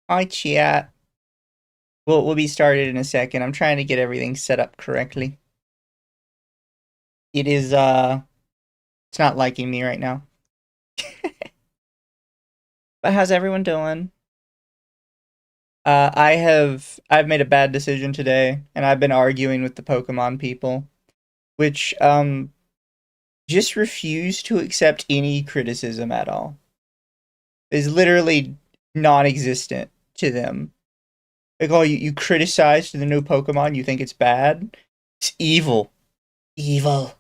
Hi, chat. We'll be started in a second. I'm trying to get everything set up correctly. It is it's not liking me right now. But how's everyone doing? I've made a bad decision today, and I've been arguing with the Pokemon people, which just refuse to accept any criticism at all. Is literally non-existent to them. Like, oh, you criticized the new Pokemon, you think it's bad? It's evil. Evil.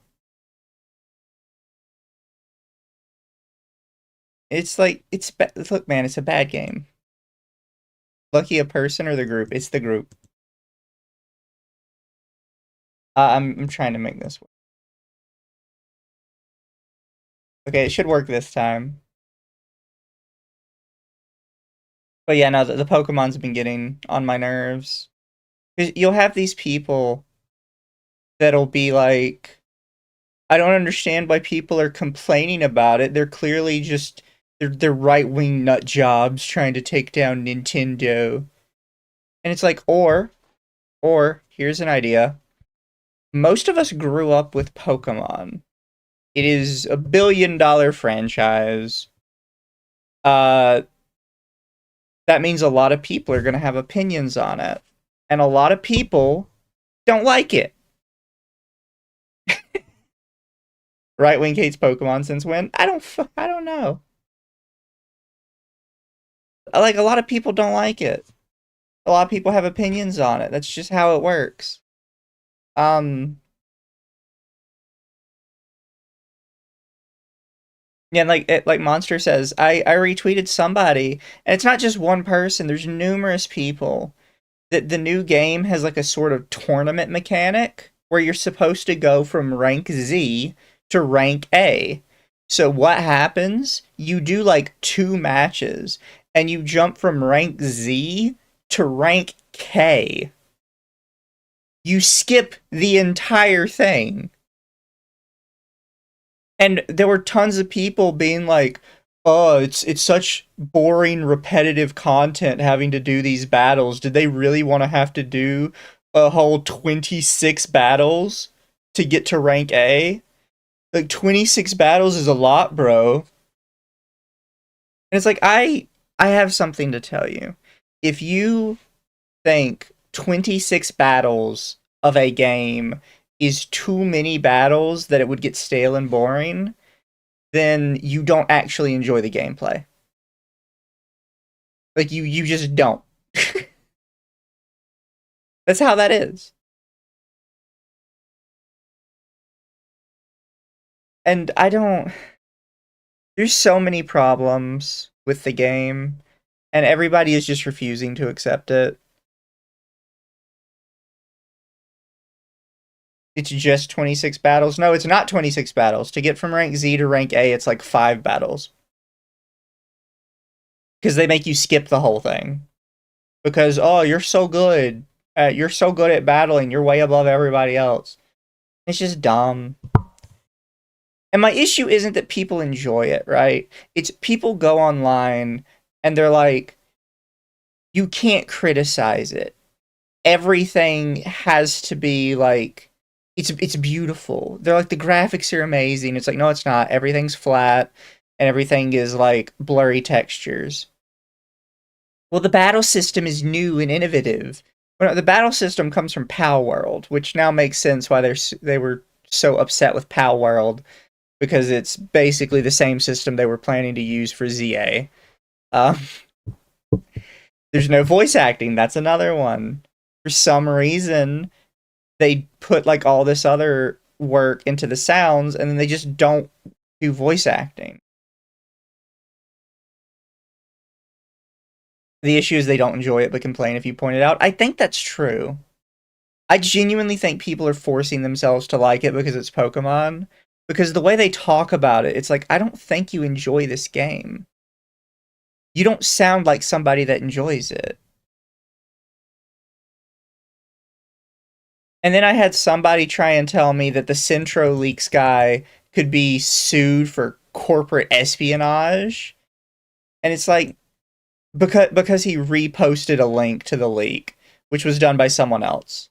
It's like look, man, it's a bad game. Lucky a person or the group? It's the group. I'm trying to make this work. Okay, it should work this time. But yeah, no, the Pokemon's been getting on my nerves. 'Cause you'll have these people that'll be like, I don't understand why people are complaining about it. They're clearly just they're right wing nut jobs trying to take down Nintendo. And it's like, or here's an idea. Most of us grew up with Pokemon. It is a billion-dollar franchise. Uh, that means a lot of people are going to have opinions on it. And a lot of people don't like it. Right wing hates Pokemon since when? I don't know. Like, a lot of people don't like it. A lot of people have opinions on it. That's just how it works. Um, yeah, like Monster says, I retweeted somebody, and it's not just one person. There's numerous people. That the new game has like a sort of tournament mechanic where you're supposed to go from rank Z to rank A. So what happens? You do like two matches and you jump from rank Z to rank K. You skip the entire thing. And there were tons of people being like, "Oh, it's such boring, repetitive content having to do these battles. Did they really want to have to do a whole 26 battles to get to rank A? Like 26 battles is a lot, bro." And it's like I have something to tell you. If you think 26 battles of a game is too many battles that it would get stale and boring, then you don't actually enjoy the gameplay. Like you just don't. That's how that is. And I don't there's so many problems with the game and everybody is just refusing to accept it. It's just 26 battles. No, it's not 26 battles. To get from rank Z to rank A, it's like 5 battles. Because they make you skip the whole thing. Because, oh, you're so good at battling. You're way above everybody else. It's just dumb. And my issue isn't that people enjoy it, right? It's people go online and they're like, you can't criticize it. Everything has to be like it's beautiful. They're like the graphics are amazing. It's like no, it's not. Everything's flat and everything is like blurry textures. Well, the battle system is new and innovative. Well, the battle system comes from Pal World, which now makes sense why they were so upset with Pal World because it's basically the same system they were planning to use for ZA. Um, there's no voice acting. That's another one. For some reason, they put like all this other work into the sounds and then they just don't do voice acting. The issue is they don't enjoy it but complain if you point it out. I think that's true. I genuinely think people are forcing themselves to like it because it's Pokemon. Because the way they talk about it, it's like, I don't think you enjoy this game. You don't sound like somebody that enjoys it. And then I had somebody try and tell me that the Centro Leaks guy could be sued for corporate espionage. And it's like, Because he reposted a link to the leak, which was done by someone else.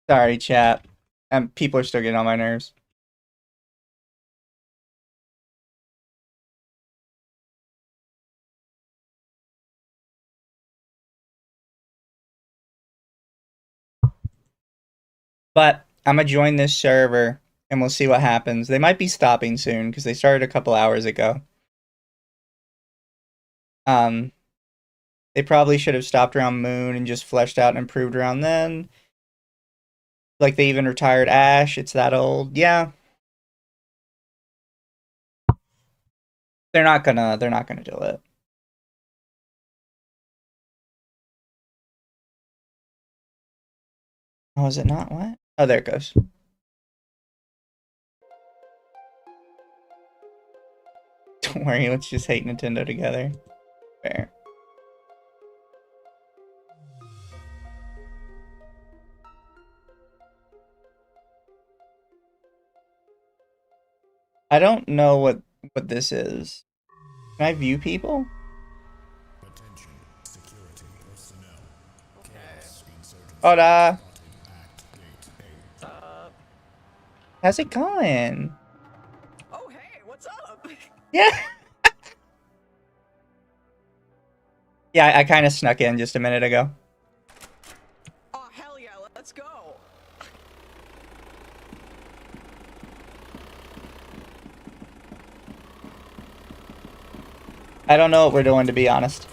Sorry, chat. People are still getting on my nerves. But I'm gonna join this server and we'll see what happens. They might be stopping soon because they started a couple hours ago. They probably should have stopped around Moon and just fleshed out and improved around then. Like they even retired Ash. It's that old. Yeah. They're not gonna do it. Oh, is it not? What? Oh, there it goes. Don't worry, let's just hate Nintendo together. Fair. I don't know what this is. Can I view people? Attention, security personnel. Chaos insurgents. Hola. Act date. How's it going? Oh, hey, what's up? Yeah. Yeah, I kind of snuck in just a minute ago. Oh, hell yeah, let's go. I don't know what we're doing, to be honest.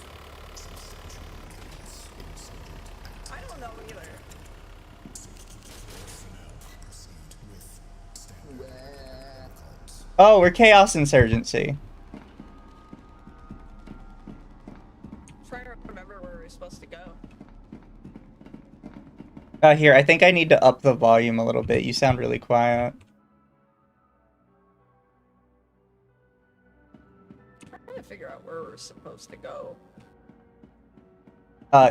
I don't know either. Oh, we're Chaos Insurgency. Trying to remember where we're supposed to go. Here, I think I need to up the volume a little bit. You sound really quiet. Trying to figure out where we're supposed to go.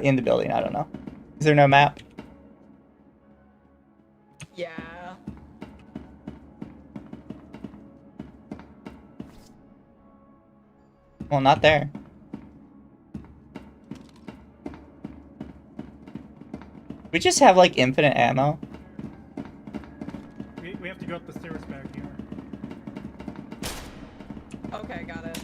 In the building, I don't know. Is there no map? Yeah. Well, not there. We just have, like, infinite ammo. We have to go up the stairs back here. Okay, got it.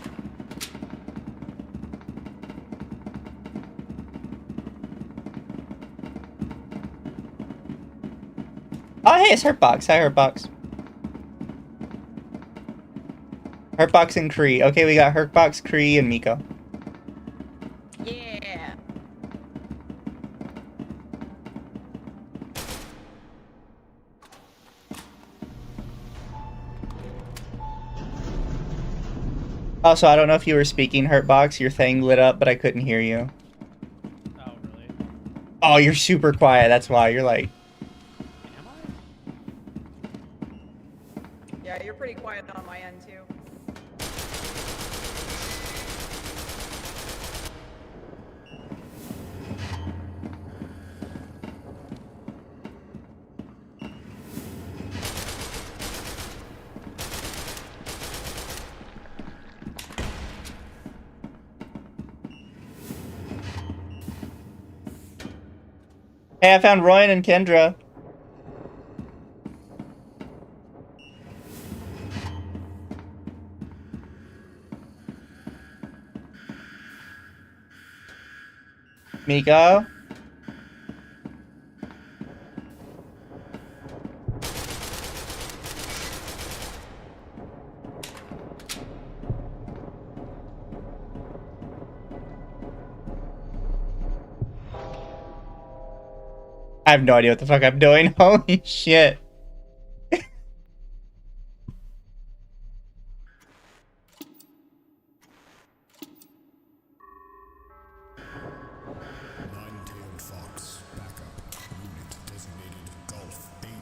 Oh, hey, it's Hurtbox. Hi, Hurtbox. Hurtbox and Kree. Okay, we got Hurtbox, Kree, and Miko. Yeah. Also, I don't know if you were speaking, Hurtbox. Your thing lit up, but I couldn't hear you. Oh, really? Oh, you're super quiet. That's why. You're like... Am I? Yeah, you're pretty quiet on my end, too. Hey, I found Royan and Kendra. Miko? I have no idea what the fuck I'm doing. Holy shit. 9-tailed fox, backup. Unit designated Golf 18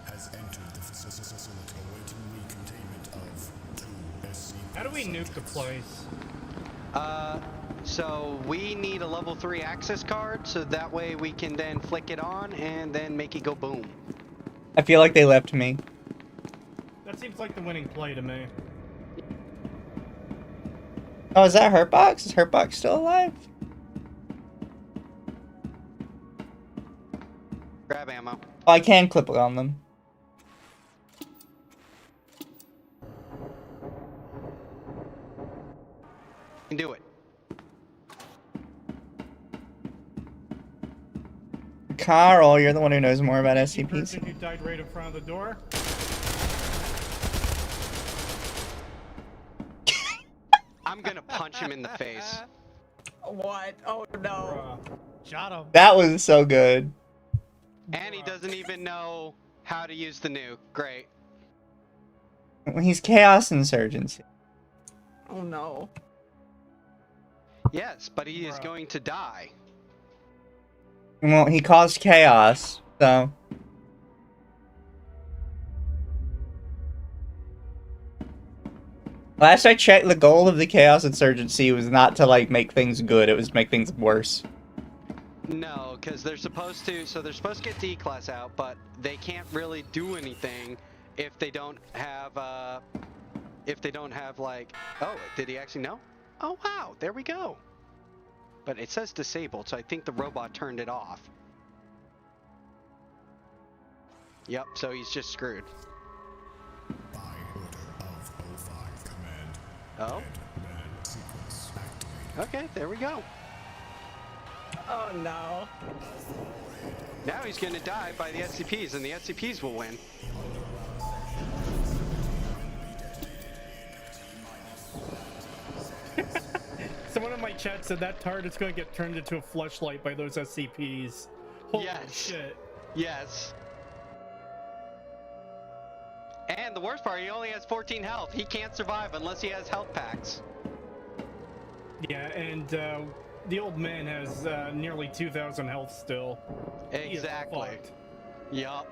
has entered the facility awaiting recontainment of 2 SCP. How do we nuke the place? So we need a level 3 access card, so that way we can then flick it on and then make it go boom. I feel like they left me. That seems like the winning play to me. Oh, is that Hurtbox? Is Hurtbox still alive? Grab ammo. Oh, I can clip on them. You can do it. Carl, you're the one who knows more about The SCPs. person who died right in front of the door. I'm gonna punch him in the face. What? Oh no. Shot him. That was so good. And he doesn't even know how to use the nuke. Great. He's Chaos Insurgency. Oh no. Yes, but he is Bruh. going to die. Well, he caused chaos, so... Last I checked, the goal of the Chaos Insurgency was not to, like, make things good, it was to make things worse. No, because they're supposed to. So they're supposed to get D-class out, but they can't really do anything if they don't have. If they don't have like. Oh, did he actually know? Oh wow, there we go. But it says disabled, so I think the robot turned it off. Yep. So he's just screwed. By order of O5 Command. Oh. Man sequence activated. Okay. There we go. Oh no. Now he's gonna die by the SCPs, and the SCPs will win. Someone in my chat said that target's gonna get turned into a fleshlight by those SCPs. Holy Yes. shit. Yes. And the worst part, he only has 14 health. He can't survive unless he has health packs. Yeah, and the old man has nearly 2,000 health still. He is Exactly. fucked. Yup.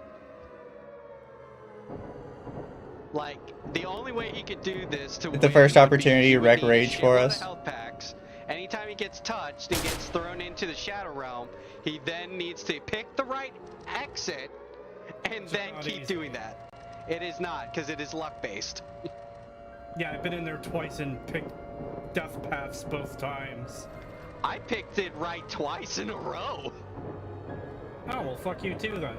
Like, the only way he could do this to The win first would be opportunity he to would wreak need a rage for shitload of us. Health packs. Anytime he gets touched and gets thrown into the Shadow Realm, he then needs to pick the right exit and It's then not keep easy. doing that. It is not, because it is luck-based. Yeah, I've been in there twice and picked death paths both times. I picked it right twice in a row. Oh, well, fuck you too then.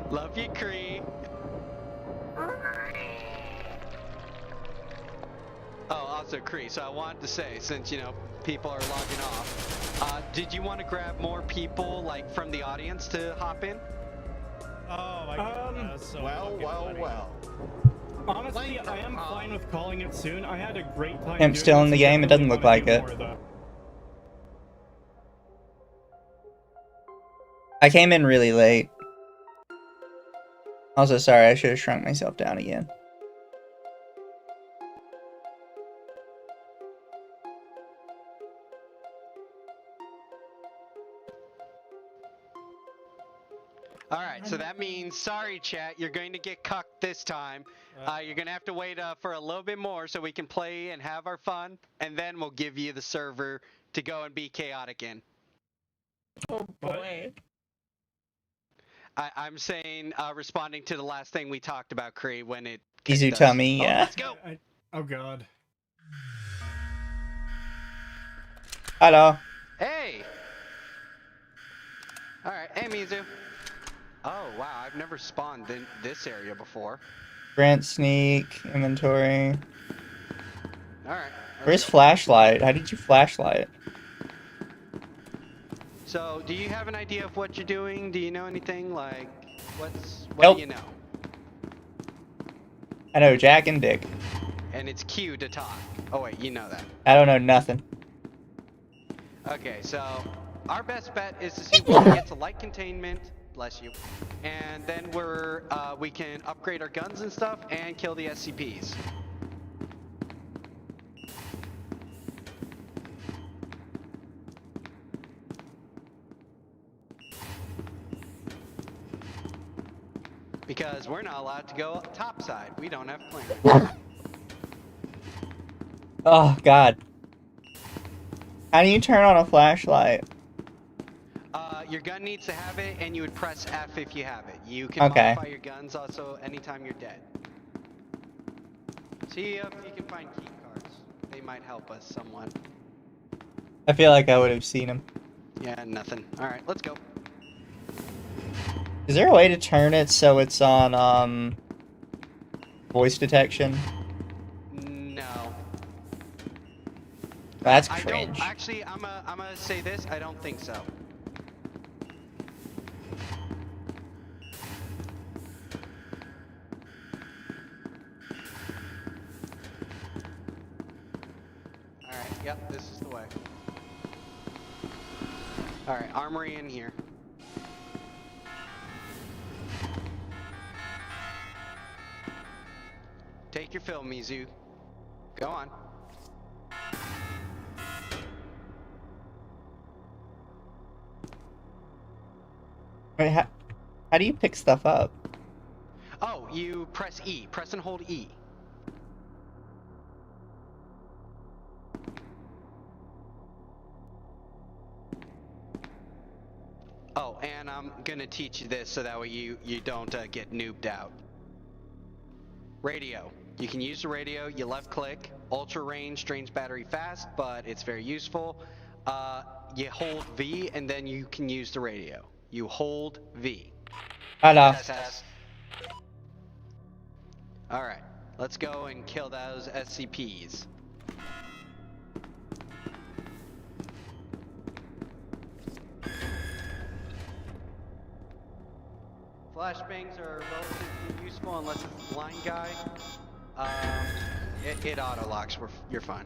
Love you, Cree. Oh, also Cree, so I wanted to say, since, you know, people are logging off, did you want to grab more people, like, from the audience to hop in? Oh my god. So Well. honestly, I am fine with calling it soon. I had a great time. Him doing still this in the and game? It doesn't definitely look wanna like do it. more, though. I came in really late. Also, sorry, I should have shrunk myself down again. Alright, so that means, sorry chat, you're going to get cucked this time. You're going to have to wait for a little bit more so we can play and have our fun, and then we'll give you the server to go and be chaotic in. Oh boy. I'm saying, responding to the last thing we talked about, Cree, when it Izu kicked us. tummy, Oh, yeah. let's go! Oh god. Hello. Hey! Alright, hey Mizu. Oh, wow, I've never spawned in this area before. Grant sneak, inventory. Alright. Where's flashlight? How did you flashlight? So, do you have an idea of what you're doing? Do you know anything? Like, what Nope. do you know? I know Jack and Dick. And it's Q to talk. Oh wait, you know that. I don't know nothing. Okay, so our best bet is to see if we can get to light containment. Bless you. And then we can upgrade our guns and stuff and kill the SCPs. Because we're not allowed to go topside. We don't have clearance. Oh, God. How do you turn on a flashlight? Your gun needs to have it, and you would press F if you have it. You can modify your guns also anytime you're dead. See if you can find key cards. They might help us somewhat. I feel like I would have seen him. Yeah, nothing. Alright, let's go. Is there a way to turn it so it's on, voice detection? No. That's I cringe. don't, actually, I'm gonna say this, I don't think so. Alright, yep, this is the way. Alright, armory in here. Take your fill, Mizu. Go on. Wait, how do you pick stuff up? Oh, you press E. Press and hold E. Oh, and I'm gonna teach you this so that way you don't get noobed out. Radio. You can use the radio, you left click, ultra range, drains battery fast, but it's very useful. You hold V and then you can use the radio. You hold V. Hello. Alright, let's go and kill those SCPs. Flashbangs are relatively useful unless it's a blind guy. It auto-locks, you're fine.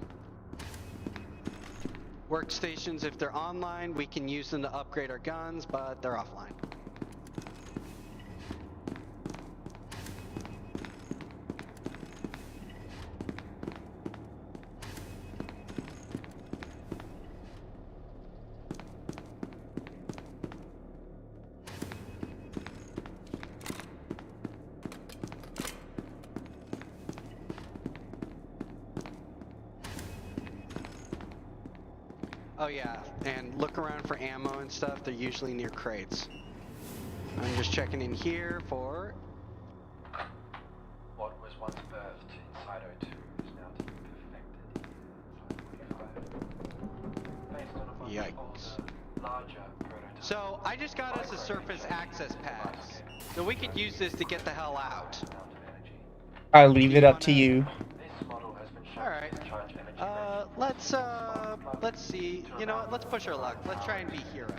Workstations, if they're online, we can use them to upgrade our guns, but they're offline. Oh yeah, and look around for ammo and stuff. They're usually near crates. I'm just checking in here for... What was once birthed inside O2 is now to be perfected in based on a much Yikes. older, larger prototype. So, I just got us a surface access pass. So we could use this to get the hell out. I'll leave it up to you. This model has been shown Alright. to charge energy Let's see. You know what? Let's push our luck. Let's try and be heroes,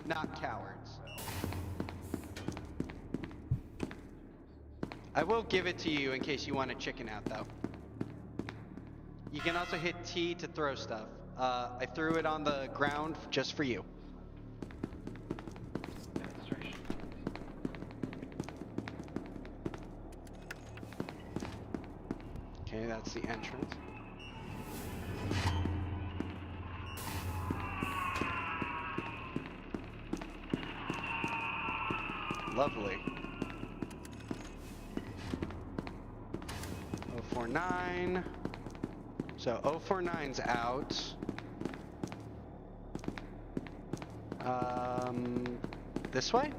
not cowards. I will give it to you in case you want to chicken out, though. You can also hit T to throw stuff. I threw it on the ground just for you. demonstration. Okay, that's the entrance. Lovely. 049. So 049's out. This way?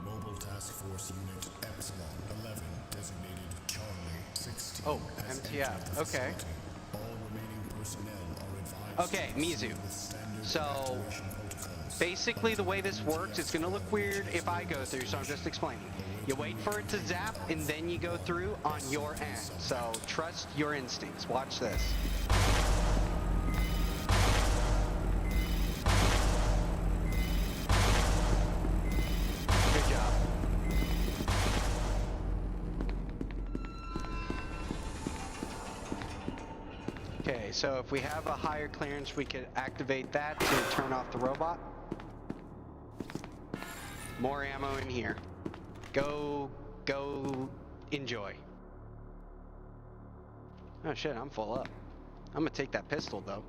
Mobile Task Force Unit Epsilon 11, designated Charlie 16. Oh, has MTF. entered the Okay. facility. All remaining personnel are advised Okay, to Mizu. proceed with standard So, evacuation protocols. Basically, the way this works, it's gonna look weird if I go through, so I'm just explaining. You wait for it to zap, and then you go through on your end. So trust your instincts. Watch this. Good job. Okay, so if we have a higher clearance, we could activate that to turn off the robot. More ammo in here. Go enjoy. Oh shit, I'm full up. I'm gonna take that pistol though.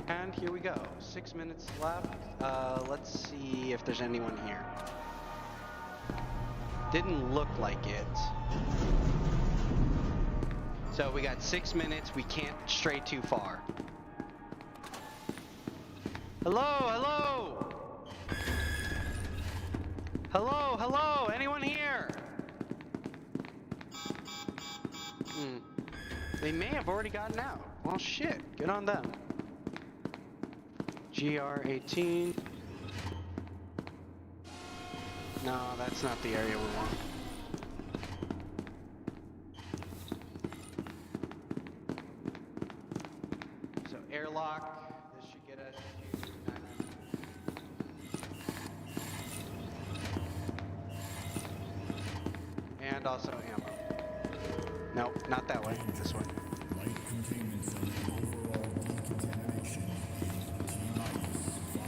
And here we go. 6 minutes left. Let's see if there's anyone here. Didn't look like it. So we got 6 minutes. We can't stray too far. Hello, hello! Hello, hello! Anyone here? They may have already gotten out. Well, shit. Good on them. GR18. No, that's not the area we want. So airlock. This should get us to... And also ammo. Nope, not that way. This way. Light containment zone overall decontamination in T-minus 5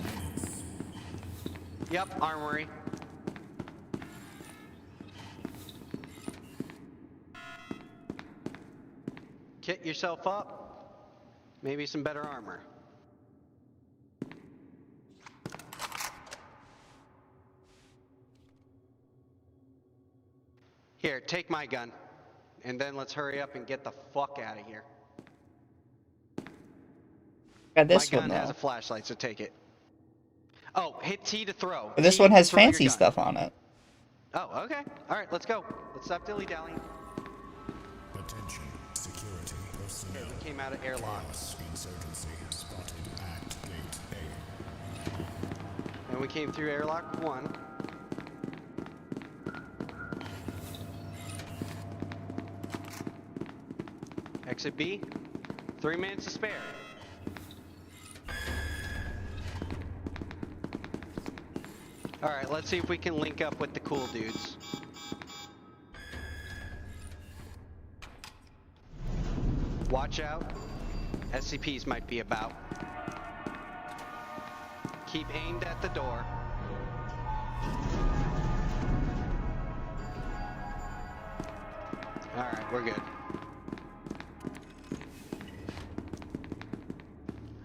minutes. Yep, armory. Kit yourself up. Maybe some better armor. Here, take my gun. And then let's hurry up and get the fuck out of here. Got this my one gun has though. a flashlight, so take it. Oh, hit T to throw. But this T one to has throw your fancy gun. stuff on it. Oh, okay. Alright, let's go. Let's stop dilly-dallying. Attention, security personnel. Okay, we came out of airlock. Chaos insurgency spotted at gate A. And we came through airlock 1. Exit B. 3 minutes to spare. Alright, let's see if we can link up with the cool dudes. Watch out. SCPs might be about. Keep aimed at the door. Alright, we're good.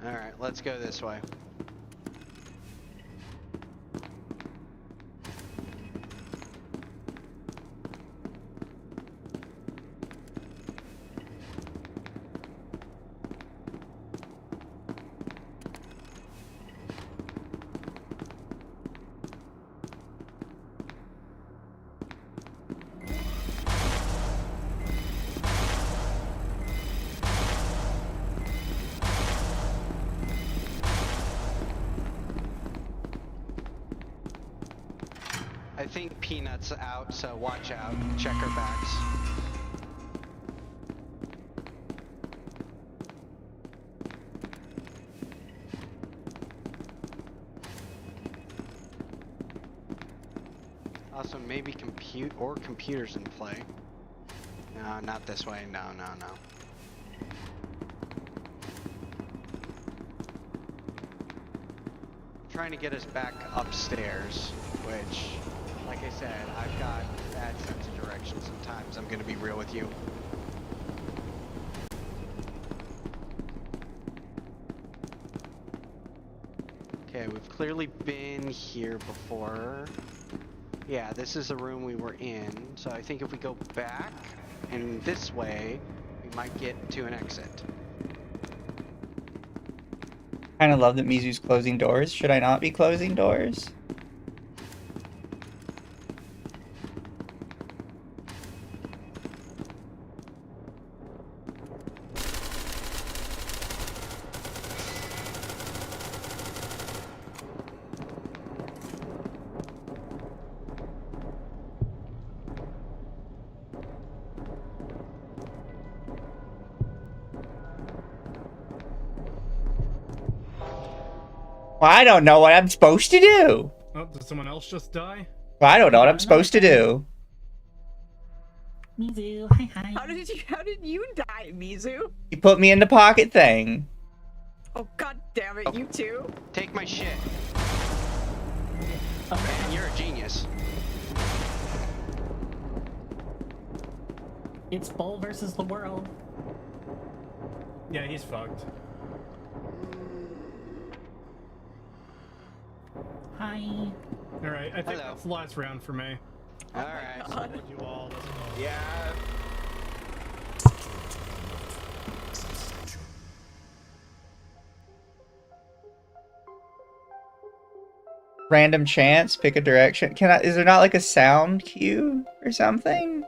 Alright, let's go this way. I think Peanut's out, so watch out. Check her backs. Also, maybe computers in play. No, not this way. No, no, no. Trying to get us back upstairs, which, like I said, I've got bad sense of direction sometimes. I'm gonna be real with you. Okay, we've clearly been here before. Yeah, this is the room we were in, so I think if we go back and this way, we might get to an exit. Kind of love that Mizu's closing doors. Should I not be closing doors? Well, I don't know what I'm supposed to do. Oh, did someone else just die? Well, I don't know what I'm supposed to do. Mizu, hi hi. How did you die, Mizu? You put me in the pocket thing. Oh god damn it, you too? Take my shit. Okay. Man, you're a genius. It's Bull versus the world. Yeah, he's fucked. Hi. Alright, I think Hello. that's the last round for me. Alright. God. You all, let's go. Yeah. Substantial. Random chance, pick a direction. Is there not like a sound cue or something?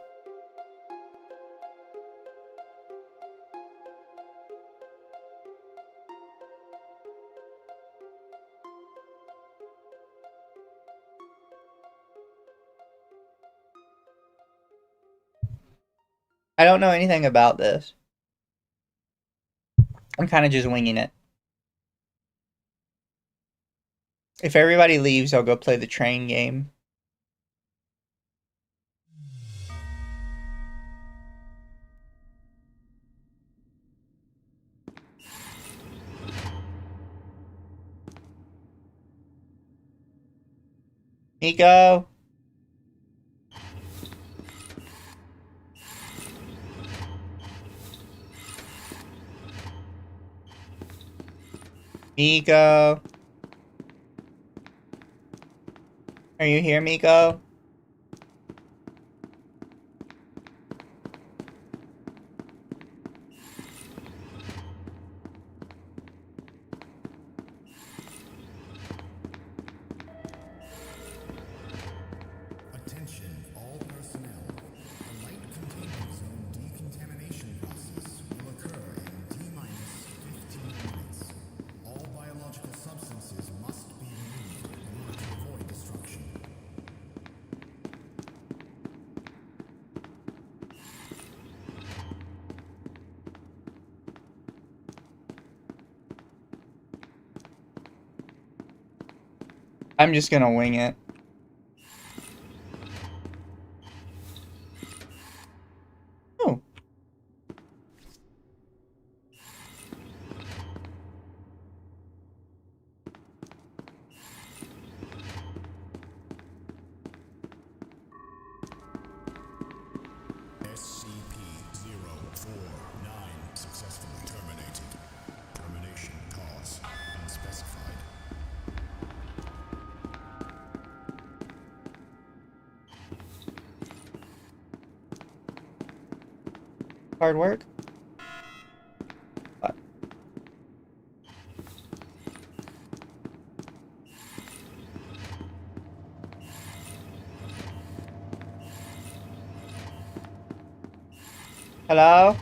I don't know anything about this. I'm kind of just winging it. If everybody leaves, I'll go play the train game. Nico? Miko? Are you here, Miko? Attention, all personnel. A light containment zone decontamination process will occur in T-minus 15 minutes. All biological substances must be removed in order to avoid destruction. I'm just gonna wing it. Oh. SCP-049 successfully terminated. Termination cause unspecified. Hard work. What? Hello?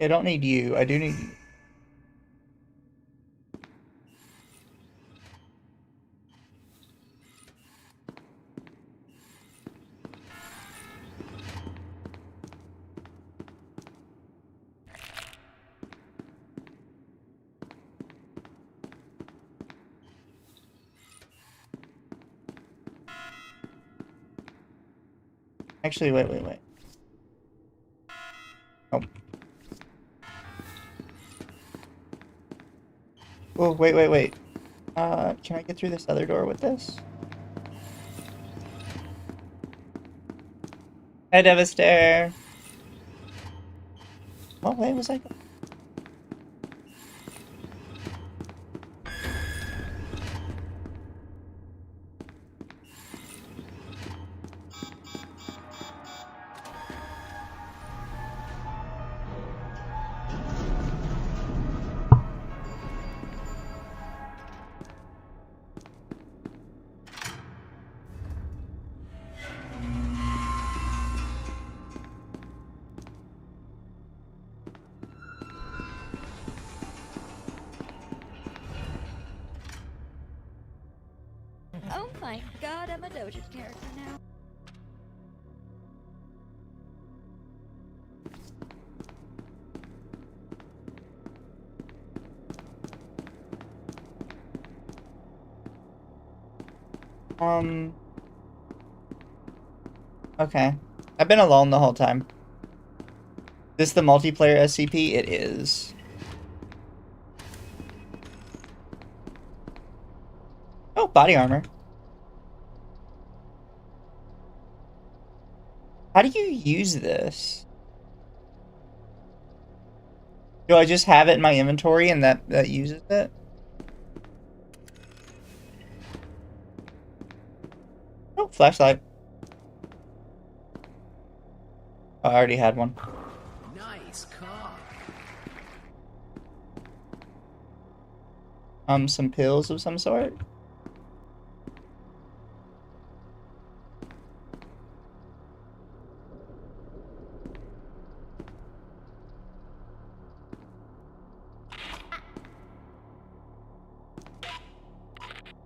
I don't need you. I do need you. Actually, wait. Oh. Oh, wait. Can I get through this other door with this? Hi, Devastator. What way was I going? Oh my god, I'm a Doja character now. Okay. I've been alone the whole time. This the multiplayer SCP? It is. Oh, body armor. How do you use this? Do I just have it in my inventory and that uses it? Oh, flashlight. Oh, I already had one. Nice cock. Some pills of some sort?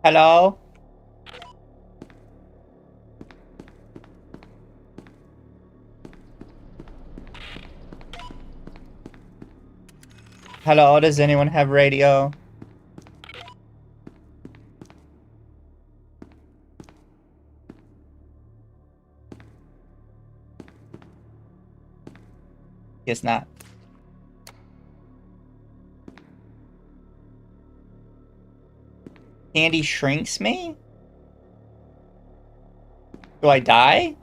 Hello? Hello, does anyone have radio? Guess not. Candy shrinks me? Do I die?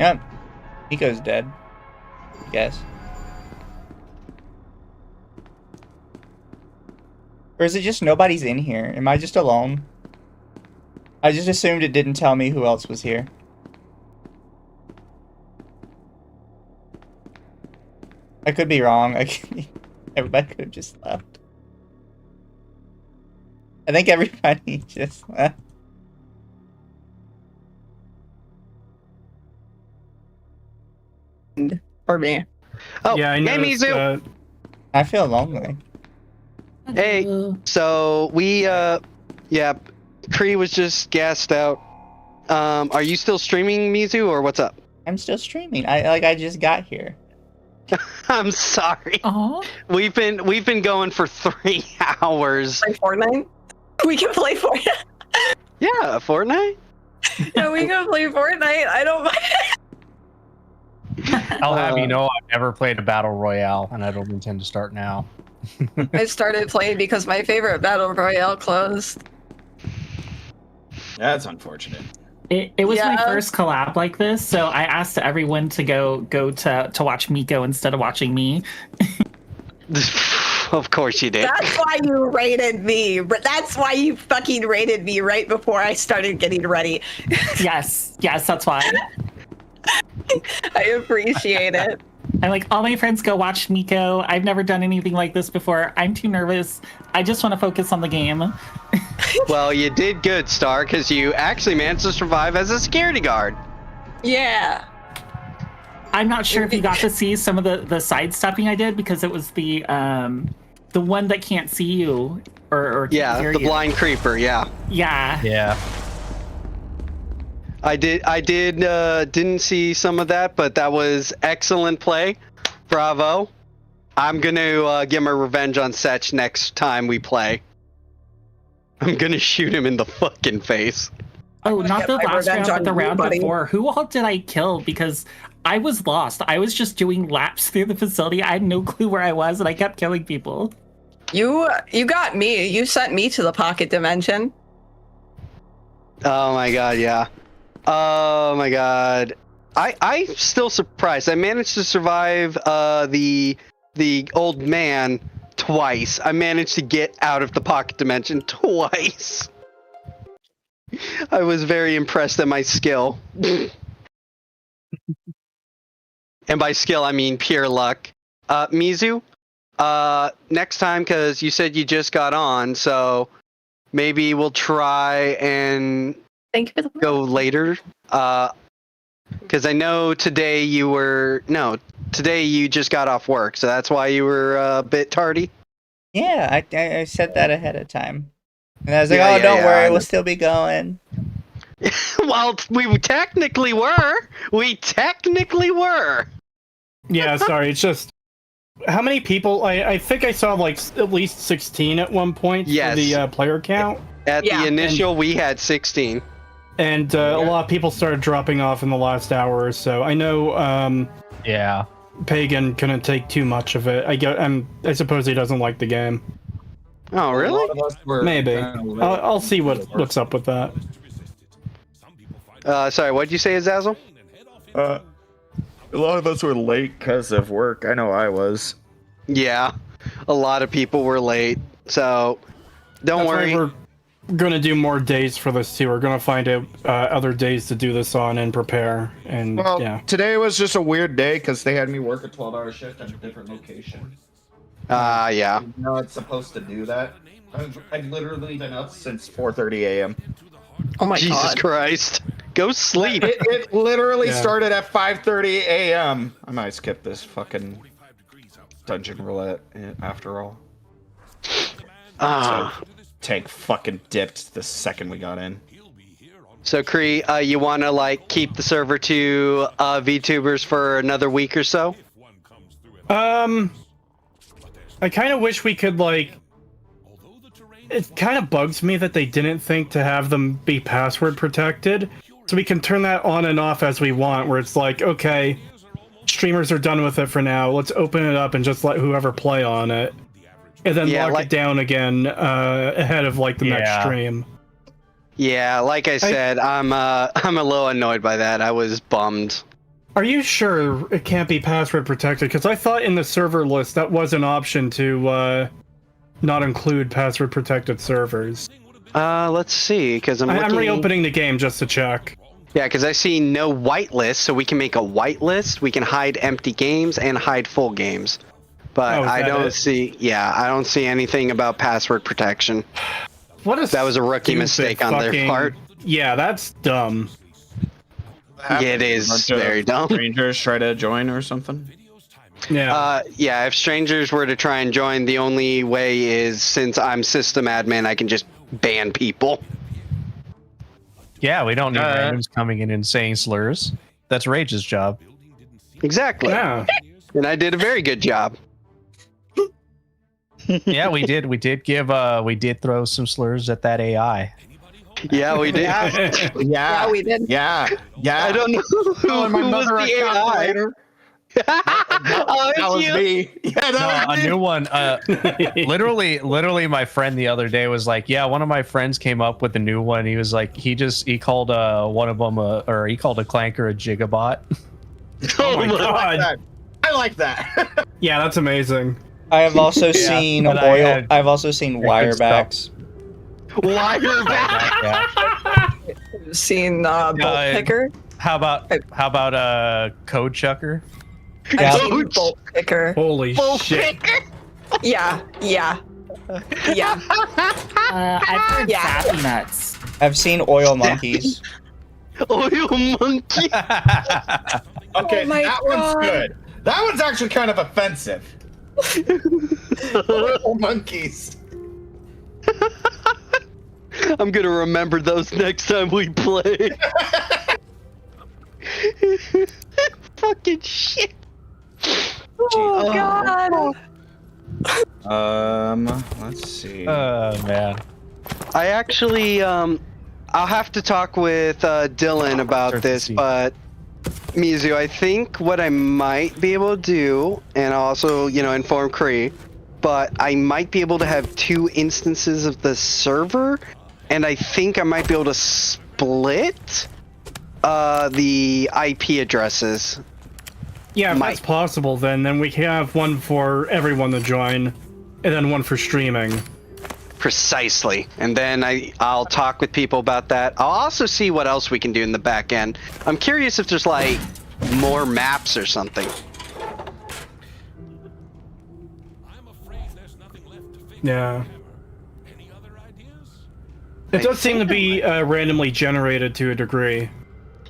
Yep. Nico's dead. I guess. Or is it just nobody's in here? Am I just alone? I just assumed it didn't tell me who else was here. I could be wrong. Everybody could have just left. I think everybody just left. For me. Oh, Yeah, I hey, noticed, Mizu. I feel lonely. Hey, so we, yeah, Kree was just gassed out. Are you still streaming, Mizu, or what's up? I'm still streaming. I just got here. I'm sorry. Oh, We've been going for 3 hours. Play Fortnite? We can play Fortnite. Yeah, Fortnite. Yeah, we can play Fortnite. I don't mind. I'll have you know I've never played a battle royale, and I don't intend to start now. I started playing because my favorite battle royale closed. That's unfortunate. it was my Yeah. first collab like this, so I asked everyone to go to watch Miko instead of watching me. Of course you did. That's why you rated me. That's why you fucking rated me right before I started getting ready. Yes, that's why. I appreciate it. I'm like, all my friends go watch Miko. I've never done anything like this before. I'm too nervous. I just want to focus on the game. Well, you did good, Star, because you actually managed to survive as a security guard. Yeah. I'm not sure if you got to see some of the sidestepping I did because it was the the one that can't see you or can't Yeah, hear the you. blind creeper. Yeah. Yeah. Yeah. I didn't see some of that, but that was excellent play. Bravo. I'm gonna get my revenge on Setch next time we play. I'm gonna shoot him in the fucking face. Oh, not get the my last revenge round, but on the you, round buddy. before. Who all did I kill? Because I was lost. I was just doing laps through the facility. I had no clue where I was, and I kept killing people. You got me. You sent me to the pocket dimension. Oh my god, yeah. Oh my god. I'm still surprised. I managed to survive the old man twice. I managed to get out of the pocket dimension twice. I was very impressed at my skill. And by skill, I mean pure luck. Mizu, next time, because you said you just got on, so maybe we'll try and Thank you for the go later. Because I know today today you just got off work, so that's why you were a bit tardy. Yeah, I said that ahead of time. And I was like, Yeah, oh, yeah, don't yeah, worry, I we'll know. still be going. Well, we technically were. We technically were. Yeah, sorry. It's just how many people? I think I saw like at least 16 at one point Yes. for the player count, At Yeah. the initial, we had 16. and a lot of people started dropping off in the last hour or so. I know Yeah. Pagan couldn't take too much of it. I suppose he doesn't like the game. Oh, really? Maybe. I'll see what's up with that. Sorry, what'd you say, Azazel? A lot of us were late because of work. I know I was. Yeah, a lot of people were late, so don't That's worry. why we're gonna do more days for this too. We're gonna find out other days to do this on and prepare. And Well, yeah, today was just a weird day because they had me work a 12-hour shift at a different location. Yeah. You know it's supposed to do that. I've literally been up since 4:30 a.m. Oh my Jesus god. Christ. Go sleep. It literally Yeah. started at 5:30 a.m. I might skip this fucking dungeon roulette after all. Ah. Tank fucking dipped the second we got in. So, Kree, you want to, like, keep the server to VTubers for another week or so? I kind of wish we could like. It kind of bugs me that they didn't think to have them be password protected, so we can turn that on and off as we want. Where it's like, okay, streamers are done with it for now. Let's open it up and just let whoever play on it, and then Yeah, lock like- it down again ahead of like the next Yeah. stream. Yeah, like I said, I'm a little annoyed by that. I was bummed. Are you sure it can't be password protected? Because I thought in the server list that was an option to not include password protected servers. Let's see, because I'm I'm looking... reopening the game just to check. Yeah, because I see no whitelist, so we can make a whitelist. We can hide empty games and hide full games. But Oh, is I that don't it? see... Yeah, I don't see anything about password protection. What a That was a rookie stupid mistake on their fucking- part. Yeah, that's dumb. It is Bunch of very dumb. Strangers try to join or something. Yeah. Yeah, if strangers were to try and join, the only way is, since I'm system admin, I can just ban people. Yeah, we don't need randoms coming in and saying slurs. That's Rage's job. Exactly. Yeah. And I did a very good job. Yeah, we did. We did throw some slurs at that AI. Yeah, we did. Yeah, we did. Yeah. I don't know who was the AI. Oh, That was it's you. me. Yeah, that was A me. new one. Literally, my friend the other day was like, "Yeah, one of my friends came up with a new one." He was like, he called one of them he called a clanker a gigabot. Oh my god. I like that. Yeah, that's amazing. I have also seen but I oil. had- I've also seen wirebacks. Liar. Seen bolt picker. How about code chucker? Yeah. I've seen bolt picker. Holy shit. Yeah. I've heard Yeah. sappy nuts. I've seen oil monkeys. Oil monkey. Okay, Oh my that one's God. good. That one's actually kind of offensive. Little monkeys. I'm gonna remember those next time we play. Fucking shit. Oh god. Let's see. Oh man. I actually, I'll have to talk with Dylan about this, but Mizu, I think what I might be able to do, and I'll also, inform Kree, but I might be able to have 2 instances of the server, and I think I might be able to split the IP addresses. Yeah, if that's possible, then we can have one for everyone to join, and then one for streaming. Precisely. And then I'll talk with people about that. I'll also see what else we can do in the back end. I'm curious if there's like more maps or something. Yeah. It does seem to be randomly generated to a degree.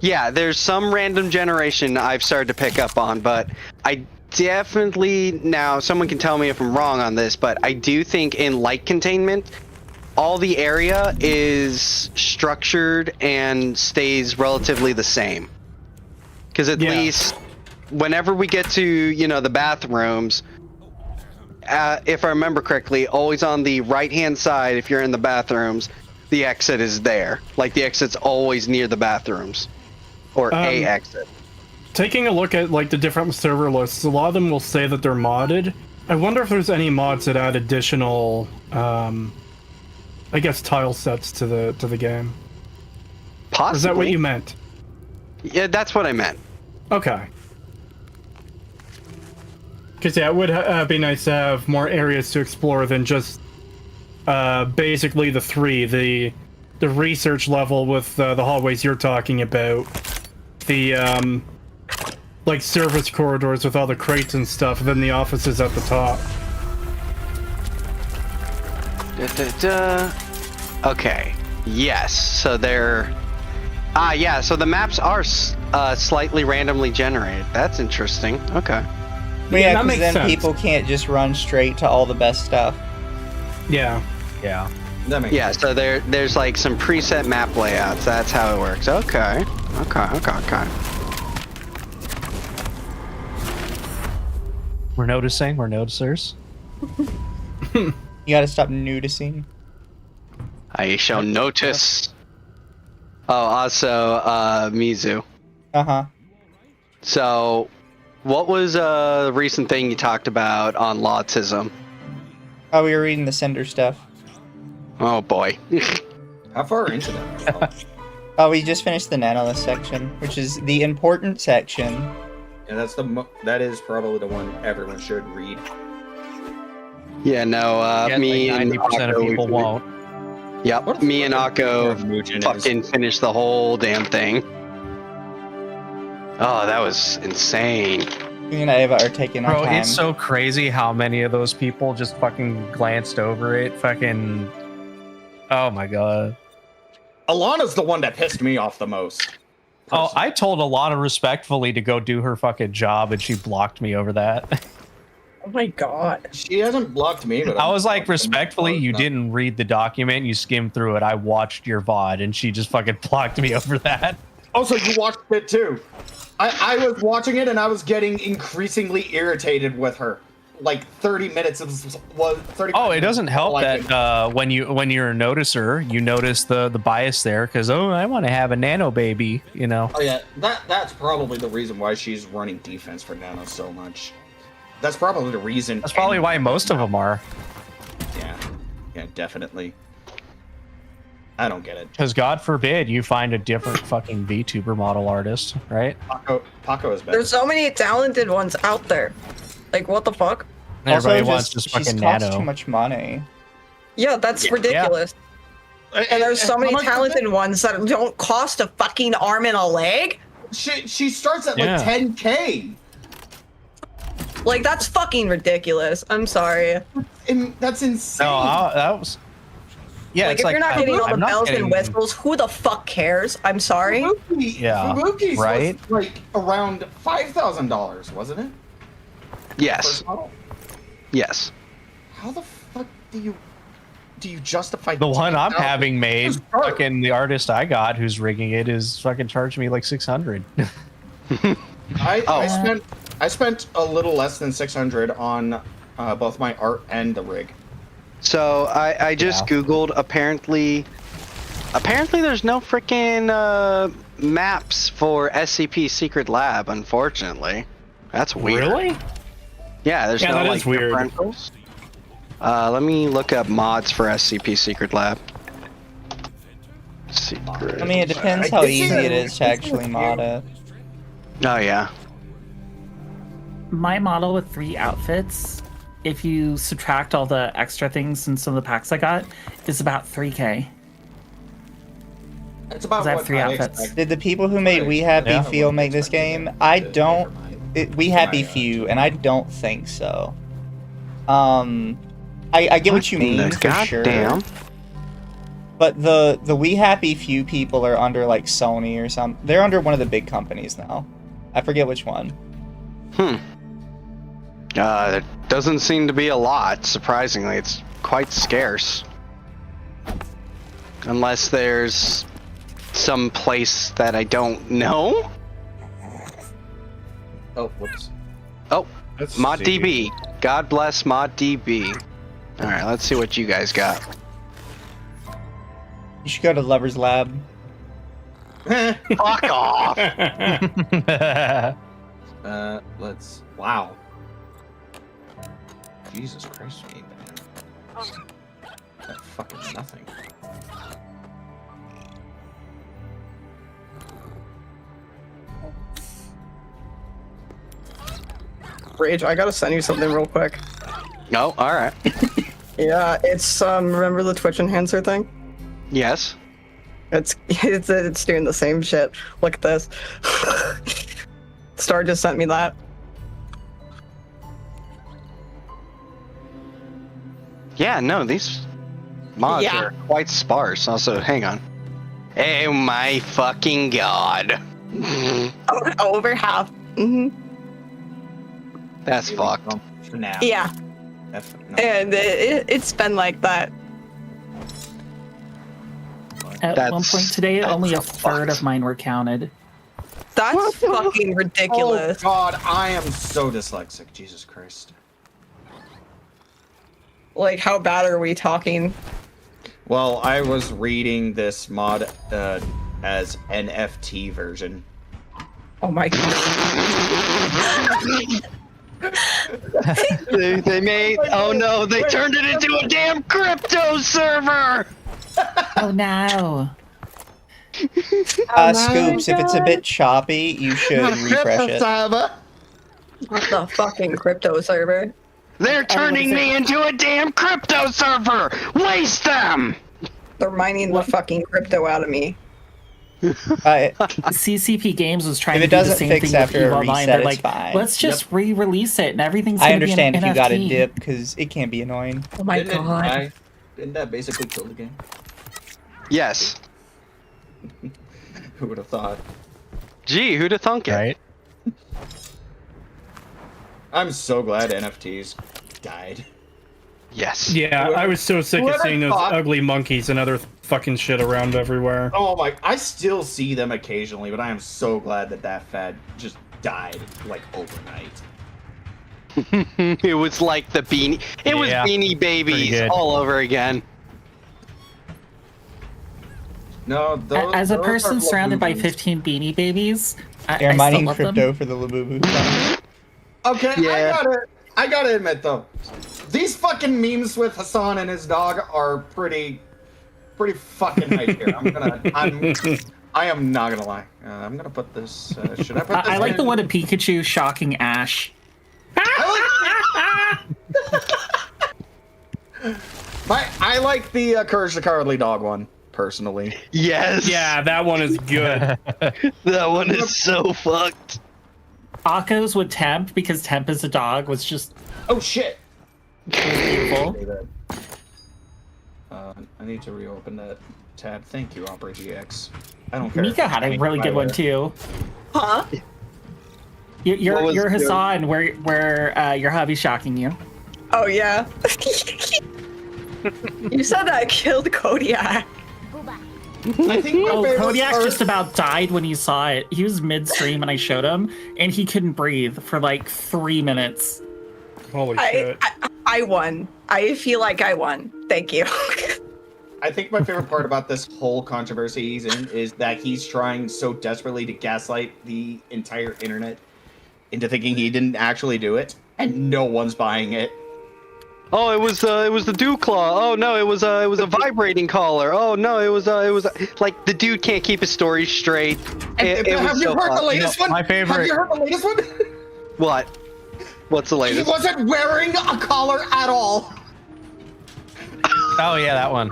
Yeah, there's some random generation I've started to pick up on, but I definitely, now someone can tell me if I'm wrong on this, but I do think in light containment, all the area is structured and stays relatively the same. Because at least whenever we get to, the bathrooms, if I remember correctly, always on the right-hand side, if you're in the bathrooms, the exit is there. Like the exit's always near the bathrooms. Or a exit. Taking a look at like the different server lists, a lot of them will say that they're modded. I wonder if there's any mods that add additional, I guess, tile sets to the game. Possibly. Is that what you meant? Yeah, that's what I meant. Okay. Because it would be nice to have more areas to explore than just basically the 3. The research level with the hallways you're talking about. The like service corridors with all the crates and stuff, and then the offices at the top. Okay. Yes. So they're. Yeah. So the maps are slightly randomly generated. That's interesting. Okay. Well, yeah, that because makes then sense. people can't just run straight to all the best stuff. Yeah. Yeah. That makes sense. So there's like some preset map layouts. That's how it works. Okay. We're noticing. We're noticers. You gotta stop noticing. I shall notice. Oh, also, Mizu. Uh-huh. So, what was the recent thing you talked about on autism? Oh, we were reading the Cinder stuff. Oh boy. How far into that? Oh, we just finished the Nanolith section, which is the important section. And that's that is probably the one everyone should read. Yeah, no, Yet, me like, and 90% of Akko, people won't. Yep, me and Akko fucking finished the whole damn thing. Oh, that was insane. Me and Ava are taking our Bro, time. it's so crazy how many of those people just fucking glanced over it. Fucking. Oh my god. Alana's the one that pissed me off the most. Oh, I told Alana respectfully to go do her fucking job, and she blocked me over that. Oh my god. She hasn't blocked me, but I was like, respectfully, you didn't read the document, you skimmed through it. I watched your VOD, and she just fucking blocked me over that. Also, you watched it too. I was watching it, and I was getting increasingly irritated with her. Like 30 minutes was 30. Oh, it doesn't help that when you're a noticer, you notice the bias there because I want to have a nano baby, you know. Oh yeah, that's probably the reason why she's running defense for Nano so much. That's probably the reason. That's probably why most of them are. Yeah, definitely. I don't get it. Because God forbid you find a different fucking VTuber model artist, right? Paco is better. There's so many talented ones out there. Like, what the fuck? Everybody also, wants just she's fucking cost nano. too much money. Yeah, that's ridiculous. And there's so many talented ones that don't cost a fucking arm and a leg. She starts at like 10K. Like, that's fucking ridiculous. I'm sorry. And that's insane. No, that was. Yeah, like, it's if like you're not getting all the I'm not bells getting- and whistles, who the fuck cares? I'm sorry. Yeah, Fubuki's right? was like around $5,000, wasn't it? Yes. First model? Yes. How the fuck do you justify The one I'm 10,000? having made, Just start. fucking the artist I got who's rigging it is fucking charging me like 600. I spent a little less than 600 on both my art and the rig. So I just Googled. Apparently there's no freaking maps for SCP Secret Lab. Unfortunately, that's weird. Really? Yeah, there's no that like is weird. differentials. Let me look up mods for SCP Secret Lab. Secret. I mean, it depends how easy it is to actually mod it. Oh yeah. My model with 3 outfits, if you subtract all the extra things in some of the packs I got, is about 3K. It's about I have what 3 I outfits. expect. Did the people who made We Happy Few make this game? I don't. We Happy Few, and I don't think so. I get what you mean for sure. Goddamn. But the We Happy Few people are under like Sony or something. They're under one of the big companies now. I forget which one. There doesn't seem to be a lot. Surprisingly, it's quite scarce. Unless there's some place that I don't know. Oh, whoops. Oh, Let's ModDB. God bless ModDB. All right, let's see what you guys got. You should go to Lover's Lab. Fuck off. Let's. Wow. Jesus Christ, me, man. That fucking nothing. Rage, I gotta send you something real quick. Oh, all right. Yeah, it's remember the Twitch enhancer thing? Yes. It's doing the same shit. Look at this. Star just sent me that. Yeah, no, these mods Yeah. are quite sparse. Also, hang on. Oh my fucking god. Over half. That's fucked. For now. Yeah, No. and it's been like that. At one That's- point today, only a that's third fucked. of mine were counted. That's fucking Oh ridiculous. god, I am so dyslexic. Jesus Christ. Like, how bad are we talking? Well, I was reading this mod as NFT version. Oh my god. They made. Oh no, they turned it into a damn crypto server. Oh no. Scoops, if it's a bit choppy, you should refresh it. What the fucking crypto server? They're turning me into a damn crypto server. Waste them. They're mining the fucking crypto out of me. CCP Games was trying If to it do the doesn't same fix thing with after a EVE Online. reset, They're it's like, fine. let's just re-release it and everything's I gonna be understand an if you got a NFT. dip, because it can be annoying. Oh my god. Didn't that basically kill the game? Yes. Who would have thought? Gee, who'da thunk it? Right? I'm so glad NFTs died. Yes. Yeah, I was so sick of Whoever seeing those thought- ugly monkeys and other fucking shit around everywhere. Oh my! I still see them occasionally, but I am so glad that that fad just died like overnight. It was like the beanie. It was Yeah, Beanie Babies good. all over again. No, those, As a those person are surrounded by Labubus. 15 Beanie Babies, They're I mining still love crypto them. for the Labubu. Okay, Yeah. I gotta admit though, these fucking memes with Hassan and his dog are pretty fucking hype here. I am not gonna lie. I'm gonna put this. Should I put this? I like in? the one of Pikachu shocking Ash. I like the Courage the Cowardly Dog one personally. Yes. Yeah, that one is good. That one is so fucked. Akko's with Temp, because Temp is a dog, was just Oh shit! beautiful. I need to reopen that tab. Thank you, Opera GX. I don't care. Mika had a really good one too. Huh? What was You're good? Hassan, where your hubby's shocking you. Oh yeah. You said that killed Kodiak. I think my favorite Kodiak part- just about died when he saw it. He was midstream and I showed him, and he couldn't breathe for like 3 minutes. Holy shit. I won. I feel like I won. Thank you. I think my favorite part about this whole controversy he's in is that he's trying so desperately to gaslight the entire internet into thinking he didn't actually do it, and no one's buying it. Oh, it was the dew claw. Oh no, it was a vibrating collar. Oh no, it was like the dude can't keep his story straight. And have you heard the latest one? My favorite. Have you heard the latest one? What? What's the He latest? wasn't wearing a collar at all. Oh yeah, that one.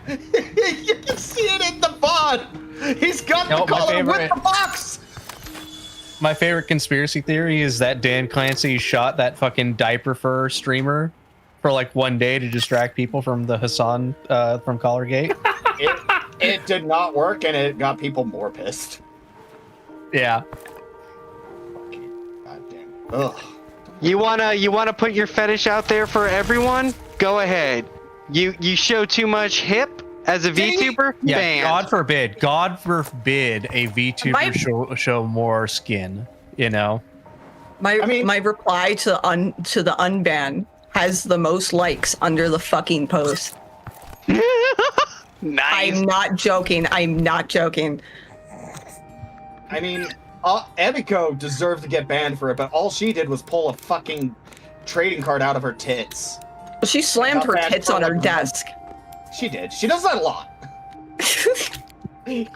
You can see it in the VOD. He's got the collar with the box. My favorite conspiracy theory is that Dan Clancy shot that fucking diaper fur streamer for like 1 day to distract people from the Hassan from Collargate. It did not work, and it got people more pissed. Yeah. God damn. Ugh. You wanna put your fetish out there for everyone? Go ahead. You show too much hip as a VTuber? Yeah. Banned. God forbid a VTuber show more skin. You know. My reply to the unban has the most likes under the fucking post. Nice. I'm not joking. I'm not joking. I mean, Emiko deserved to get banned for it, but all she did was pull a fucking trading card out of her tits. She slammed her tits on her desk. She did. She does that a lot. Thank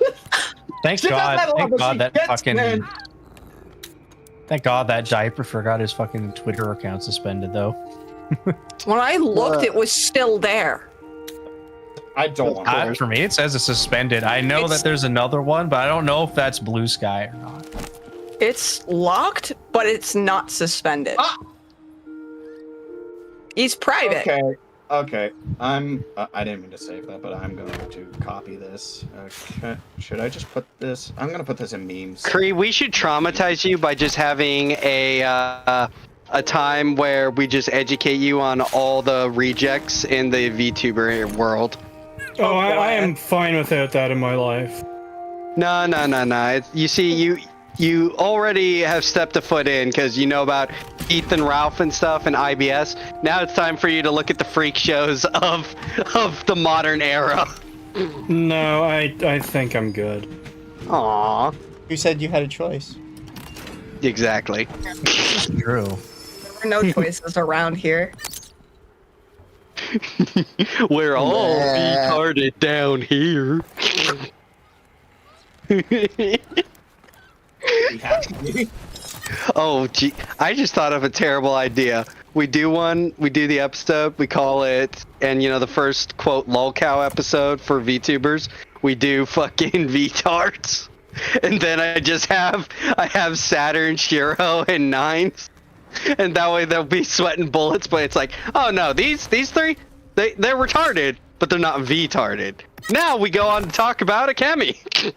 God. Thank God that fucking. banned. Thank God that diaper forgot his fucking Twitter account suspended though. When I looked, it was still there. I don't want to. For me, it says it's suspended. I know that there's another one, but I don't know if that's Blue Sky or not. It's locked, but it's not suspended. He's private. Okay. I didn't mean to save that, but I'm going to copy this. Okay. Should I just put this? I'm gonna put this in memes. Kree, we should traumatize you by just having a time where we just educate you on all the rejects in the VTuber world. Oh, I am fine without that in my life. No. You see, you already have stepped a foot in because you know about Ethan Ralph and stuff and IBS. Now it's time for you to look at the freak shows of the modern era. No, I think I'm good. Aww. You said you had a choice. Exactly. True. There are no choices around here. We're all retarded down here. Oh, gee. I just thought of a terrible idea. We do the episode, we call it, and the first, quote, lolcow episode for VTubers, we do fucking VTards. And then I have Saturn, Shiro, and Nines. And that way they'll be sweating bullets, but it's like, oh no, these three, they're retarded, but they're not VTarded. Now we go on to talk about Akemi.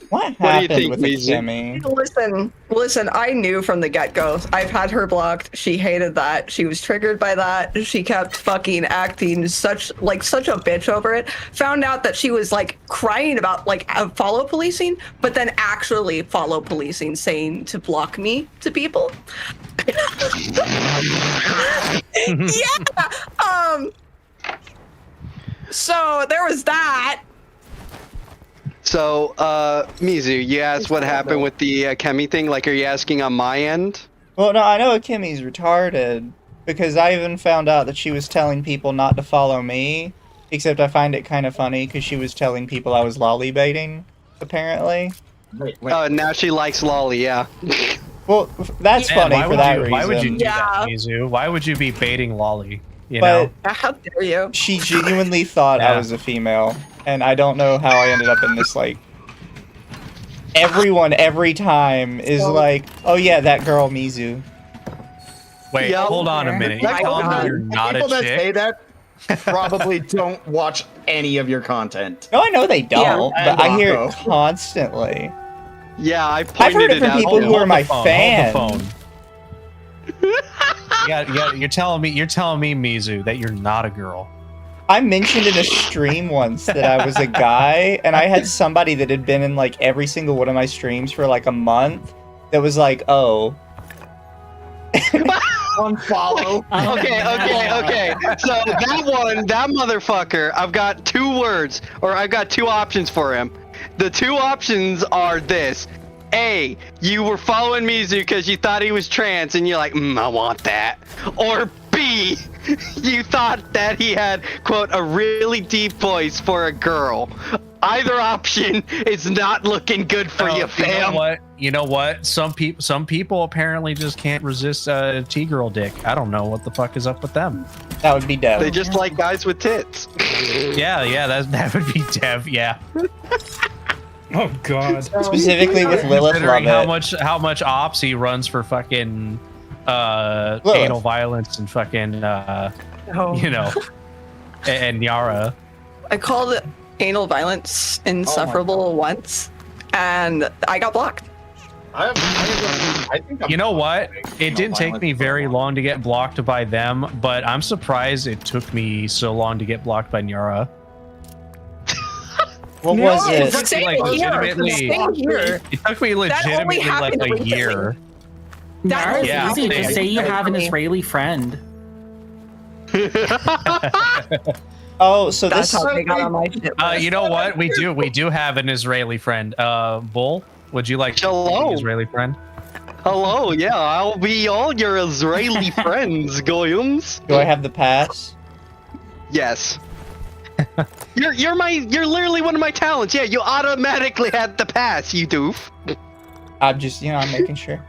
What do you happened think, with Mizu? Akemi? Listen, I knew from the get-go. I've had her blocked. She hated that. She was triggered by that. She kept fucking acting such a bitch over it. Found out that she was like crying about follow policing, but then actually follow policing, saying to block me to people. Yeah. So there was that. So, Mizu, you asked what happened with the Akemi thing? Like, are you asking on my end? Well, no, I know Akemi's retarded because I even found out that she was telling people not to follow me. Except I find it kind of funny because she was telling people I was lolly baiting, apparently. Wait. Now she likes lolly, yeah. Well, that's funny for that reason. Why would you do that, Mizu? Why would you be baiting Lolly? You But know? How dare you? she genuinely thought I was a female, and I don't know how I ended up in this, everyone every time is like, oh yeah, that girl Mizu. Wait, hold on a minute. You're telling me you're not a People that chick? say that probably don't watch any of your content. No, I know they don't, Yeah. but I hear it And constantly. Yeah, I've heard it from people who are my fans. You're telling me, Mizu, that you're not a girl. I mentioned in a stream once that I was a guy, and I had somebody that had been in like every single one of my streams for like a month that was like, "Oh." Unfollow. Okay. So that motherfucker, I've got 2 words, or I've got 2 options for him. The 2 options are this. A, you were following Mizu because you thought he was trans and you're like, I want that. Or B, you thought that he had, quote, a really deep voice for a girl. Either option is not looking good for you, fam. You know what? Some people apparently just can't resist T-girl dick. I don't know what the fuck is up with them. That would be Dev. They just like guys with tits. Yeah, that would be Dev. Yeah. Oh God. Specifically with Lilith, Considering love how much ops he runs for fucking anal violence and fucking you know, and Yara. I called anal violence insufferable once, and I got blocked. I think you know what? It didn't take me very long to get blocked by them, but I'm surprised it took me so long to get blocked by Nyara. What was it? It took me like legitimately. It took me legitimately like a year. That's Yeah, easy. same. Just say you have an Israeli friend. Oh, so That's this. how they got on my shit list. You know what? We do have an Israeli friend. Bull, would you like Hello. an Israeli friend? Hello, yeah, I'll be all your Israeli friends, goyums. Do I have the pass? Yes. You're literally one of my talents. Yeah, you automatically had the pass, you doof. I'm just, I'm making sure.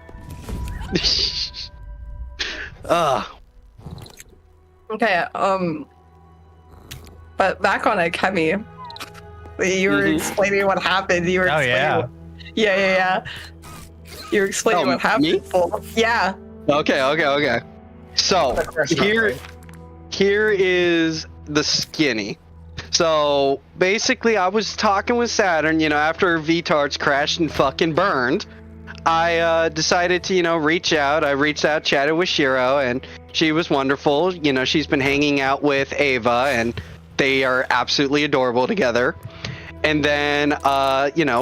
Okay, but back on Akemi, you were explaining what happened. You were explaining yeah. You were explaining what happened. Yeah. Okay. So here is the skinny. So basically, I was talking with Saturn. After VTards crashed and fucking burned, I decided to reach out. I reached out, chatted with Shiro, and she was wonderful. She's been hanging out with Ava, and they are absolutely adorable together. And then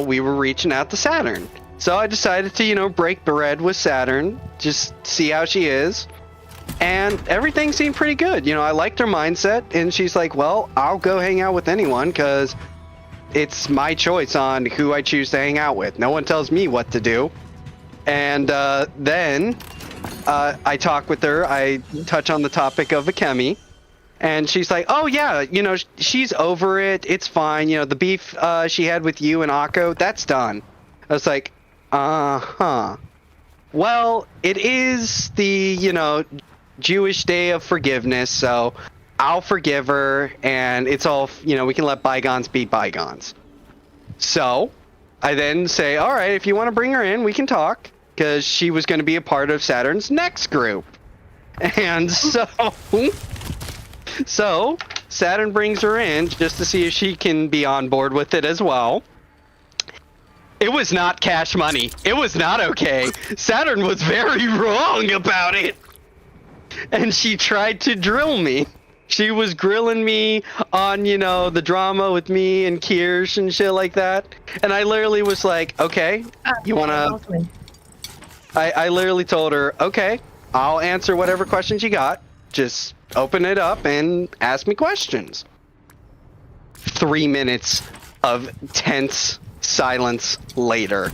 we were reaching out to Saturn. So I decided to break bread with Saturn, just see how she is. And everything seemed pretty good. I liked her mindset, and she's like, well, I'll go hang out with anyone because it's my choice on who I choose to hang out with. No one tells me what to do. And then I talk with her. I touch on the topic of Akemi, and she's like, oh yeah, she's over it. It's fine. The beef she had with you and Akko, that's done. I was like, uh-huh. Well, it is the, Jewish day of forgiveness, so I'll forgive her, and it's all, we can let bygones be bygones. So I then say, all right, if you want to bring her in, we can talk, because she was going to be a part of Saturn's next group. And so Saturn brings her in just to see if she can be on board with it as well. It was not cash money. It was not okay. Saturn was very wrong about it. And she tried to drill me. She was grilling me on, the drama with me and Kirsch and shit like that. And I literally was like, okay, you want to... I literally told her, okay, I'll answer whatever questions you got. Just open it up and ask me questions. 3 minutes of tense silence later,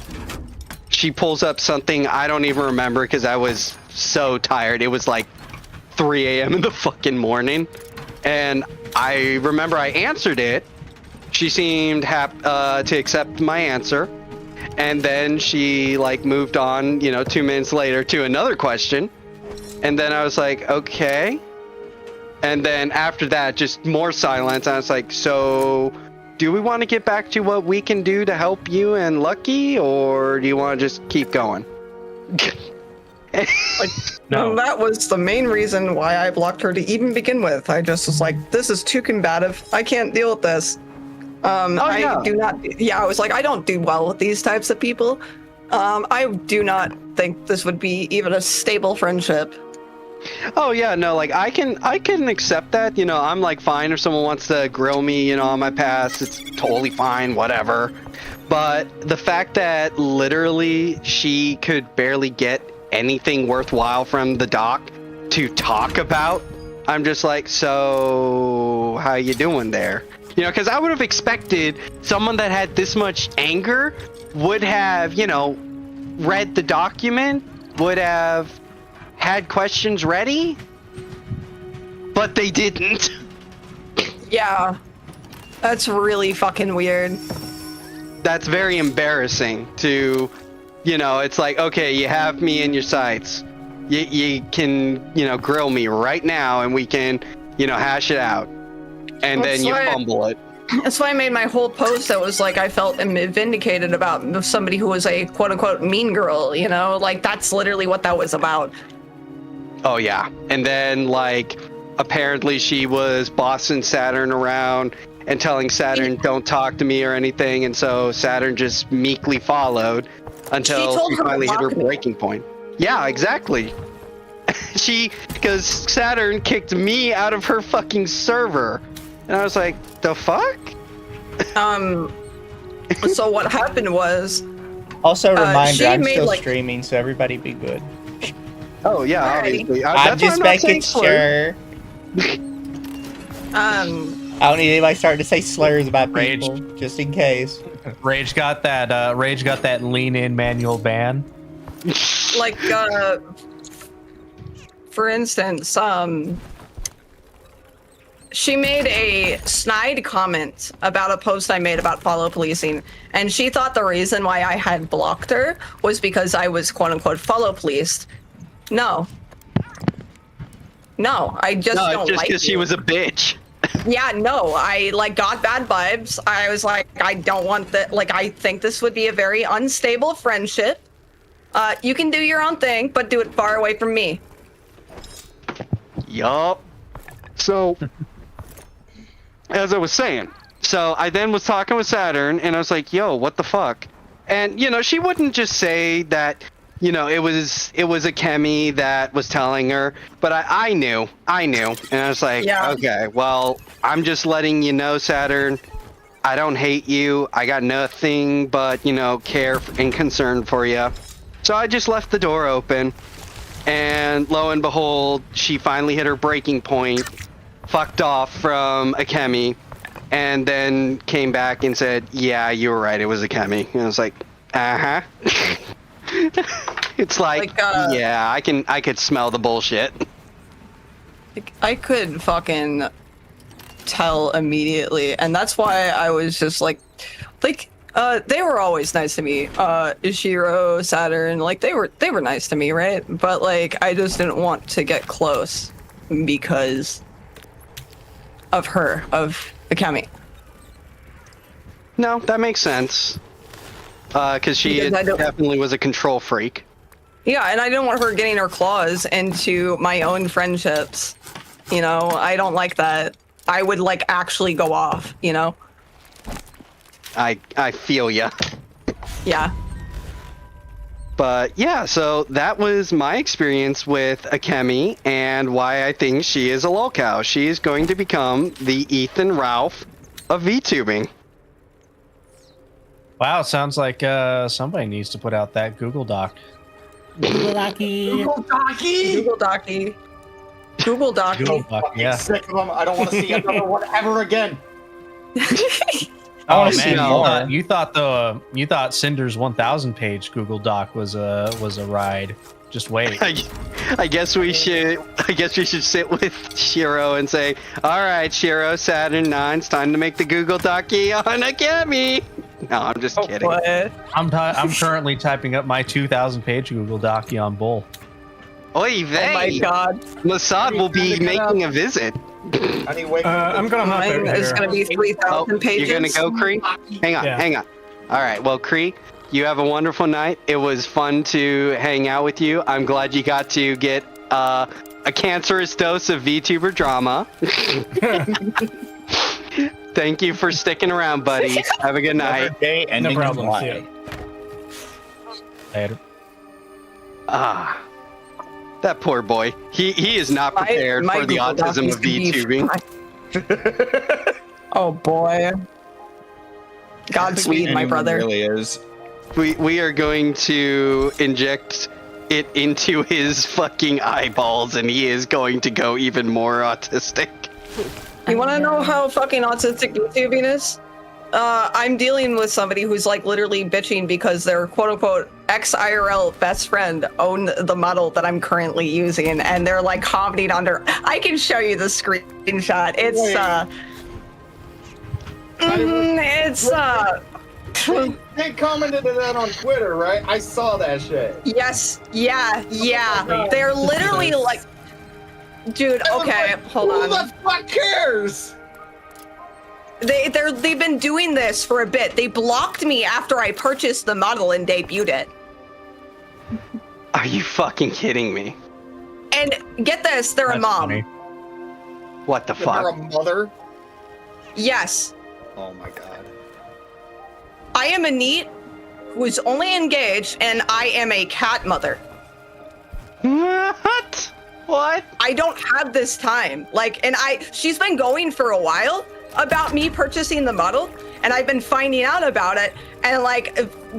she pulls up something I don't even remember because I was so tired. It was like 3 a.m. in the fucking morning, and I remember I answered it. She seemed to accept my answer, and then she moved on 2 minutes later to another question, and then I was like, okay. And then after that, just more silence. I was like, so do we want to get back to what we can do to help you and Lucky, or do you want to just keep going? No. That was the main reason why I blocked her to even begin with. I just was like, this is too combative. I can't deal with this. I do not. Yeah, I was like, I don't do well with these types of people. I do not think this would be even a stable friendship. Oh yeah, no, like I can accept that. You know, I'm like fine if someone wants to grill me, you know, on my past. It's totally fine, whatever. But the fact that literally she could barely get anything worthwhile from the doc to talk about, I'm just like, so how you doing there? You know, because I would have expected someone that had this much anger would have, you know, read the document, would have had questions ready, but they didn't. Yeah. That's really fucking weird. That's very embarrassing to, you know, it's like, okay, you have me in your sights. You can, you know, grill me right now and we can, you know, hash it out. And then you fumble it. That's why I made my whole post that was like I felt vindicated about somebody who was a quote-unquote mean girl, you know? Like, that's literally what that was about. Oh, yeah. And then, like, apparently she was bossing Saturn around and telling Saturn, don't talk to me or anything. And so Saturn just meekly followed until she finally hit her breaking point. Yeah, exactly. Because Saturn kicked me out of her fucking server. And I was like, the fuck? So what happened was... Also, a reminder, I'm still like... streaming, so everybody be good. Oh, yeah, obviously. I'm just making sure. I don't need anybody starting to say slurs about people, just in case. Rage got that lean in manual ban. Like, for instance, she made a snide comment about a post I made about follow policing, and she thought the reason why I had blocked her was because I was quote unquote follow policed. No, I just don't like you. Just because she was a bitch. Yeah, no, I like got bad vibes. I was like, I don't want that. Like, I think this would be a very unstable friendship. You can do your own thing, but do it far away from me. Yup. So, as I was saying, so I then was talking with Saturn, and I was like, yo, what the fuck? And, you know, she wouldn't just say that, you know, it was a Kemi that was telling her, but I knew, and I was like, yeah. Okay, well, I'm just letting you know, Saturn, I don't hate you, I got nothing but, you know, care and concern for you. So I just left the door open, and lo and behold, she finally hit her breaking point, fucked off from a Kemi, and then came back and said, yeah, you were right, it was a Kemi. And I was like, uh-huh. It's like yeah, I could smell the bullshit. I could fucking tell immediately, and that's why I was just like they were always nice to me. Ishiro, Saturn, like they were nice to me, right? But like I just didn't want to get close because of her, of Akemi. No, that makes sense. Because she definitely was a control freak. Yeah, and I didn't want her getting her claws into my own friendships. You know, I don't like that. I would like actually go off, you know? I feel ya. Yeah. But yeah, so that was my experience with Akemi and why I think she is a lolcow. She is going to become the Ethan Ralph of VTubing. Wow, sounds like somebody needs to put out that Google Doc. Google Docky. Google Docky. Google Docky. Google Docky. Google Doc, yeah. Sick of them. I don't want to see another one ever again. Oh man, you thought Cinder's 1,000 page Google Doc was a ride. Just wait. I guess we should sit with Shiro and say, all right, Shiro, Saturn 9, it's time to make the Google Docky on Akemi. No, I'm just kidding. I'm currently typing up my 2,000 page Google Docky on Bull. Oy vey. Oh my god. Masad will be making a visit. I'm gonna hop over It's gonna be 3,000 pages. You're gonna go, Kree? Hang on. All right, well, Kree, you have a wonderful night. It was fun to hang out with you. I'm glad you got to get a cancerous dose of VTuber drama. Thank you for sticking around, buddy. Have a good night. No problem. Later. Ah, that poor boy. He is not prepared for the Google Doc autism used of to be VTubing. Oh boy. Godspeed, my brother. Really is. We are going to inject it into his fucking eyeballs, and he is going to go even more autistic. You want to know how fucking autistic YouTubing is? I'm dealing with somebody who's like literally bitching because their quote unquote ex-IRL best friend owned the model that I'm currently using, and they're like commenting under. I can show you the screenshot. They commented on that on Twitter, right? I saw that shit. Yes, yeah. They're literally like, dude. Okay, hold on. Who the fuck cares? They've been doing this for a bit. They blocked me after I purchased the model and debuted it. Are you fucking kidding me? And get this, they're a mom. Funny. What the You're fuck? a mother? Yes. Oh my god. I am a NEET who's only engaged, and I am a cat mother. What? What? I don't have this time. She's been going for a while about me purchasing the model, and I've been finding out about it, and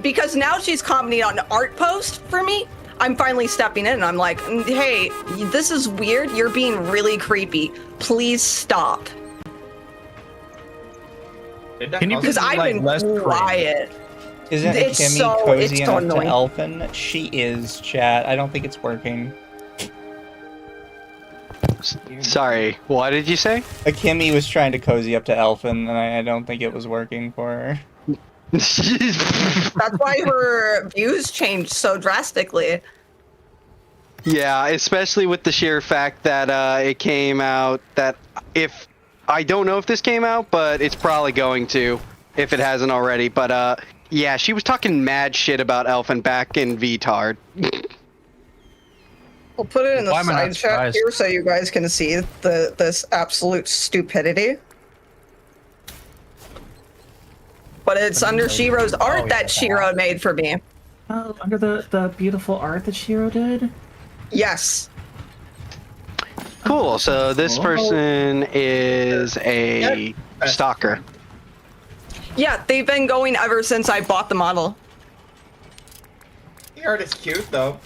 because now she's commenting on an art post for me, I'm finally stepping in, and I'm like, hey, this is weird. You're being really creepy. Please stop. Can you Because I've been quiet. Isn't It's Kimmy so- cozy it's so enough to annoying. Elfin? She is, chat. I don't think it's working. Sorry, what did you say? Kimmy was trying to cozy up to Elfin, and I don't think it was working for her. That's why her views changed so drastically. Yeah, especially with the sheer fact that it came out that I don't know if this came out, but it's probably going to if it hasn't already. But yeah, she was talking mad shit about Elfin back in VTard. We'll put it in the Why am I not side chat surprised? here so you guys can see this absolute stupidity. But it's under Shiro's art that Shiro made for me. Oh, under the beautiful art that Shiro did? Yes. Cool. So this person is a stalker. Yeah, they've been going ever since I bought the model. The art is cute though.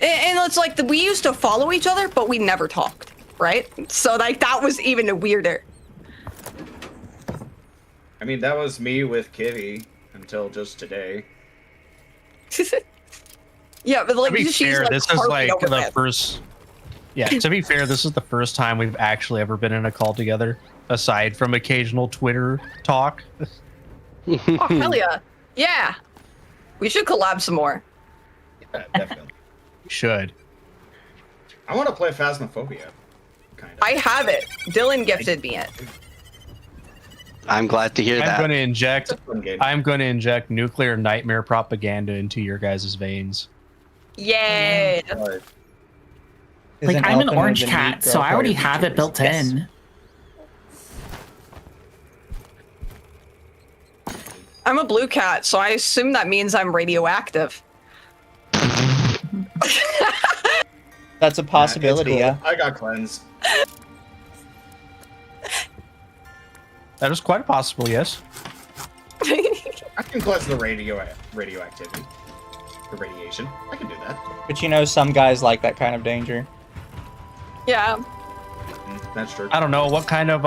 And it's like we used to follow each other, but we never talked, right? So that was even weirder. I mean, that was me with Kitty until just today. Yeah, but To be she's fair, this is harping over the that. first. Yeah, to be fair, this is the first time we've actually ever been in a call together, aside from occasional Twitter talk. Oh, hell yeah. Yeah. We should collab some more. Yeah, definitely. Should. I want to play Phasmophobia. Kind of. I have it. Dylan gifted me it. I'm glad to hear I'm that. going to inject. It's a fun game. I'm going to inject nuclear nightmare propaganda into your guys' veins. Yay. But Isn't I'm an Elfin orange the neat cat, girl so I already part of have it VTubers? built Yes. in. I'm a blue cat, so I assume that means I'm radioactive. That's a possibility, it's yeah. cool. I got cleansed. That is quite possible, yes. I can cleanse the radioactivity. The radiation. I can do that. But you know, some guys like that kind of danger. Yeah. That's true. I don't know what kind of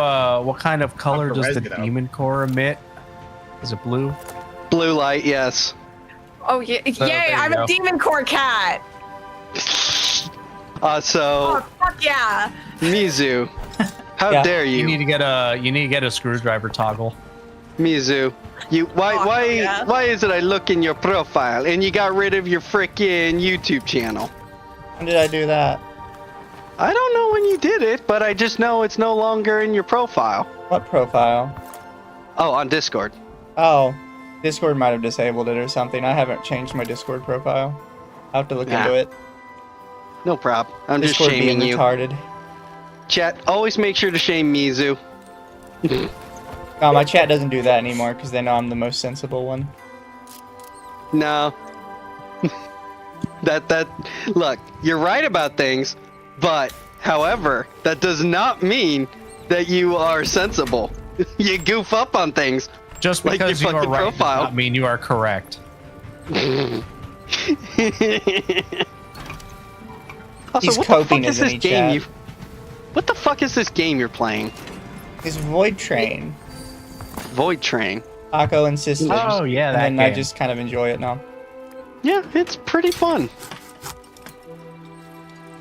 color Dr. does the Rez, get out. demon core emit? Is it blue? Blue light, yes. Oh, yeah. So, Yay, there you I'm go. a demon core cat. So Oh, fuck yeah. Mizu, how Yeah. dare You you? need to get a screwdriver toggle. Mizu, why yeah. why is it I look in your profile and you got rid of your frickin' YouTube channel? When did I do that? I don't know when you did it, but I just know it's no longer in your profile. What profile? Oh, on Discord. Oh, Discord might have disabled it or something. I haven't changed my Discord profile. I'll have to look Nah. into it. No prob. I'm Discord just shaming being you. retarded. Chat, always make sure to shame Mizu. No, my chat doesn't do that anymore because they know I'm the most sensible one. No. Look, you're right about things, but however, that does not mean that you are sensible. You goof up on things. Just like because your you are fucking right profile. does not mean you are correct. Also, He's what coping, the fuck is isn't this he, game chat? you? What the fuck is this game you're playing? Is Void Train. Void Train. Taco insisted. Oh, yeah, and that then I game. just kind of enjoy it now. Yeah, it's pretty fun.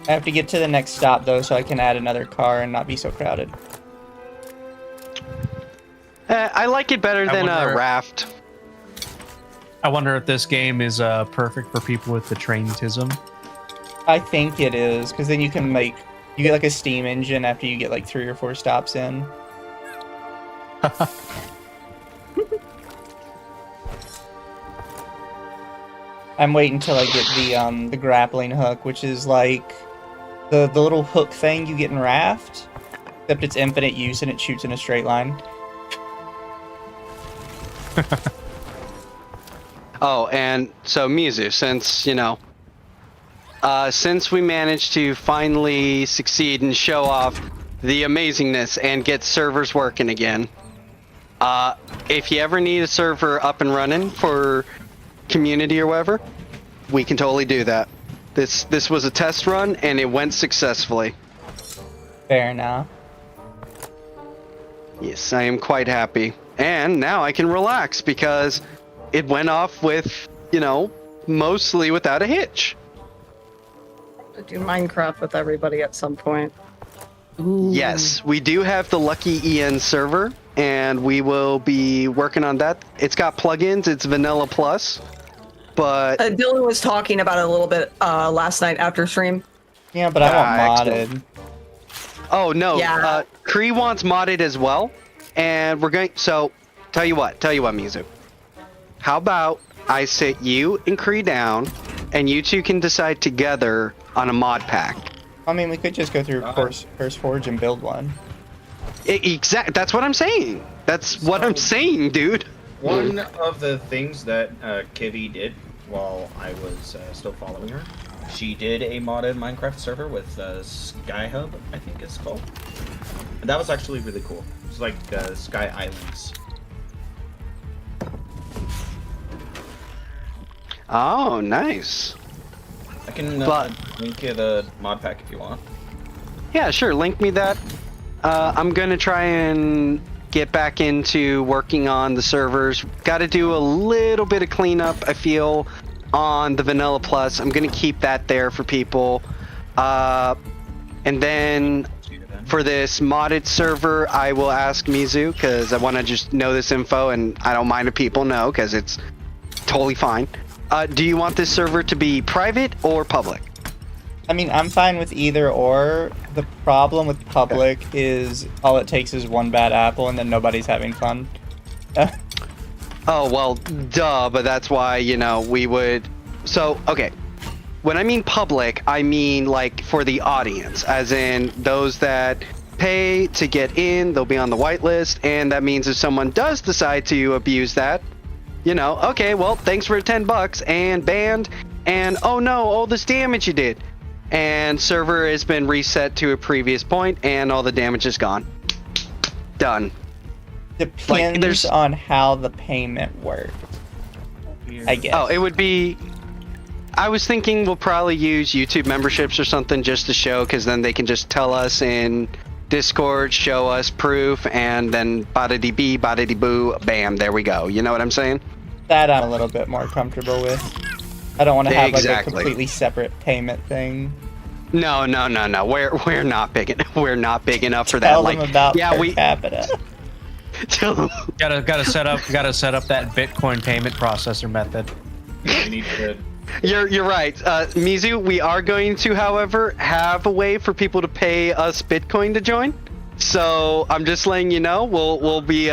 I have to get to the next stop though, so I can add another car and not be so crowded. I like it better than wonder- Raft. I wonder if this game is perfect for people with the train-tism. I think it is, because then you can you get like a steam engine after you get like 3 or 4 stops in. I'm waiting till I get the grappling hook, which is like the little hook thing you get in Raft, except it's infinite use and it shoots in a straight line. Oh, and so Mizu, since since we managed to finally succeed and show off the amazingness and get servers working again, if you ever need a server up and running for community or whatever, we can totally do that. This was a test run and it went successfully. Fair enough. Yes, I am quite happy. And now I can relax because it went off with, mostly without a hitch. To do Minecraft with everybody at some point. Ooh. Yes, we do have the Lucky EN server, and we will be working on that. It's got plugins, it's Vanilla Plus, but... Dylan was talking about it a little bit last night after stream. Yeah, but I want modded. excellent. Oh, no, Yeah. Kree wants modded as well, and we're going... So, tell you what, Mizu. How about I sit you and Kree down, and you two can decide together on a mod pack. I mean, we could just go through Curse Forge and build one. That's what I'm saying. That's what I'm saying, dude. One of the things that Kivy did while I was still following her, she did a modded Minecraft server with Sky Hub, I think it's called. And that was actually really cool. It's like Sky Islands. Oh, nice. I can link you the mod pack if you want. Yeah, sure. Link me that. I'm gonna try and get back into working on the servers. Got to do a little bit of cleanup, I feel, on the Vanilla Plus. I'm gonna keep that there for people. And then for this modded server, I will ask Mizu because I want to just know this info, and I don't mind if people know because it's totally fine. Do you want this server to be private or public? I mean, I'm fine with either or. The problem with public is all it takes is one bad apple and then nobody's having fun. Oh, well, duh, but that's why, we would... So, okay. When I mean public, I mean, like, for the audience. As in, those that pay to get in, they'll be on the whitelist. And that means if someone does decide to abuse that, okay, well, thanks for $10 and banned. And, oh no, all this damage you did. And server has been reset to a previous point, and all the damage is gone. Done. Depends on how the payment works, I guess. Oh, it would be... I was thinking we'll probably use YouTube memberships or something just to show, because then they can just tell us in Discord, show us proof, and then bada-dee-bee, bada-dee-boo, bam, there we go. You know what I'm saying? That I'm a little bit more comfortable with. I don't want to have Exactly. like a completely separate payment thing. No. We're not big enough. We're not big enough for that. Tell them about per capita. Gotta set up that Bitcoin payment processor method. You need to... You're right, Mizu. We are going to, however, have a way for people to pay us Bitcoin to join. So I'm just letting you know, we'll be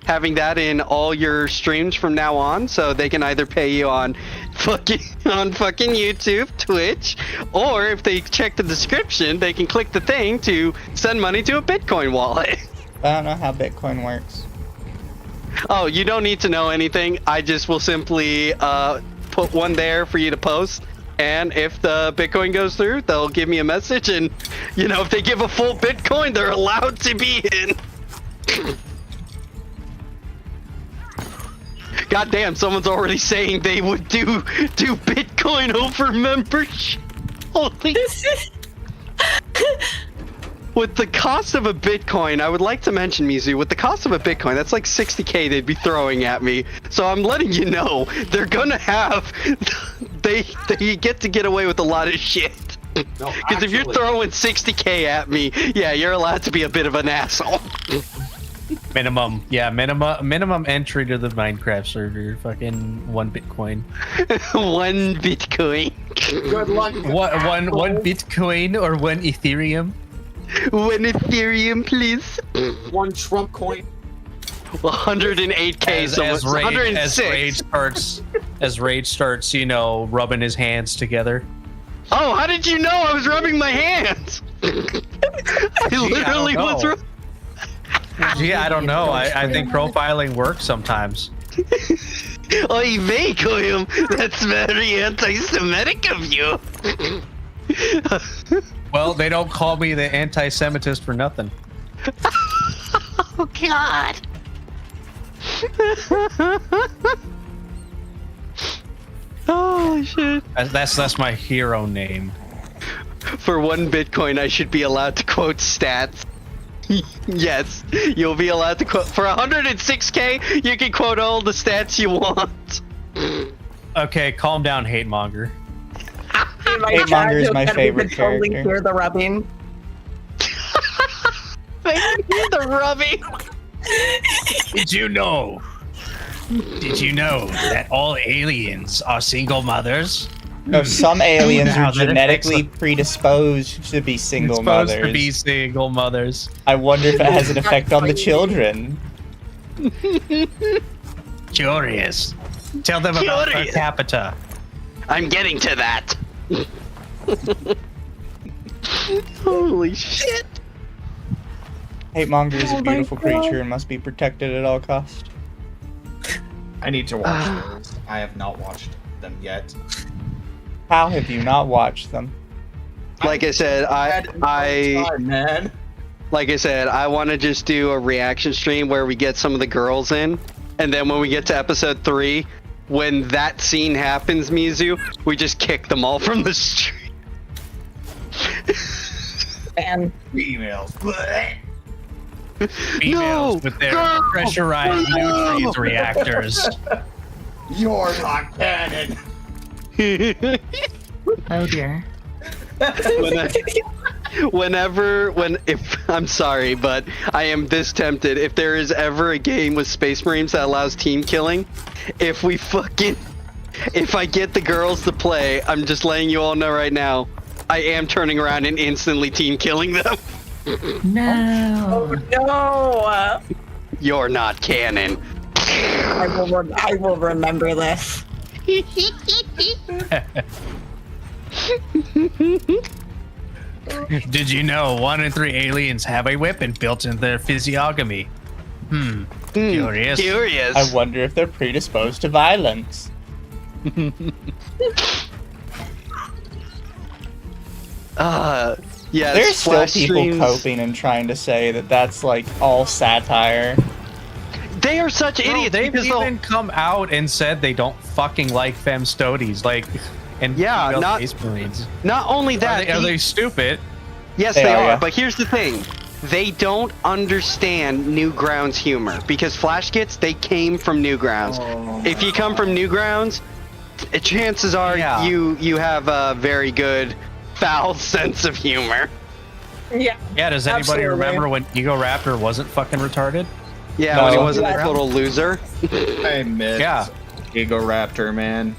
having that in all your streams from now on. So they can either pay you on fucking YouTube, Twitch, or if they check the description, they can click the thing to send money to a Bitcoin wallet. I don't know how Bitcoin works. Oh, you don't need to know anything. I just will simply put one there for you to post. And if the Bitcoin goes through, they'll give me a message. And, you know, if they give a full Bitcoin, they're allowed to be in. God damn, someone's already saying they would do Bitcoin over membership. Holy. With the cost of a Bitcoin, I would like to mention, Mizu, with the cost of a Bitcoin, that's like 60K they'd be throwing at me. So I'm letting you know, they're gonna have, they get to get away with a lot of shit. Because if you're throwing 60K at me, yeah, you're allowed to be a bit of an asshole. Minimum entry to the Minecraft server. Fucking 1 Bitcoin. 1 Bitcoin. Good luck. One Bitcoin or 1 Ethereum. 1 Ethereum, please. 1 Trump coin. 108K. As Rage starts, you know, rubbing his hands together. Oh, how did you know I was rubbing my hands? I literally was. Yeah, I don't know. I think profiling works sometimes. Oy vey, Koyum. That's very anti-Semitic of you. Well, they don't call me the anti-Semitist for nothing. Oh, God. Oh, shit. That's my hero name. For 1 Bitcoin, I should be allowed to quote stats. Yes, you'll be allowed to quote. For 106K, you can quote all the stats you want. Okay, calm down, hate monger. Hate monger is my favorite character. Totally hear the rubbing. The rubbing. Did you know that all aliens are single mothers? No, some aliens are genetically predisposed to be single mothers. To be single mothers. I wonder if it has an effect on the children. Curious. Tell them about per capita. I'm getting to that. Holy shit. Hate monger is a beautiful creature and must be protected at all costs. I need to watch those. I have not watched them yet. How have you not watched them? Like I said, man. Like I said, I want to just do a reaction stream where we get some of the girls in, and then when we get to episode 3, when that scene happens, Mizu, we just kick them all from the street. And Females. Females with their pressurized nutrient reactors. You're not canon. Oh dear. I'm sorry, but I am this tempted. If there is ever a game with Space Marines that allows team killing, if I get the girls to play, I'm just letting you all know right now, I am turning around and instantly team killing them. No. oh no! You're not canon. I will remember this. Did you know 1 in 3 aliens have a weapon built into their physiognomy? Curious. I wonder if they're predisposed to violence. Yeah, There's still people streams. coping and trying to say that that's like all satire. They are such idiots. They've because even come out and said they don't fucking like femstoties, like, and Yeah, female not- Space Marines. Not only that, Are they stupid? yes, They they are, are. yeah. But here's the thing: they don't understand Newgrounds humor because Flash Kits they came from Newgrounds. If you come from Newgrounds, chances are Yeah. you have a very good foul sense of humor. Yeah. Yeah, does anybody Absolutely. remember when Ego Raptor wasn't fucking retarded? Yeah, No. when he wasn't a total loser. I miss Yeah. Ego Raptor, man.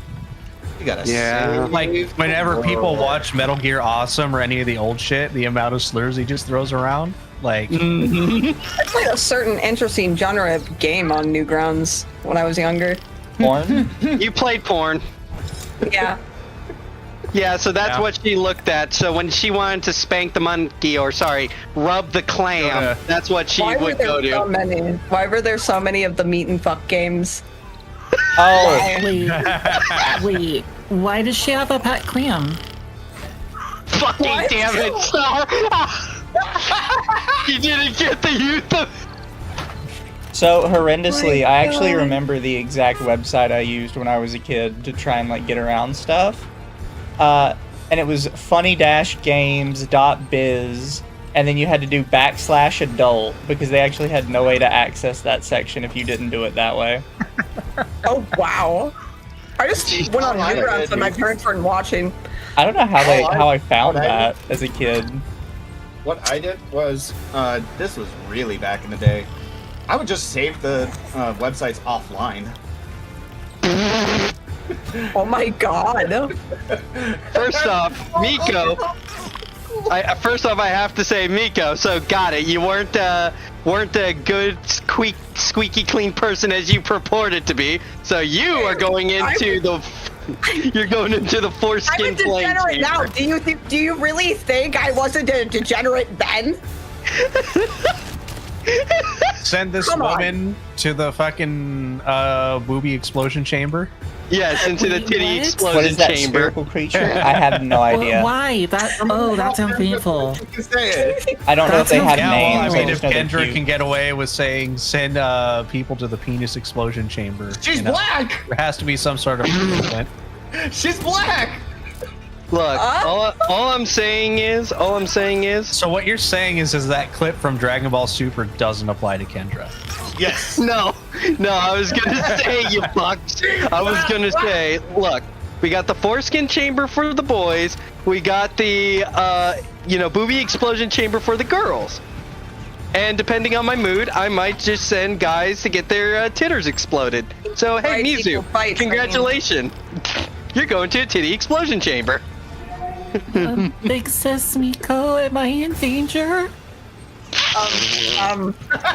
You gotta Yeah. save Like, whenever the people world. watch Metal Gear Awesome or any of the old shit, the amount of slurs he just throws around, like, I played a certain interesting genre of game on Newgrounds when I was younger. Porn? You played porn. Yeah. Yeah, so that's Yeah. what she looked at. So when she wanted to spank the monkey, or sorry, rub the clam, Go to- that's what she Why were would there go so to. many? Why were there so many of the meat and fuck games? Oh, Wait. Why does she have a pet clam? Fucking What? damn it, Star! You didn't get the youth of... so horrendously, I actually God. remember the exact website I used when I was a kid to try and like get around stuff. And it was funny-games.biz, and then you had to do /adult because they actually had no way to access that section if you didn't do it that way. Oh wow! I just went on I reruns did, when my dude. parents weren't watching. I don't know how I found what I- that as a kid. What I did was, this was really back in the day. I would just save the websites offline. Oh my god! First off, Miko. First off, I have to say, Miko. So got it. You weren't a good squeaky clean person as you purported to be. So you are going into you're going into the I'm foreskin a flame degenerate now. chamber. Do you really think I wasn't a degenerate then? Send this Come on. woman to the fucking booby explosion chamber. Yes, into the Wait, titty what? explosion What is that chamber. spherical that I have no idea. Why? That sounds painful. You can say it. I don't know That if they sounds have Yeah, well, I names. mean, I if just know they're Kendra cute. can get away with saying send people to the penis explosion chamber, She's you know, black! there has to be some sort of equivalent. She's black! Look, all I'm saying is, So what you're saying is that clip from Dragon Ball Super doesn't apply to Kendra. Yes. no, I was gonna say, you fucked. I was gonna say, look, we got the foreskin chamber for the boys. We got the, booby explosion chamber for the girls. And depending on my mood, I might just send guys to get their titters exploded. So hey, Right, Mizu, people fight, congratulations. You're going to a titty explosion chamber. Big sis Miko, am I in danger?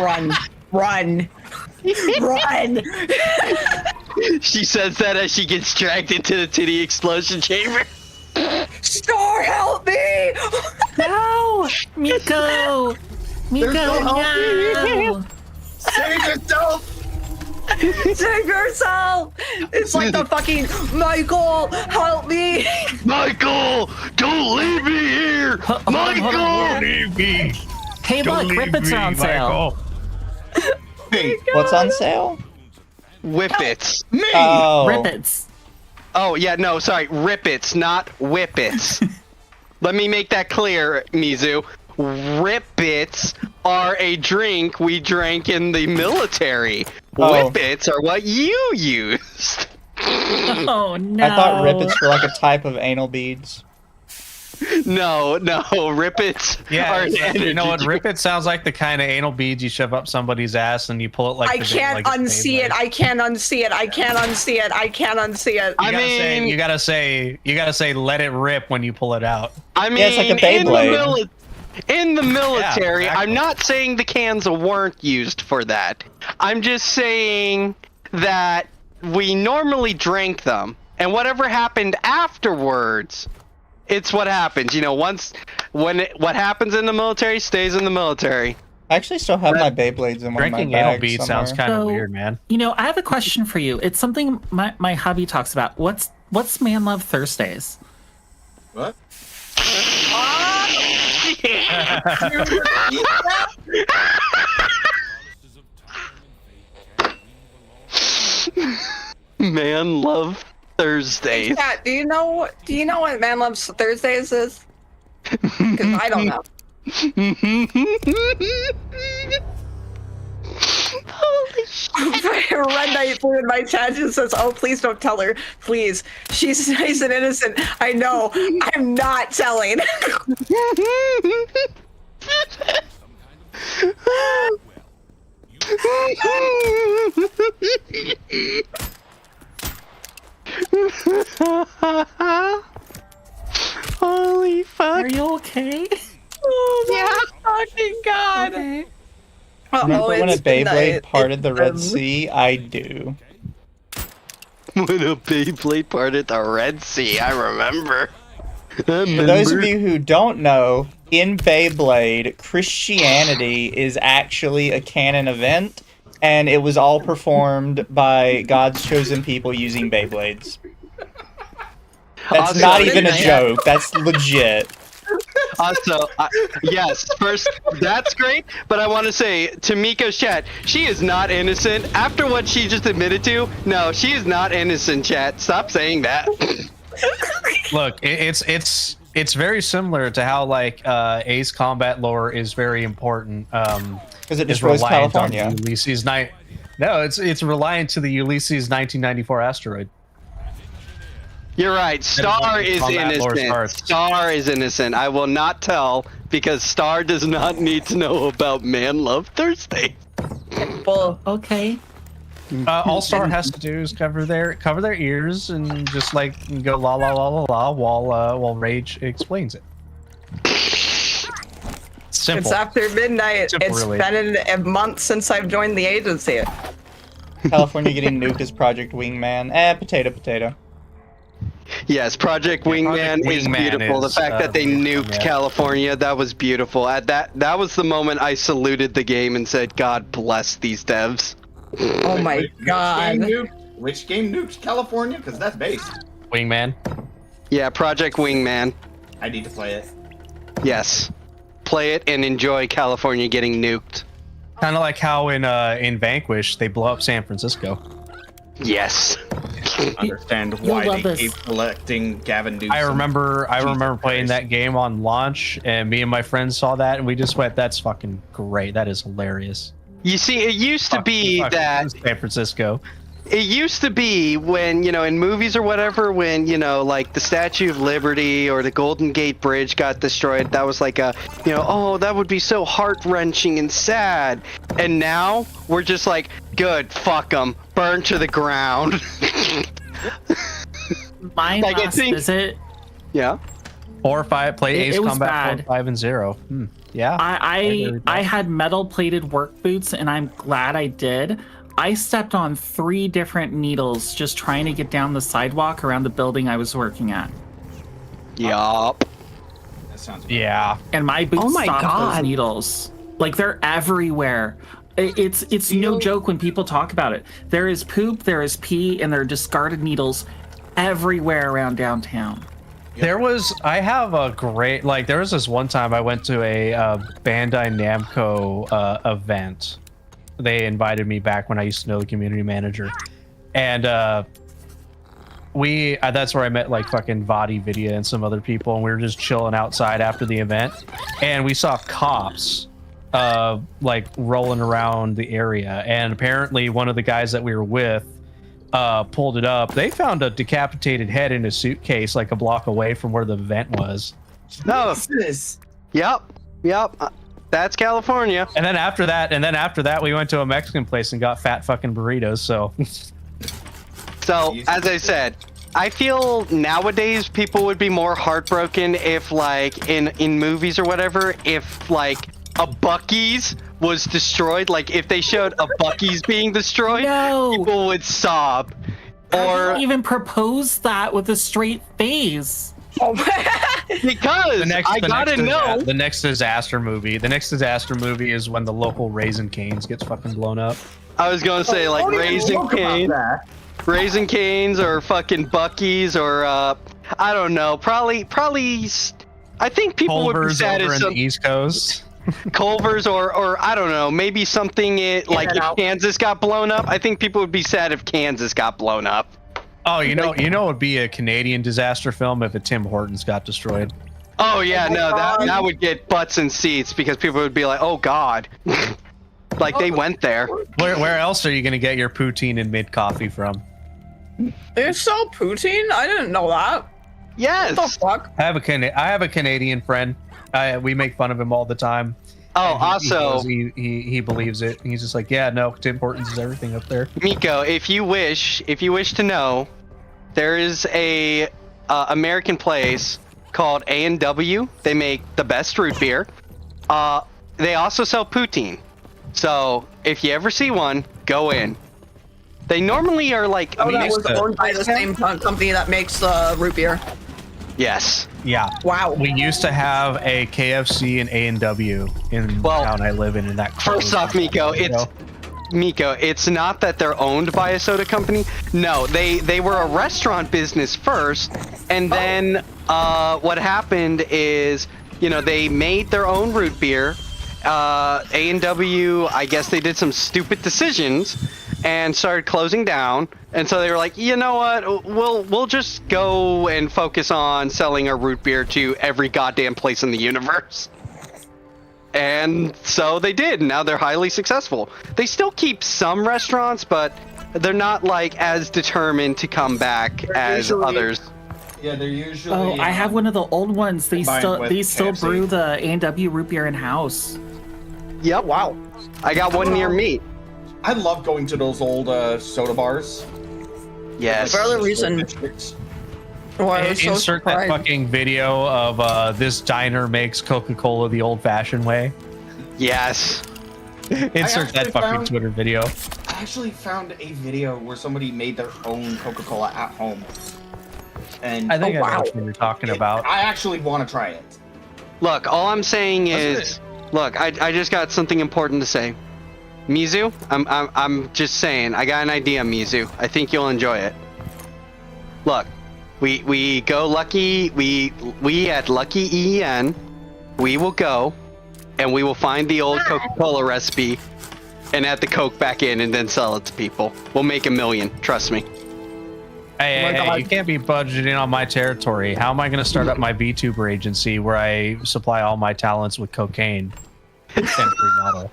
Run. Run. She says that as she gets dragged into the titty explosion chamber. Star, help me! No! Miko! Miko, no! Save yourself! Save yourself! It's like the fucking Michael, help me! Michael, don't leave me here! Hold on. Leave me! Hey, look, Rippets are on sale. Hey, What's on sale? Whippets. me! Oh, Rippets. Oh, yeah, no, sorry. Rippets, not whippets. Let me make that clear, Mizu. Rippets are a drink we drank in the military. Oh. Whippets are what you used. Oh no! I thought rippets were like a type of anal beads. No, Rippets Yeah, are an you know what? energy Rip it sounds like the kind of anal beads you shove up somebody's ass and you pull it like. I the big, can't like it's unsee it. Beyblade. I can't unsee it. I can't unsee it. I can't unsee it. You gotta say, let it rip when you pull it out. I mean, Yeah, it's like a Beyblade. in the military, Yeah, exactly. I'm not saying the cans weren't used for that. I'm just saying that we normally drank them, and whatever happened afterwards, it's what happens. You know, what happens in the military stays in the military. I actually still have my Beyblades in one of my Drinking anal bags beads somewhere. sounds kind of So- weird, man. You know, I have a question for you. It's something my hubby talks about. What's Man Love Thursdays? What? Man, love Thursdays. Yeah, do you know what Man Loves Thursdays is? Because I don't know. Holy shit. Red Knight Blue in my chat just says, "Oh, please don't tell her, please. She's nice and innocent. I know. I'm not telling." Holy fuck. Are you okay? Oh my fucking god! Okay. Remember when a it's been Beyblade a- parted the Red um, Sea? I do. When a Beyblade parted the Red Sea, I remember. For those of you who don't know, in Beyblade, Christianity is actually a canon event, and it was all performed by God's chosen people using Beyblades. That's Also, not even a midnight. joke. That's legit. Also, yes, first, that's great, but I want to say to Miko's chat, she is not innocent. After what she just admitted to, no, she is not innocent, chat. Stop saying that. Look, it's very similar to how like Ace combat lore is very important. Because it Is destroys reliant on California. the Ulysses night. No, it's reliant to the Ulysses 1994 asteroid. You're right. Star is Combat lore innocent. starts. Star is innocent. I will not tell because Star does not need to know about Man Love Thursday. Well, Okay. All Star has to do is cover their ears and just like go la la la la la while Rage explains it. Simple. it's after midnight. Simple, It's really. been a month since I've joined the agency. California getting nuked as Project Wingman. Potato. Yes, Project Wingman is Wingman beautiful. is, The fact that they nuked yeah. California, that was beautiful. At that was the moment I saluted the game and said, "God bless these devs." Oh my god. Which game nuked California? Because that's based. Wingman. Yeah, Project Wingman. I need to play it. Yes, play it and enjoy California getting nuked. Kind of like how in Vanquish they blow up San Francisco. Yes. Understand You'll why love they this. keep collecting Gavin Newsom. I remember playing Christ. that game on launch, and me and my friends saw that, and we just went, "That's fucking great. That is hilarious." You see, it used to be Fuck, that San Francisco. it used to be when, you know, in movies or whatever, when, you know, like the Statue of Liberty or the Golden Gate Bridge got destroyed, that was like a, you know, oh, that would be so heart-wrenching and sad. And now we're just like, good, fuck them, burn to the ground. My Like, I last think- visit, Yeah. 4 or 5 play It- Ace it was Combat bad. 4, 5, and 0. Yeah. I had metal plated work boots, and I'm glad I did. I stepped on 3 different needles just trying to get down the sidewalk around the building I was working at. Yup. That sounds. Yeah. And my boots Oh my stopped God. those needles. Like, they're everywhere. It's no joke when people talk about it. There is poop, there is pee, and there are discarded needles everywhere around downtown. There was there was this one time I went to a Bandai Namco event. They invited me back when I used to know the community manager, and that's where I met like fucking Vadi Vidya and some other people, and we were just chilling outside after the event, and we saw cops like rolling around the area, and apparently one of the guys that we were with pulled it up. They found a decapitated head in a suitcase like a block away from where the event was. No. Jesus. Yup. That's California. And then after that, we went to a Mexican place and got fat fucking burritos. So, So, as I said, I feel nowadays people would be more heartbroken if, like, in movies or whatever, if, like, a Buc-ee's was destroyed. Like, if they showed a Buc-ee's being destroyed, No. people would sob. Or Or even propose that with a straight face. because I gotta know. the next disaster movie. The next disaster movie is when the local Raising Cane's ges fucking blown up. I was gonna say, like, Don't even Raising talk about Cane. that. Raising Cane's or fucking Buc-ee's or I don't know, probably I think people would be Culver's sad over if in some the East Coast. Culver's or I don't know, maybe something like and if out. Kansas got blown up. I think people would be sad if Kansas got blown up. Oh, it would be a Canadian disaster film if a Tim Hortons got destroyed. Oh yeah, Oh my no, God. that would get butts and seats because people would be like, "Oh God." Like they went there. Where else are you gonna get your poutine and mid coffee from? They sell poutine? I didn't know that. What the Yes. fuck? I have a Canadian friend. We make fun of him all the time. Oh, And he also, goes, he believes it. He's just like, yeah, no, Tim Hortons is everything up there. Miko, if you wish to know, there is a American place called A&W. They make the best root beer. They also sell poutine. So if you ever see one, go in. They normally are like, Oh, that mixed was up. owned by the same company that makes root beer. yes. Yeah. Wow. We used to have a KFC and A&W in Well, town I live in, and that First closed off, not Miko, that long ago. Miko, it's not that they're owned by a soda company. No, they were a restaurant business first, and then what happened is, you know, they made their own root beer. A&W, I guess they did some stupid decisions and started closing down, and so they were like, you know what, we'll just go and focus on selling our root beer to every goddamn place in the universe. And so they did, and now they're highly successful. They still keep some restaurants, but they're not like as determined to come back as others. Yeah, they're usually. Oh, I have one of the old ones. They still KFC. brew the A&W root beer in house. Yep. Wow. I got one near me. I love going to those old soda bars. Yes. For other reason. Oh, I was so Insert that surprised. fucking video of this diner makes Coca-Cola the old-fashioned way. Yes. Insert that actually fucking found- Twitter video. I actually found a video where somebody made their own Coca-Cola at home. And I think I know wow. what you're talking about. I actually want to try it. Look, all I'm saying is, look, I just got something important to say. Mizu, I'm just saying, I got an idea, Mizu. I think you'll enjoy it. Look, we go Lucky, we at Lucky EN, we will go, and we will find the old Coca-Cola recipe, and add the Coke back in, and then sell it to people. We'll make $1 million, trust me. Hey, you can't be budgeting on my territory. How am I going to start up my VTuber agency where I supply all my talents with cocaine and free model?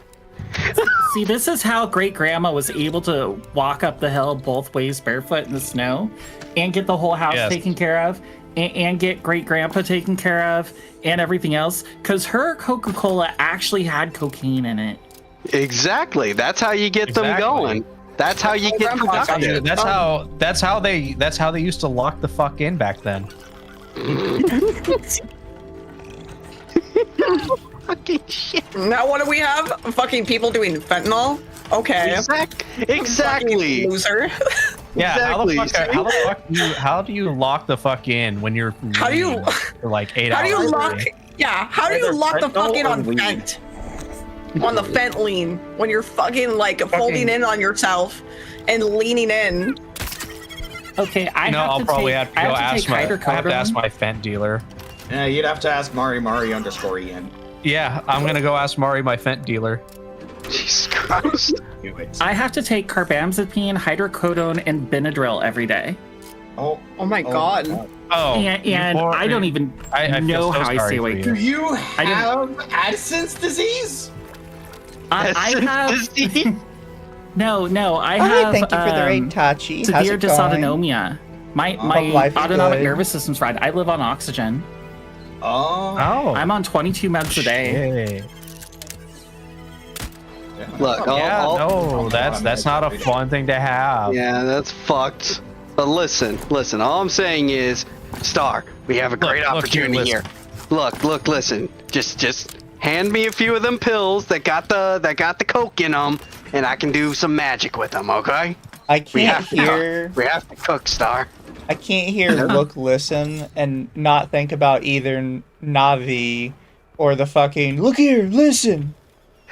See, this is how Great Grandma was able to walk up the hill both ways barefoot in the snow and get the whole house taken care of and get Great Grandpa taken care of and everything else, because her Coca-Cola actually had cocaine in it. Exactly. That's how you get them going. That's how you get productive. That's how they used to lock the fuck in back then. Fucking shit. Now what do we have? Fucking people doing fentanyl? Okay. Exactly. Fucking loser. Yeah, Exactly. how do you lock the fuck in when you're How do you- for like 8 hours? How do you a lock? day? Yeah. How do you lock the fucking on fent? On the fent lean when you're fucking like folding in on yourself and leaning in. Okay, I'll probably have to go ask my fent dealer. Yeah, you'd have to ask Mari_Ian. Yeah, I'm gonna go ask Mari, my fent dealer. Jesus Christ. Do it. I have to take carbamazepine, hydrocodone, and Benadryl every day. Oh my God. Oh, and I don't even know how I stay awake. Do you have Addison's disease? I have. No, I Oh, have. thank you for the raid, Tachi. How's Severe it going? dysautonomia. My life is autonomic good. nervous system's fried. I live on oxygen. Oh. I'm on 22 meds a day. Look, no, that's not a fun thing to have. Yeah, that's fucked. But listen. All I'm saying is, Star, we have a great opportunity here. Look, listen. Just hand me a few of them pills that got the Coke in them, and I can do some magic with them. Okay? I can't hear. We have to cook, Star. I can't hear look, listen, and not think about either Navi or the fucking look here, listen.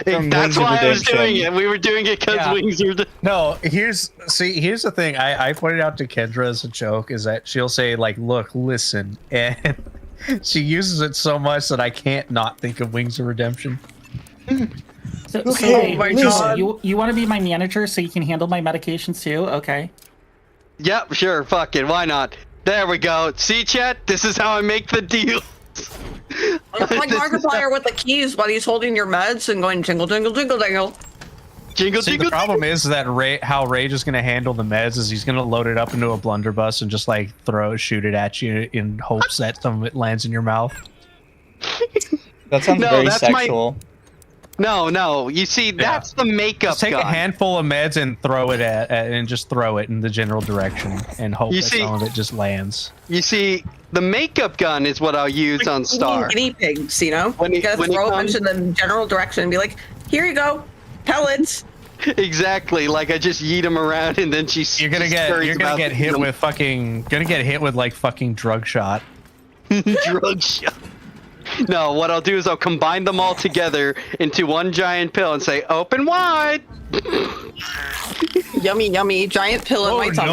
from That's Wings of why I was Redemption. doing it. We were doing it because Wings were. No, here's the thing. I pointed out to Kendra as a joke is that she'll say like, "Look, listen," and she uses it so much that I can't not think of Wings of Redemption. So, Okay, you want to be my manager so you can handle my medications too? Okay. Yep, sure. Fuck it. Why not? There we go. See, chat? This is how I make the deal. It's like Markiplier with the keys, but he's holding your meds and going jingle, jingle, jingle, jingle. Jingle, See, jingle. the problem is that how Rage is going to handle the meds is he's going to load it up into a blunderbuss and just like shoot it at you in hopes that some of it lands in your mouth. That sounds very sexual. No. You see, that's the makeup Just take gun. a handful of meds and throw it and just throw it in the general direction and hope that some of it just lands. You see, the makeup gun is what I'll use on Star. Guinea pigs, you know? When You gotta throw a bunch in the general direction and be like, here you go, pellets. Exactly, like I just yeet them around and then You're gonna get hit with like fucking drug shot. Drug shot. No, what I'll do is I'll combine them all together into one giant pill and say, "Open wide." Yummy, yummy, giant pill in my tummy.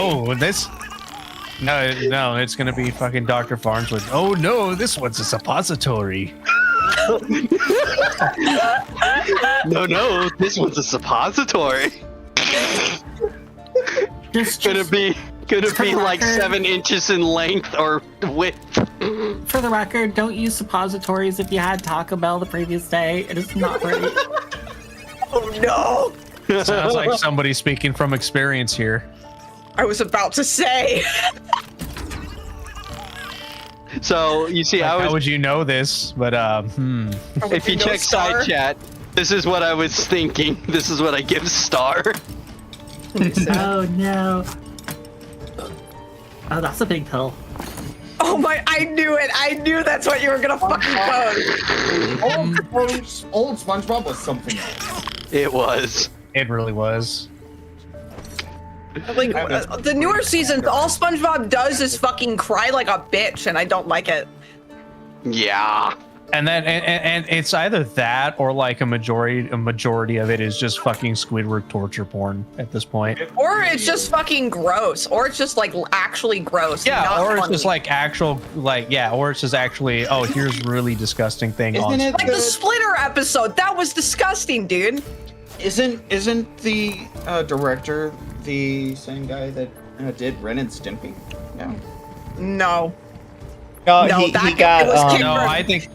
No, no, it's gonna be fucking Dr. Farnsworth. Oh no, this one's a suppository. No, this one's a suppository. Gonna be like 7 inches in length or width. For the record, don't use suppositories if you had Taco Bell the previous day. It is not right. Oh no! Sounds like somebody speaking from experience here. I was about to say. So you see, how would you know this? But if you check side chat, this is what I was thinking. This is what I give Star. Oh no! Oh, that's a big pill. Oh my! I knew it. I knew that's what you were gonna fucking post. Old SpongeBob was something else. It was. It really was. Like the newer seasons, all SpongeBob does is fucking cry like a bitch, and I don't like it. Yeah. And then and it's either that or like a majority of it is just fucking Squidward torture porn at this point. Or it's just fucking gross, or it's just like actually gross. Yeah, not or it's funny. just like actual or it's just actually here's really disgusting thing on Isn't it like the Splitter episode. That was disgusting, dude. Isn't the director the same guy that did Ren and Stimpy? No. No. No, No, he that got was kicked no, from- I think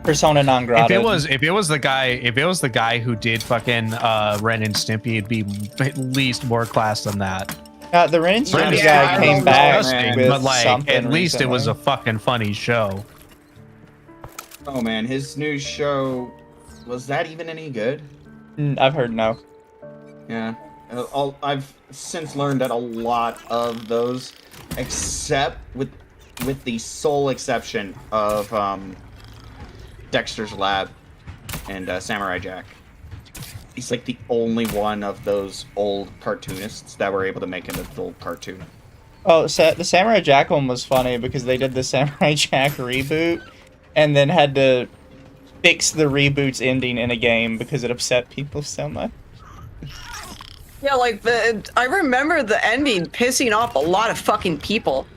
persona non grata. if it was the guy who did fucking Ren and Stimpy, it'd be at least more class than that. The Ren and Stimpy Yeah, guy came back Disgusting, with but like something at least it was a recently. fucking funny show. Oh man, his new show, was that even any good? I've heard no. Yeah. I've since learned that a lot of those, except with the sole exception of Dexter's Lab and Samurai Jack. He's like the only one of those old cartoonists that were able to make an adult cartoon. Oh, the Samurai Jack one was funny because they did the Samurai Jack reboot and then had to fix the reboot's ending in a game because it upset people so much. Yeah, like I remember the ending pissing off a lot of fucking people.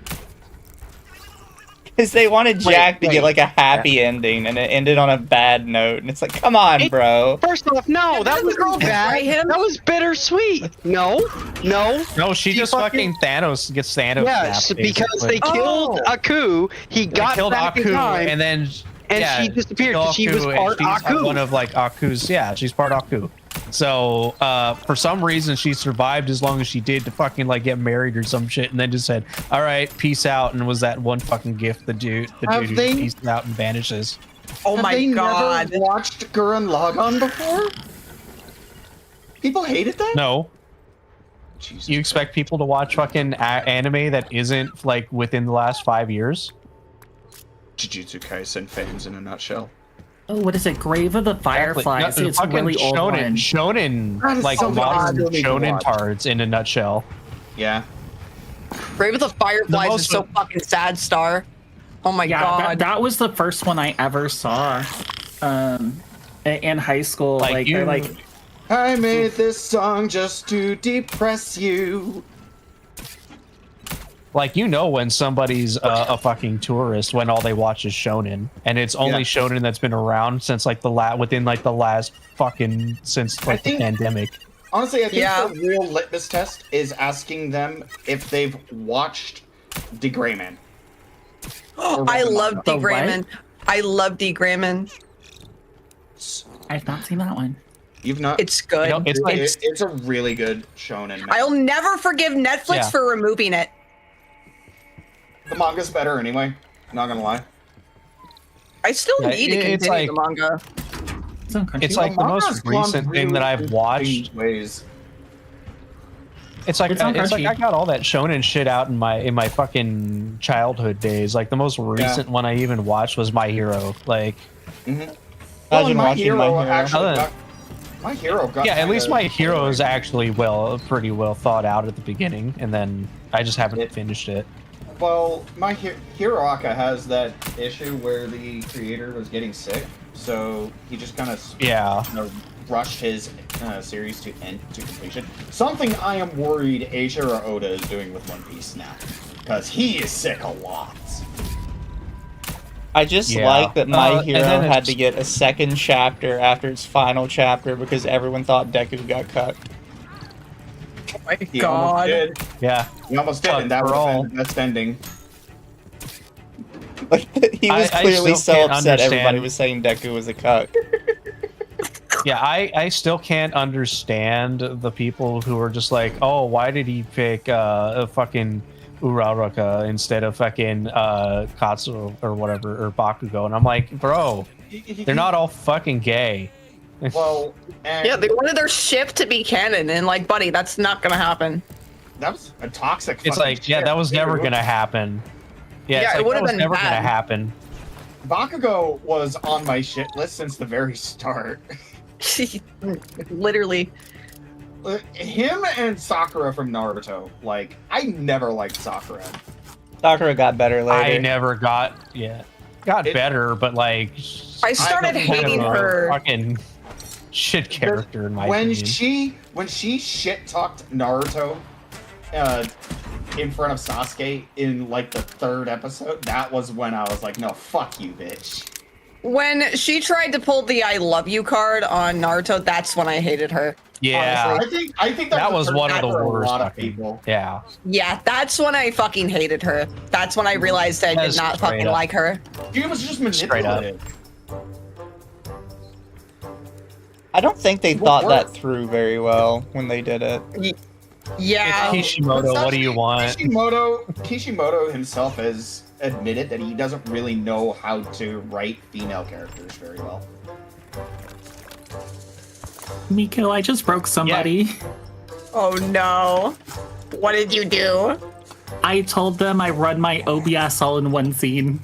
Because they wanted Jack to get like a happy ending, and it ended on a bad note. And it's like, come on, bro. First off, no, that was girl bad. him? That was bittersweet. No. No, she just fucking Thanos gets Thanos. Yes, snapped, because basically. they killed Aku. He got killed back in Aku, time, and then she disappeared because she was part she's Aku. one of like Aku's. Yeah, she's part Aku. So for some reason she survived as long as she did to fucking like get married or some shit, and then just said, "All right, peace out," and was that one fucking gift the dude who peaces out and vanishes. Oh my god! Never watched Gurren Lagann before? People hated that? No. Jesus You expect people to watch fucking anime that isn't like within the last 5 years? Jujutsu Kaisen fans in a nutshell. Oh, what is it? Grave of the Fireflies. No, It's a fucking really old one. That is like so modern good. shonen tards in a nutshell. Yeah. Grave of the Fireflies most is so fucking sad, Star. Oh my god. That was the first one I ever saw. In high school, Like, they're like, I made this song just to depress you. Like, you know when somebody's a fucking tourist when all they watch is shonen, and it's only shonen that's been around since like within like the last fucking since like the pandemic. Honestly, I think the real litmus test is asking them if they've watched D. Grayman. I love D. The Grayman. I love D. Grayman. I've not seen that one. You've not? It's good. You know, It's a really good shonen. I'll never forgive Netflix for removing it. The manga's better anyway. Not gonna lie. I still need to continue the manga. It's like the most recent thing that I've watched. It's like I got all that shonen shit out in my fucking childhood days. Like the most recent one I even watched was My Hero. Like, Imagine watching My Hero. My Hero got at least My Hero is actually pretty well thought out at the beginning, and then I just haven't finished it. Well, my Hiroaka has that issue where the creator was getting sick, so he just kind of rushed his series to completion. Something I am worried Eiichiro Oda is doing with One Piece now, because he is sick a lot. I just like that My Hero had to get a second chapter after its final chapter because everyone thought Deku got cut. Oh my He god. almost did. Yeah. He almost did, and that was the best ending. Like, he was clearly so upset everybody was saying Deku was a cuck. Yeah, I still can't understand the people who are just like, oh, why did he pick a fucking Uraraka instead of fucking Katsuo or whatever, or Bakugo? And I'm like, bro, they're not all fucking gay. Well, yeah, they wanted their ship to be canon, and like, buddy, that's not gonna happen. That was a toxic. It's like, yeah, that was never gonna happen. Yeah, it would have been never bad. gonna happen. Bakugo was on my shit list since the very start. Literally. Him and Sakura from Naruto. Like, I never liked Sakura. Sakura got better later. I never got better, but like I started hating her. Fucking shit character in my opinion. When she shit talked Naruto in front of Sasuke in like the 3rd episode, that was when I was like, no, fuck you, bitch. When she tried to pull the I love you card on Naruto, that's when I hated her. Yeah, honestly. I think that was one of the worst. A lot of people. Yeah. Yeah, that's when I fucking hated her. That's when I realized I did not fucking like her. She was just manipulative. I don't think they thought that through very well when they did it. Yeah. Kishimoto, what do you want? Kishimoto himself has admitted that he doesn't really know how to write female characters very well. Miko, I just broke somebody. Oh no. What did you do? I told them I run my OBS all in one scene.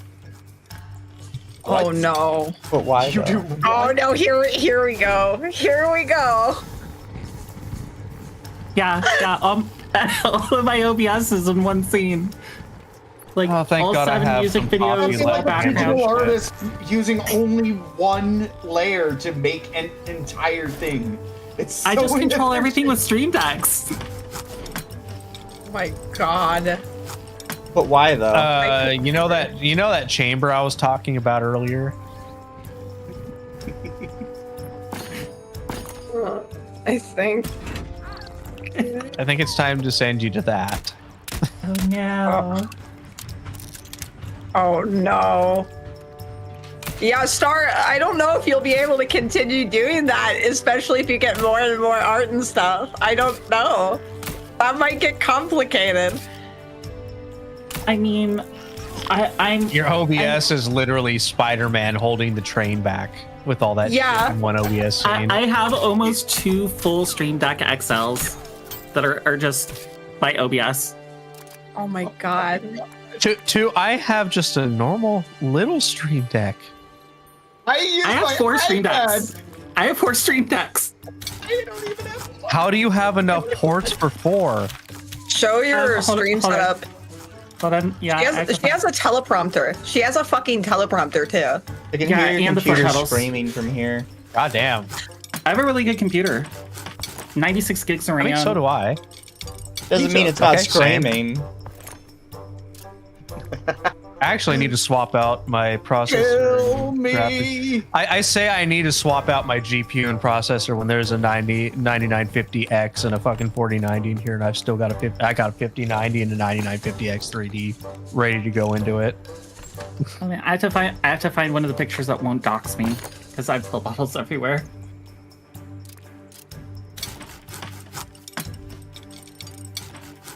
Oh no. But why? Oh no, here we go. Here we go. Yeah, all of my OBS is in one scene. Like, thank all God I 7 have music some videos, coffee my left. background. Digital artist using only one layer to make an entire thing. It's so I just control inefficient. everything with Stream Decks. Oh my god. But why though? You know that chamber I was talking about earlier? I think it's time to send you to that. Oh no. Oh no. Yeah, Star, I don't know if you'll be able to continue doing that, especially if you get more and more art and stuff. I don't know. That might get complicated. I mean, I'm... Your OBS is literally Spider-Man holding the train back with all that shit in one OBS scene. I have almost 2 full Stream Deck XLs that are just by OBS. Oh my god. I have just a normal little Stream Deck. I have 4 Stream Decks. I have 4 Stream Decks. I don't even have one. How do you have enough ports for 4? Show your stream setup. Hold on. Yeah, she has a teleprompter. She has a fucking teleprompter too. I can hear your computer screaming from here. God damn. I have a really good computer. 96 gigs of RAM. I mean, so do I. Doesn't mean it's not screaming. I actually need to swap out my processor. Kill me. I say I need to swap out my GPU and processor when there's a 9950X and a fucking 4090 in here, and I've still got a 5090 and a 9950X 3D ready to go into it. I mean, I have to find one of the pictures that won't dox me because I have pill bottles everywhere.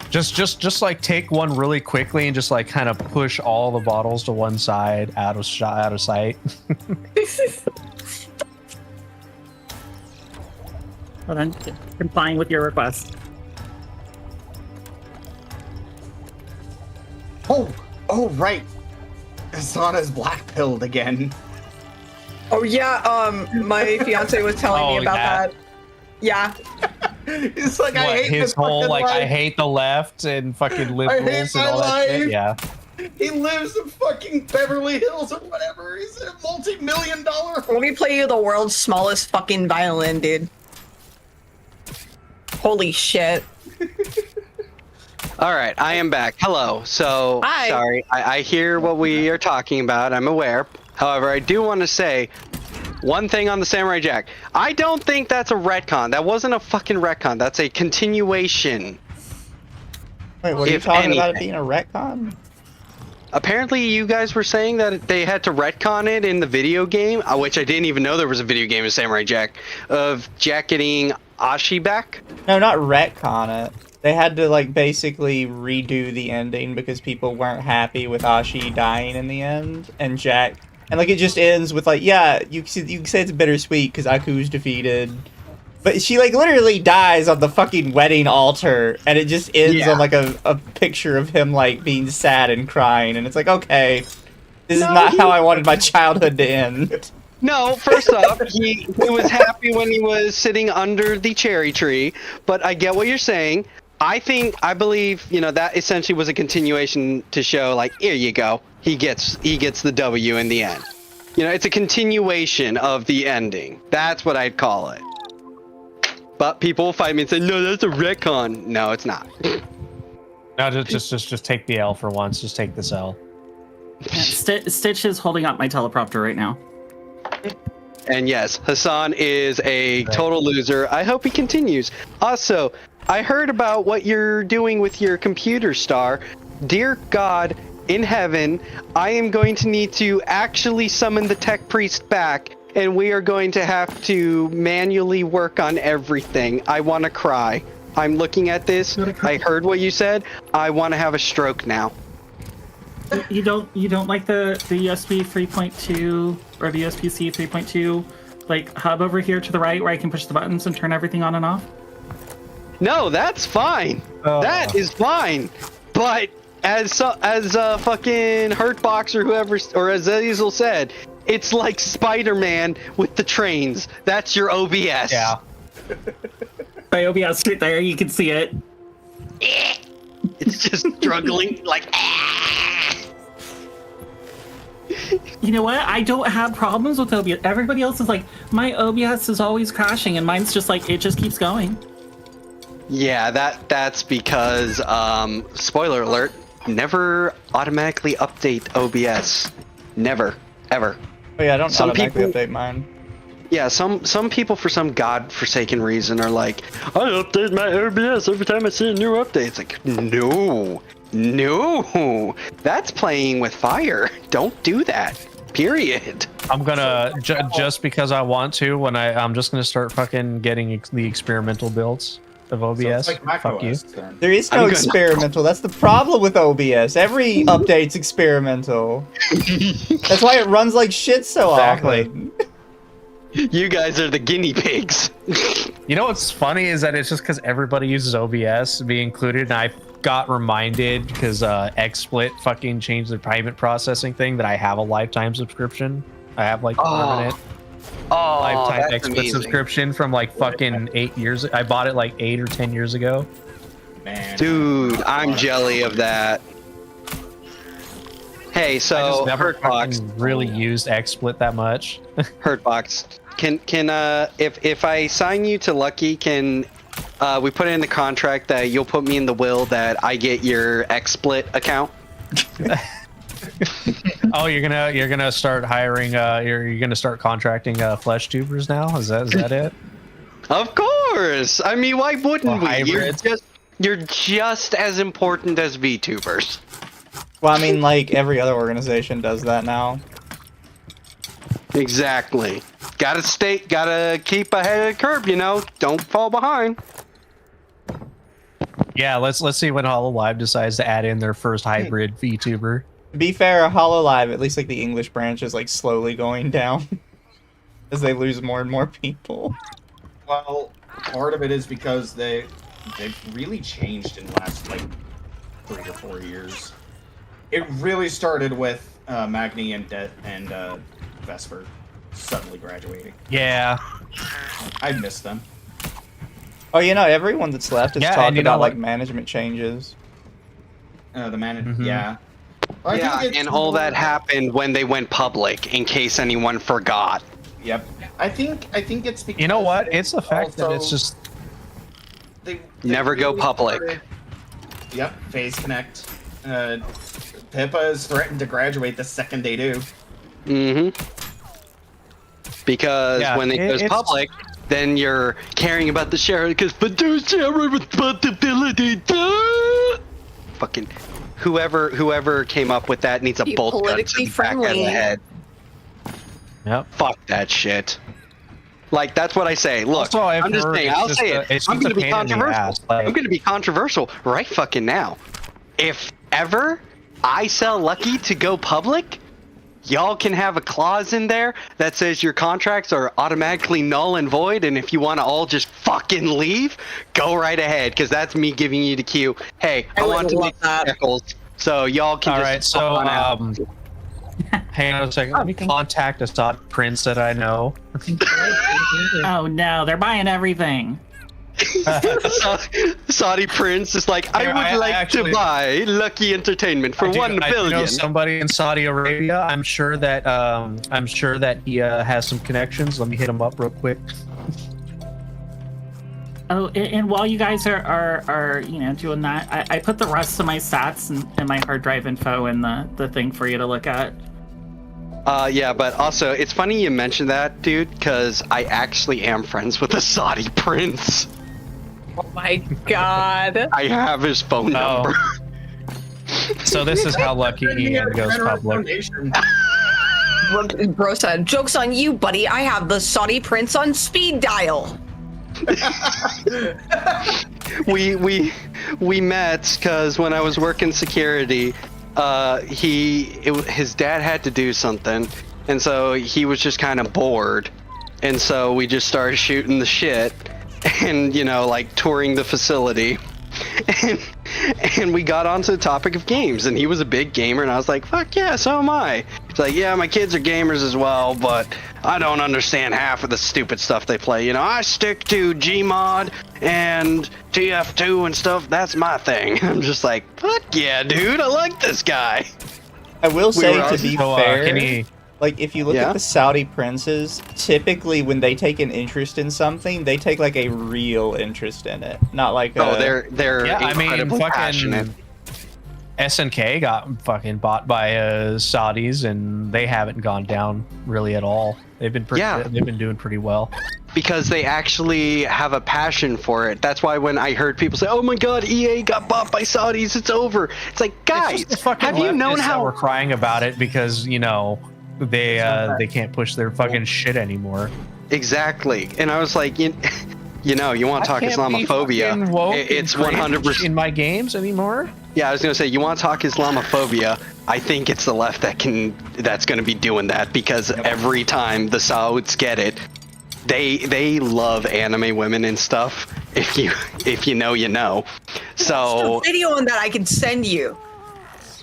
Just like take one really quickly and just like kind of push all the bottles to one side out of sight. Hold on, complying with your request. Oh right. Asana's black pilled again. Oh yeah, my fiance was telling me about that. Yeah. He's like, I hate his this whole fucking like life. I hate the left and fucking I liberals hate and my all that shit. life. Yeah. He lives in fucking Beverly Hills or whatever. He's in a multi-million-dollar home. Let me play you the world's smallest fucking violin, dude. Holy shit. All right, I am back. Hello. So, Hi. sorry, I hear what we are talking about. I'm aware. However, I do want to say one thing on the Samurai Jack. I don't think that's a retcon. That wasn't a fucking retcon. That's a continuation. Wait, what are you If talking about it anything. being a retcon? Apparently, you guys were saying that they had to retcon it in the video game, which I didn't even know there was a video game of Samurai Jack, of Jack getting Ashi back. No, not retcon it. They had to like basically redo the ending because people weren't happy with Ashi dying in the end, and Jack, and like it just ends with like, yeah, you can say it's bittersweet because Aku's defeated, but she like literally dies on the fucking wedding altar, and it just ends on like a picture of him like being sad and crying, and it's like, okay, this is not how I wanted my childhood to end. No, first off, he was happy when he was sitting under the cherry tree, but I get what you're saying. I believe, you know, that essentially was a continuation to show, like, here you go. He gets the W in the end. You know, it's a continuation of the ending. That's what I'd call it. But people will fight me and say, no, that's a retcon. No, it's not. No, just take the L for once. Just take this L. Stitch is holding up my teleprompter right now. And yes, Hassan is a total loser. I hope he continues. Also, I heard about what you're doing with your computer, Star. Dear God in heaven, I am going to need to actually summon the tech priest back, and we are going to have to manually work on everything. I want to cry. I'm looking at this. I heard what you said. I want to have a stroke now. You don't like the USB 3.2 or the USB-C 3.2 like hub over here to the right where I can push the buttons and turn everything on and off? No, that's fine. That is fine. But as fucking Hurtbox or whoever, or as Azazel said, it's like Spider-Man with the trains. That's your OBS. Yeah. My OBS right there, you can see it. It's just struggling like. You know what? I don't have problems with OBS. Everybody else is like, my OBS is always crashing, and mine's just like, it just keeps going. Yeah, that's because, spoiler alert, never automatically update OBS. Never. Ever. Oh yeah, I don't Some automatically people- update mine. Yeah, some people for some godforsaken reason are like, I update my OBS every time I see a new update. It's like, no, that's playing with fire. Don't do that. Period. I'm gonna just because I want to. When I'm just gonna start fucking getting the experimental builds of OBS. like Mac Fuck you. OS, then. There is no I'm gonna- experimental. That's the problem with OBS. Every update's experimental. That's why it runs like shit so Exactly. often. You guys are the guinea pigs. You know what's funny is that it's just because everybody uses OBS, me included, and I got reminded because XSplit fucking changed their payment processing thing that I have a lifetime subscription. I have like permanent lifetime that's XSplit amazing. subscription from like fucking 8 years. I bought it like 8 or 10 years ago. Man. Dude, I'm jelly of that. Hey, I so just never Hurtbox, fucking really used XSplit that much. Hurtbox, can if I sign you to Lucky, can we put it in the contract that you'll put me in the will that I get your XSplit account? Oh, you're gonna start hiring. You're gonna start contracting flesh tubers now. Is that it? Of course. I mean, why wouldn't Or we? hybrids. You're just as important as VTubers. Well, I mean, like every other organization does that now. Exactly. Gotta keep ahead of the curve, you know. Don't fall behind. Yeah, let's see when HoloLive decides to add in their first hybrid VTuber. To be fair, HoloLive, at least like the English branch, is like slowly going down as they lose more and more people. Well, part of it is because they've really changed in the last like 3 or 4 years. It really started with Magni and Vesper suddenly graduating. Yeah, I miss them. Oh, everyone that's left is Yeah, and talking you know about like what? management changes. The manager, Mhm. yeah. I Yeah, think it's and all that more- happened when they went public, in case anyone forgot. Yep. I think it's because You know what? It's the fact that it's also- just they Never go really public. started- Yep, phase connect. Pippa is threatened to graduate the second they do. Mm-hmm. Because Yeah, when it goes it's- public, then you're caring about the share because but do share responsibility. Fucking whoever came up with that needs a Be bolt gun to politically the back of the friendly. head. Yep. Fuck that shit. Like that's what I say. Look, Also, I've I'm just heard saying. it's I'll just say a- it. it's I'm just a going to be pain in the controversial. ass, like- I'm going to be controversial right fucking now. If ever I sell Lucky to go public, y'all can have a clause in there that says your contracts are automatically null and void, and if you want to all just fucking leave, go right ahead, because that's me giving you the cue. Hey, I would want to love make that. shekels, so y'all can all just right. So fuck on out. hang on a second. Let me contact a Sod prince that I know. Oh no, they're buying everything. Saudi Prince is like, I Here, would I like actually- to buy Lucky Entertainment for I do 1 billion. know somebody in Saudi Arabia. I'm sure that he has some connections. Let me hit him up real quick. Oh, and while you guys are doing that, I put the rest of my stats and my hard drive info in the thing for you to look at. Yeah, but also, it's funny you mentioned that, dude, because I actually am friends with a Saudi prince. Oh my god. I have his phone Oh. number. So this is how lucky Ian goes public. Bro said, joke's on you, buddy. I have the Saudi prince on speed dial. we met because when I was working security, his dad had to do something, and so he was just kind of bored, and so we just started shooting the shit, and like touring the facility, and we got onto the topic of games, and he was a big gamer, and I was like, fuck yeah, so am I. He's like, yeah, my kids are gamers as well, but I don't understand half of the stupid stuff they play. I stick to Gmod and TF2 and stuff. That's my thing. I'm just like, fuck yeah, dude, I like this guy. I will say, were to be So, fair, can he- like if you look Yeah? at the Saudi princes, typically when they take an interest in something, they take like a real interest in it, not like They're Yeah, I mean, incredibly passionate. fucking SNK got fucking bought by Saudis, and they haven't gone down really at all. They've been they've been doing pretty well. Because they actually have a passion for it. That's why when I heard people say, "Oh my God, EA got bought by Saudis, it's over," it's like, guys, It's just the fucking have you known leftists that how? we're crying about it because they can't push their fucking shit anymore. Exactly, and I was like, you want to talk I can't be fucking Islamophobia? woke and It's cringe 100%. in my games anymore. Yeah, I was gonna say, you want to talk Islamophobia? I think it's the left that's gonna be doing that, because every time the Sauds get it, they love anime women and stuff. If you know, you know. So There's a video on that I can send you.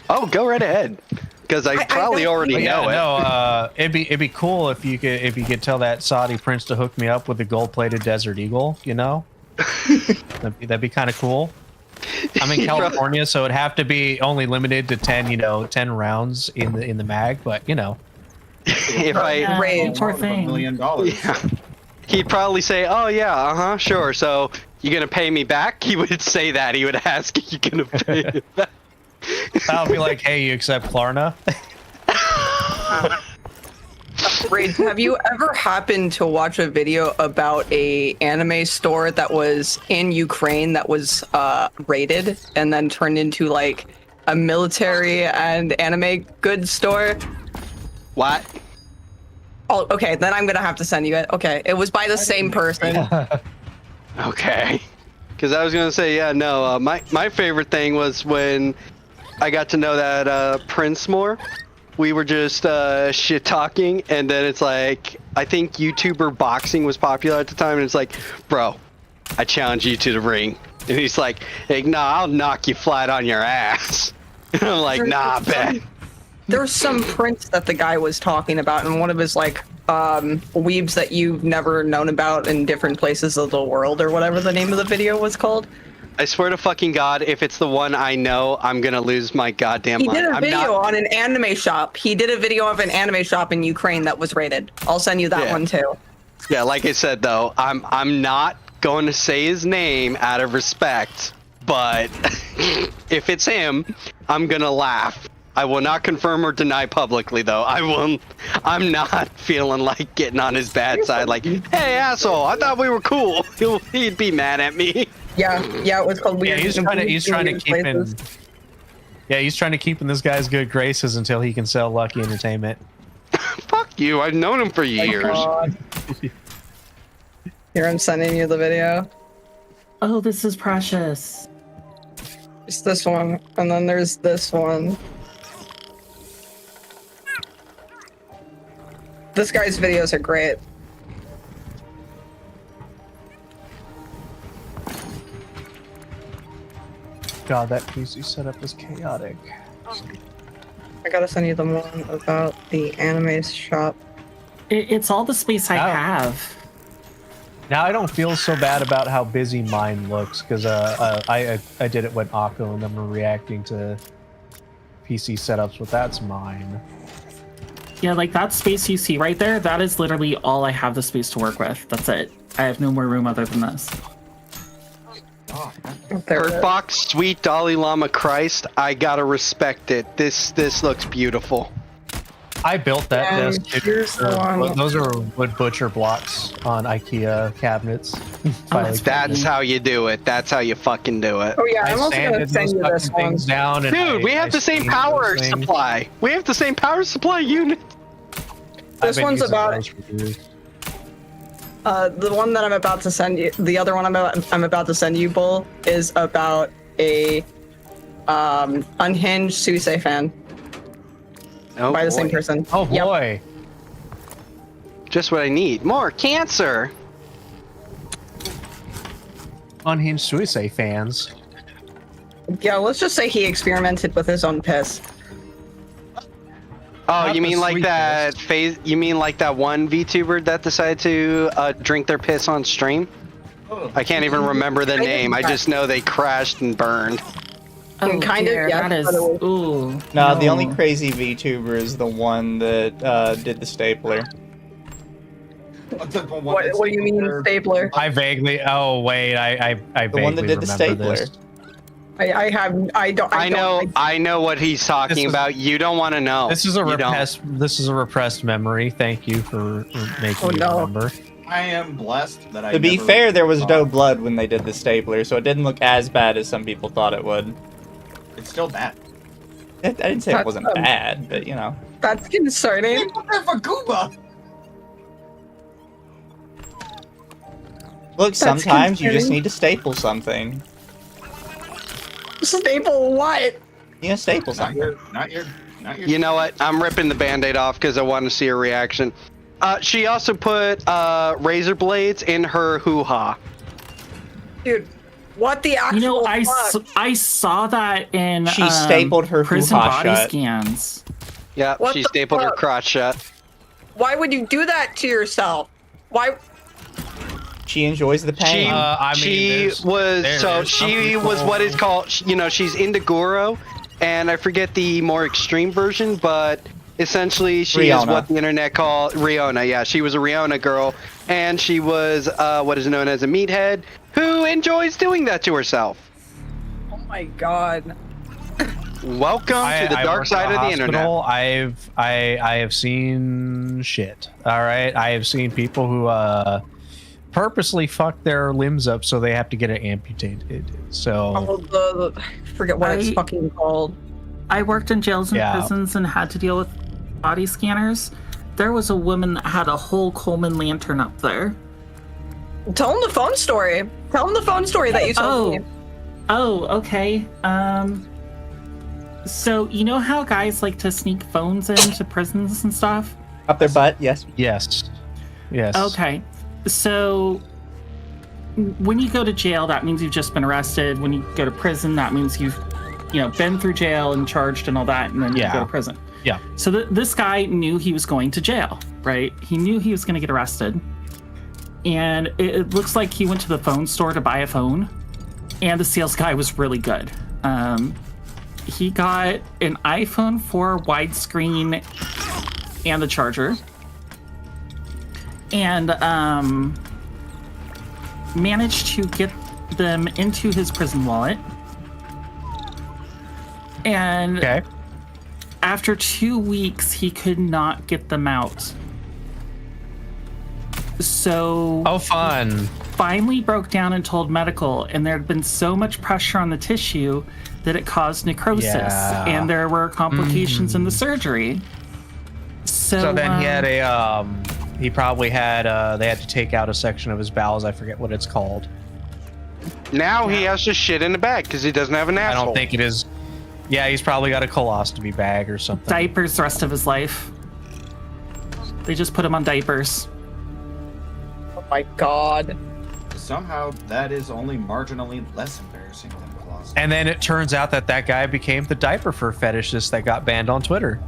oh, go right ahead, because I probably don't already think- know it. No, it'd be cool if you could tell that Saudi prince to hook me up with a gold-plated Desert Eagle. That'd be kind of cool. I'm in California, so it'd have to be only limited to 10 rounds in the mag. But If I, Raid. Poor $1 thing. million. yeah, he'd probably say, "Oh yeah, sure. So you gonna pay me back?" He would say that. He would ask, "You gonna pay me back?" I'll be like, hey, you accept Klarna? Raid, have you ever happened to watch a video about a anime store that was in Ukraine that was raided and then turned into like a military and anime goods store? What? Oh, okay, then I'm gonna have to send you it. Okay, it was by the same person. Okay. Because I was gonna say, yeah, no. My favorite thing was when I got to know that Prince more. We were just shit talking, and then it's like, I think YouTuber boxing was popular at the time, and it's like, bro, I challenge you to the ring. And he's like, hey, nah, I'll knock you flat on your ass. And I'm like, nah, bet. There's some prince that the guy was talking about, and one of his like weebs that you've never known about in different places of the world, or whatever the name of the video was called. I swear to fucking God, if it's the one I know, I'm gonna lose my goddamn He mind. did a video on an anime shop. He did a video of an anime shop in Ukraine that was raided. I'll send you that one too. Yeah, like I said though, I'm not going to say his name out of respect, but if it's him, I'm gonna laugh. I will not confirm or deny publicly though. I'm not feeling like getting on his bad side. Like, hey asshole, I thought we were cool. He'd be mad at me. Yeah, it was called Weird. Yeah, he's trying to keep in. Yeah, he's trying to keep in this guy's good graces until he can sell Lucky Entertainment. Fuck you! I've known him for years. Here, I'm sending you the video. Oh, this is precious. It's this one, and then there's this one. This guy's videos are great. God, that PC setup is chaotic. I gotta send you the one about the anime shop. It's all the space I have. Now I don't feel so bad about how busy mine looks, because I did it when Akko and them were reacting to PC setups, but that's mine. Yeah, like that space you see right there, that is literally all I have the space to work with. That's it. I have no more room other than this. Bird Box, sweet Dalai Lama Christ, I gotta respect it. This looks beautiful. I built that desk. Here's the one. Those are wood butcher blocks on IKEA cabinets. That's how you do it. That's how you fucking do it. Oh yeah, I'm also gonna send you this one. Down and Dude, we have the same power supply. We have the same power supply unit. This one's about the one that I'm about to send you. The other one I'm about to send you, Bull, is about a unhinged Suisei fan. Oh, by the boy. same person. Oh boy. Just what I need. More cancer. Unhinged Suicide fans. Yeah, let's just say he experimented with his own piss. Oh, Not you mean the like sweet that phase? You mean like that one VTuber that decided to drink their piss on stream? I can't even remember the name. I just know they crashed and burned. Oh, kind dear, of, yeah. that is. Ooh. No, the only crazy VTuber is the one that did the stapler. What do you mean stapler? I vaguely. Oh wait, I The one that did the stapler. This. I know what he's talking about. You don't want to know. This is a repressed memory. Thank you for making me remember. I am blessed that I. To be fair, there was no blood when they did the stapler, so it didn't look as bad as some people thought it would. It's still bad. I didn't say it wasn't bad, but you know. That's concerning. For Gooba. Look, sometimes you just need to staple something. Staple what? Yeah, staple something. Not your. You know what? I'm ripping the band-aid off because I want to see her reaction. She also put razor blades in her hoo-ha. Dude, what the actual You know, fuck? I saw that in She stapled her prison hoo-ha body shut. scans. Yeah, What she the stapled her fuck? crotch shut. Why would you do that to yourself? Why? She enjoys the pain. She was what is called, you know, she's into Goro, and I forget the more extreme version, but essentially she is what the internet called Riona. Yeah, she was a Riona girl, and she was what is known as a meathead who enjoys doing that to herself. Oh my god. Welcome to the dark side of the internet. I have seen shit. All right, I have seen people who purposely fuck their limbs up so they have to get it amputated. So I forget what it's fucking called. I worked in jails and prisons and had to deal with body scanners. There was a woman that had a whole Coleman lantern up there. Tell him the phone story. Tell him the phone story that you told me. Oh, okay. So you know how guys like to sneak phones into prisons and stuff? Up their butt, yes. Yes. Okay. So when you go to jail, that means you've just been arrested. When you go to prison, that means you've, been through jail and charged and all that, and then you go to prison. Yeah. So this guy knew he was going to jail, right? He knew he was going to get arrested. And it looks like he went to the phone store to buy a phone. And the sales guy was really good. He got an iPhone 4 widescreen and the charger. And managed to get them into his prison wallet. And after 2 weeks, he could not get them out. So fun. Finally broke down and told medical, and there had been so much pressure on the tissue that it caused necrosis, and there were complications in the surgery. So then he had he probably had they had to take out a section of his bowels. I forget what it's called. Now he has to shit in a bag because he doesn't have an asshole. I don't think it is. Yeah, he's probably got a colostomy bag or something. Diapers the rest of his life. They just put him on diapers. Oh my god. Somehow that is only marginally less embarrassing than colostomy. And then it turns out that guy became the diaper fur fetishist that got banned on Twitter.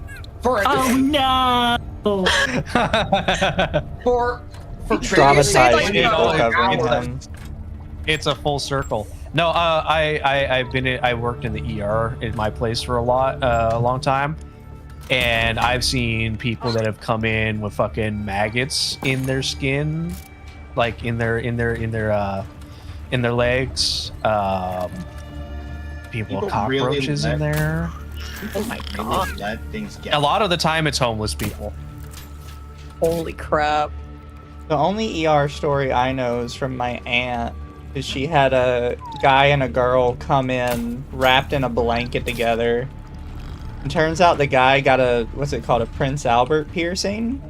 Oh no! for traumatized people covering him. It's a full circle. No, I worked in the ER in my place for a long time, and I've seen people that have come in with fucking maggots in their skin, like in their legs. People with cockroaches in there. Oh my god! Let things get. A lot of the time, it's homeless people. Holy crap! The only ER story I know is from my aunt. She had a guy and a girl come in wrapped in a blanket together. And turns out the guy got a Prince Albert piercing,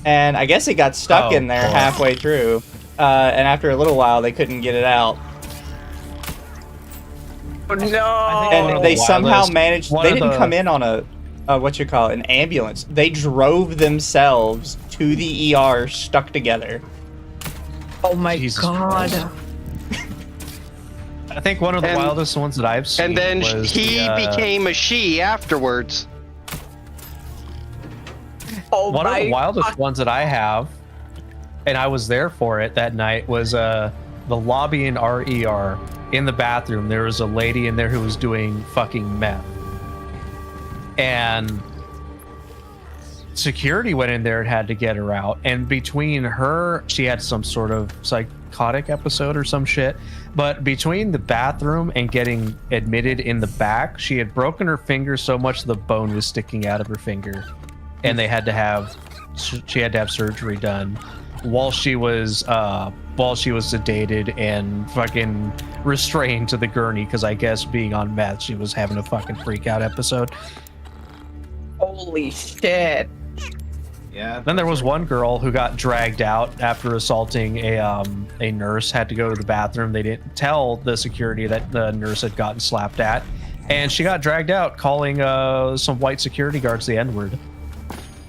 and I guess it got stuck in there halfway through. And after a little while, they couldn't get it out. Oh no! And they somehow managed. They didn't come in on a an ambulance. They drove themselves to the ER stuck together. Oh my god! Christ. I think one of the wildest ones that I've seen. And then was he became a she afterwards. One of the wildest ones that I have, and I was there for it that night, was the lobby in our ER. In the bathroom, there was a lady in there who was doing fucking meth. And security went in there and had to get her out. And between her, she had some sort of psychotic episode or some shit. But between the bathroom and getting admitted in the back, she had broken her finger so much the bone was sticking out of her finger. And she had to have surgery done while she was sedated and fucking restrained to the gurney, because I guess being on meth, she was having a fucking freak out episode. Holy shit. Yeah. Then there was one girl who got dragged out after assaulting a nurse, had to go to the bathroom. They didn't tell the security that the nurse had gotten slapped at, and she got dragged out calling some white security guards the N-word.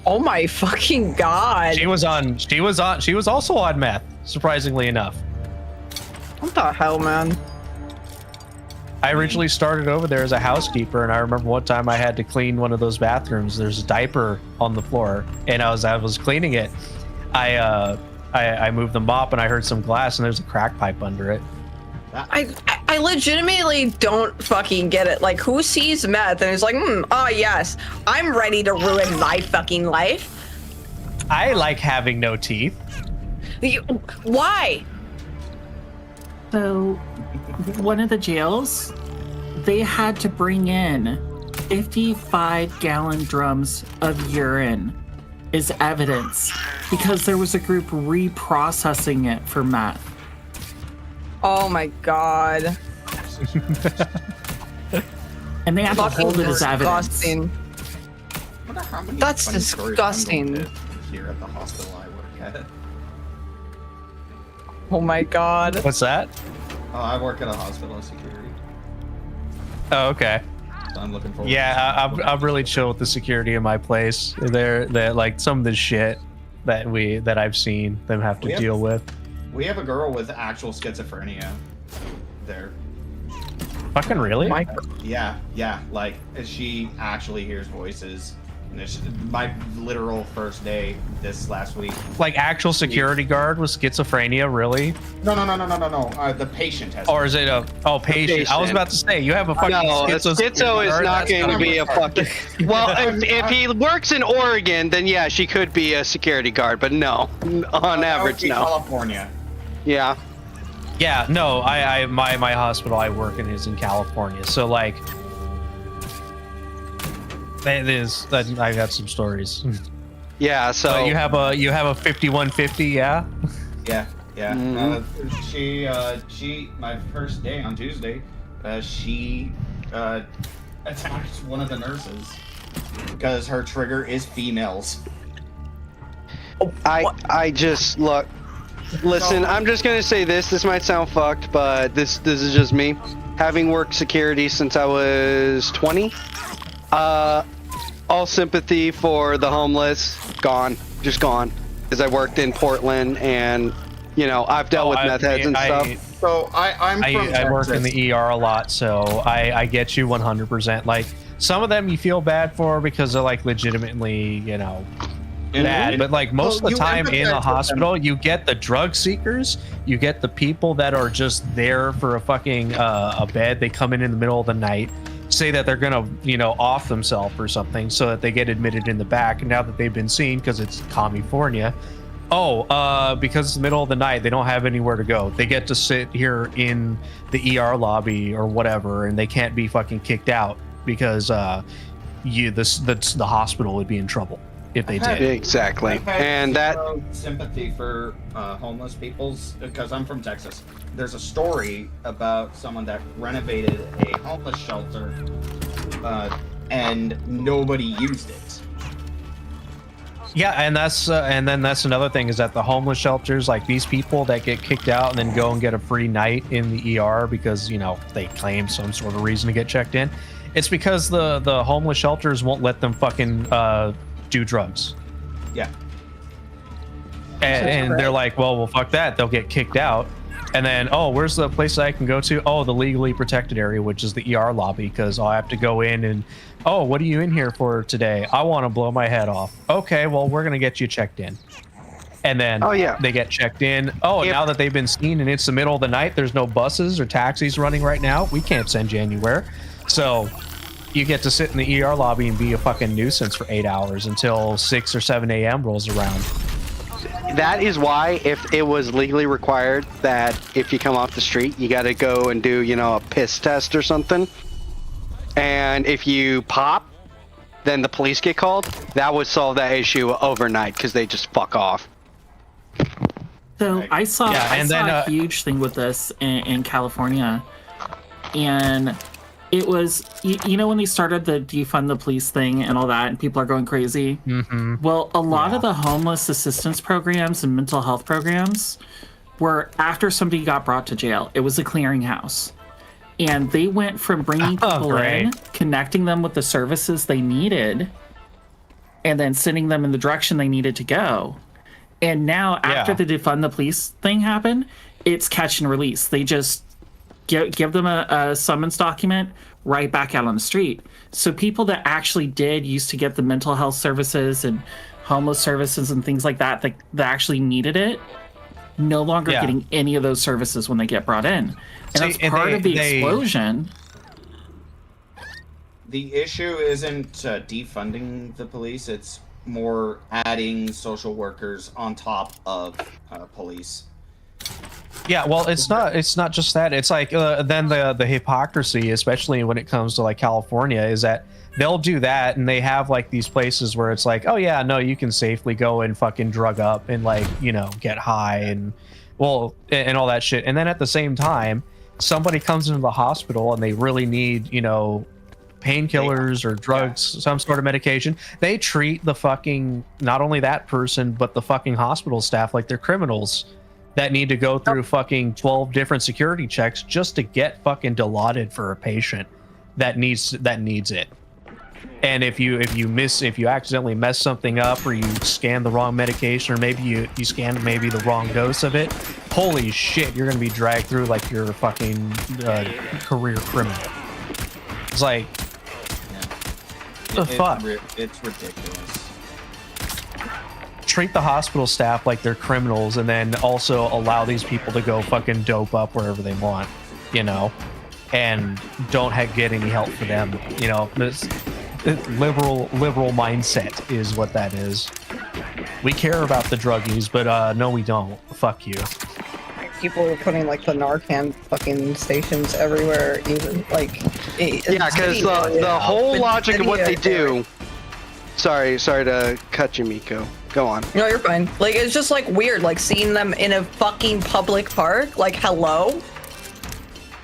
Oh my fucking god. She was also on meth, surprisingly enough. What the hell, man? I originally started over there as a housekeeper, and I remember one time I had to clean one of those bathrooms. There's a diaper on the floor, and I was cleaning it. I moved the mop, and I heard some glass, and there's a crack pipe under it. I legitimately don't fucking get it. Like, who sees meth and is like, oh yes, I'm ready to ruin my fucking life? I like having no teeth. Why? So, one of the jails, they had to bring in 55-gallon drums of urine as evidence because there was a group reprocessing it for meth. Oh my god. And they have to hold it as evidence. That's disgusting. Here at the hospital I work at. Oh my god. What's that? Oh, I work at a hospital as security. Oh, okay. So I'm looking forward. Yeah, I'm really chill with the security in my place. They're like some of the shit that I've seen them have to deal with. We have a girl with actual schizophrenia there. Fucking really? Yeah. Like she actually hears voices My literal first day this last week. Like actual security guard with schizophrenia, really? No. The patient has. Or is it a patient? I was about to say you have a fucking No, schizo is not going to be a fucking. Well, if he works in Oregon, then yeah, she could be a security guard, but no, on average, no. California. Yeah. Yeah, no, my hospital I work in is in California, so like, it is. I got some stories. Yeah, so you have a 5150, yeah. Yeah. Mm-hmm. She my first day on Tuesday, she attacked one of the nurses because her trigger is females. I just look. Listen, I'm just gonna say this. This might sound fucked, but this is just me. Having worked security since I was 20, all sympathy for the homeless gone, just gone. Because I worked in Portland, and you know I've dealt with meth heads and stuff. So I work in the ER a lot, so I get you 100%. Like some of them you feel bad for because they're like legitimately, you know, bad, but like most of the time in the hospital you get the drug seekers, you get the people that are just there for a fucking a bed. They come in the middle of the night, say that they're gonna, you know, off themselves or something so that they get admitted in the back, and now that they've been seen because it's California, because it's the middle of the night, they don't have anywhere to go. They get to sit here in the ER lobby or whatever, and they can't be fucking kicked out because the hospital would be in trouble if they did. Exactly. And that sympathy for homeless peoples, because I'm from Texas. There's a story about someone that renovated a homeless shelter and nobody used it. Yeah, and that's another thing is that the homeless shelters, like these people that get kicked out and then go and get a free night in the ER because, you know, they claim some sort of reason to get checked in. It's because the homeless shelters won't let them fucking do drugs. Yeah. And they're like, well, fuck that. They'll get kicked out. And then, where's the place I can go to? The legally protected area, which is the ER lobby, because I'll have to go in and, what are you in here for today? I want to blow my head off. Okay, well, we're going to get you checked in. And then they get checked in. Now that they've been seen and it's the middle of the night, there's no buses or taxis running right now. We can't send you anywhere. So you get to sit in the ER lobby and be a fucking nuisance for 8 hours until 6 or 7 a.m. rolls around. That is why, if it was legally required that if you come off the street, you got to go and do, you know, a piss test or something. And if you pop, then the police get called. That would solve that issue overnight because they just fuck off. So I saw a huge thing with this in California. And it was, you know, when they started the defund the police thing and all that, and people are going crazy. Mm-hmm. Well, a lot of the homeless assistance programs and mental health programs were after somebody got brought to jail. It was a clearinghouse. And they went from bringing people in, connecting them with the services they needed, and then sending them in the direction they needed to go. And now, after the defund the police thing happened, it's catch and release. They just give them a summons document, right back out on the street. So people that actually used to get the mental health services and homeless services and things like that actually needed it, no longer getting any of those services when they get brought in. And that's part of the explosion. The issue isn't defunding the police, it's more adding social workers on top of police. Yeah, well, it's not just that. It's like then the hypocrisy, especially when it comes to like California, is that they'll do that and they have like these places where it's like, oh yeah, no, you can safely go and fucking drug up and like, you know, get high and all that shit. And then at the same time, somebody comes into the hospital and they really need, you know, painkillers or drugs, some sort of medication. They treat the fucking, not only that person, but the fucking hospital staff like they're criminals that need to go through fucking 12 different security checks just to get fucking dilaudid for a patient that needs it. And if you accidentally mess something up or you scan the wrong medication or maybe you scan maybe the wrong dose of it, holy shit, you're gonna be dragged through like you're a fucking career criminal. It's like, The fuck? It's ridiculous. Treat the hospital staff like they're criminals, and then also allow these people to go fucking dope up wherever they want, you know, and don't get any help for them, you know. This liberal mindset is what that is. We care about the druggies, but no, we don't. Fuck you. People are putting like the Narcan fucking stations everywhere, even like. Yeah, because the whole logic of what they do. Sorry to cut you, Miko. Go on. No, you're fine. Like, it's just like weird, like seeing them in a fucking public park. Like, hello.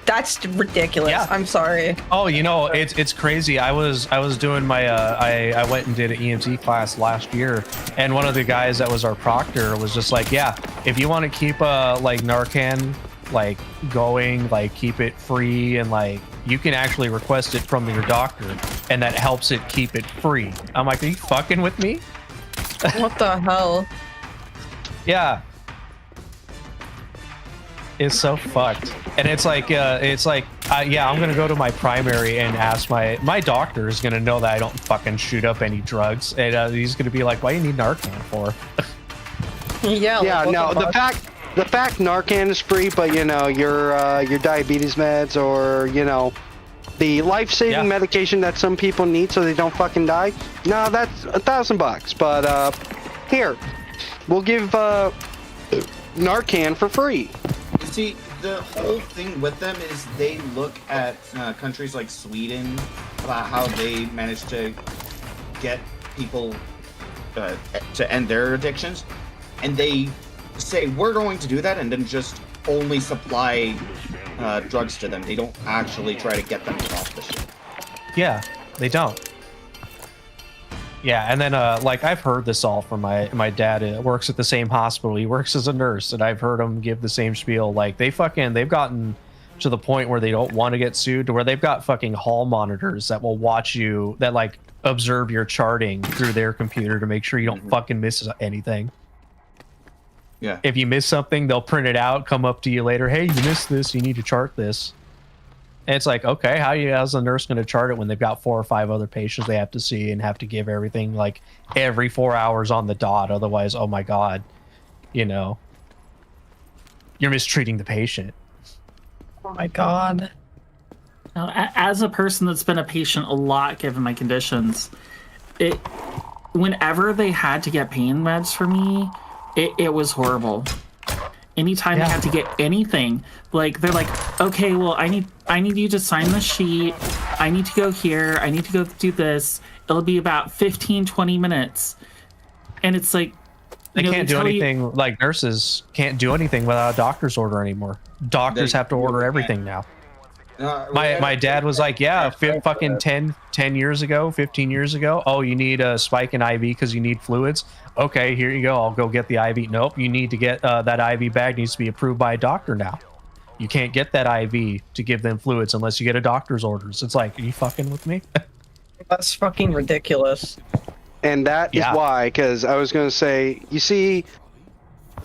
That's ridiculous. Yeah. I'm sorry. Oh, you know, it's crazy. I was doing my I went and did an EMT class last year, and one of the guys that was our proctor was just like, yeah, if you want to keep like Narcan like going, like keep it free, and like you can actually request it from your doctor, and that helps it keep it free. I'm like, are you fucking with me? What the hell? Yeah. It's so fucked. And it's like yeah, I'm gonna go to my primary and ask my doctor is gonna know that I don't fucking shoot up any drugs, and he's gonna be like, why do you need Narcan for? Yeah. Yeah. Like, No. The fact Narcan is free, but you know your diabetes meds, or you know the life-saving medication that some people need so they don't fucking die. No, that's $1,000. But here, we'll give Narcan for free. You see, the whole thing with them is they look at countries like Sweden about how they managed to get people to end their addictions, and they say we're going to do that, and then just only supply drugs to them. They don't actually try to get them off the shit. Yeah, they don't. Yeah, and then like I've heard this all from my dad. Works at the same hospital. He works as a nurse, and I've heard him give the same spiel. Like they've gotten to the point where they don't want to get sued, to where they've got fucking hall monitors that will watch you, that like observe your charting through their computer to make sure you don't fucking miss anything. Yeah. If you miss something, they'll print it out, come up to you later. Hey, you missed this. You need to chart this. And it's like, okay, how's the nurse going to chart it when they've got 4 or 5 other patients they have to see and have to give everything like every 4 hours on the dot? Otherwise, oh my God, you know, you're mistreating the patient. Oh my God. Now, as a person that's been a patient a lot, given my conditions, whenever they had to get pain meds for me, it was horrible. Anytime they had to get anything, like they're like, okay, well, I need you to sign the sheet. I need to go here. I need to go do this. It'll be about 15-20 minutes. And it's like, they can't do anything. Like nurses can't do anything without a doctor's order anymore. Doctors have to order everything now. My dad was like, yeah, fucking 10 years ago, 15 years ago. Oh, you need a spike in IV because you need fluids. Okay, here you go. I'll go get the IV. Nope, you need to get that IV bag needs to be approved by a doctor now. You can't get that IV to give them fluids unless you get a doctor's orders. It's like, are you fucking with me? That's fucking ridiculous. And that is why, because I was going to say, you see,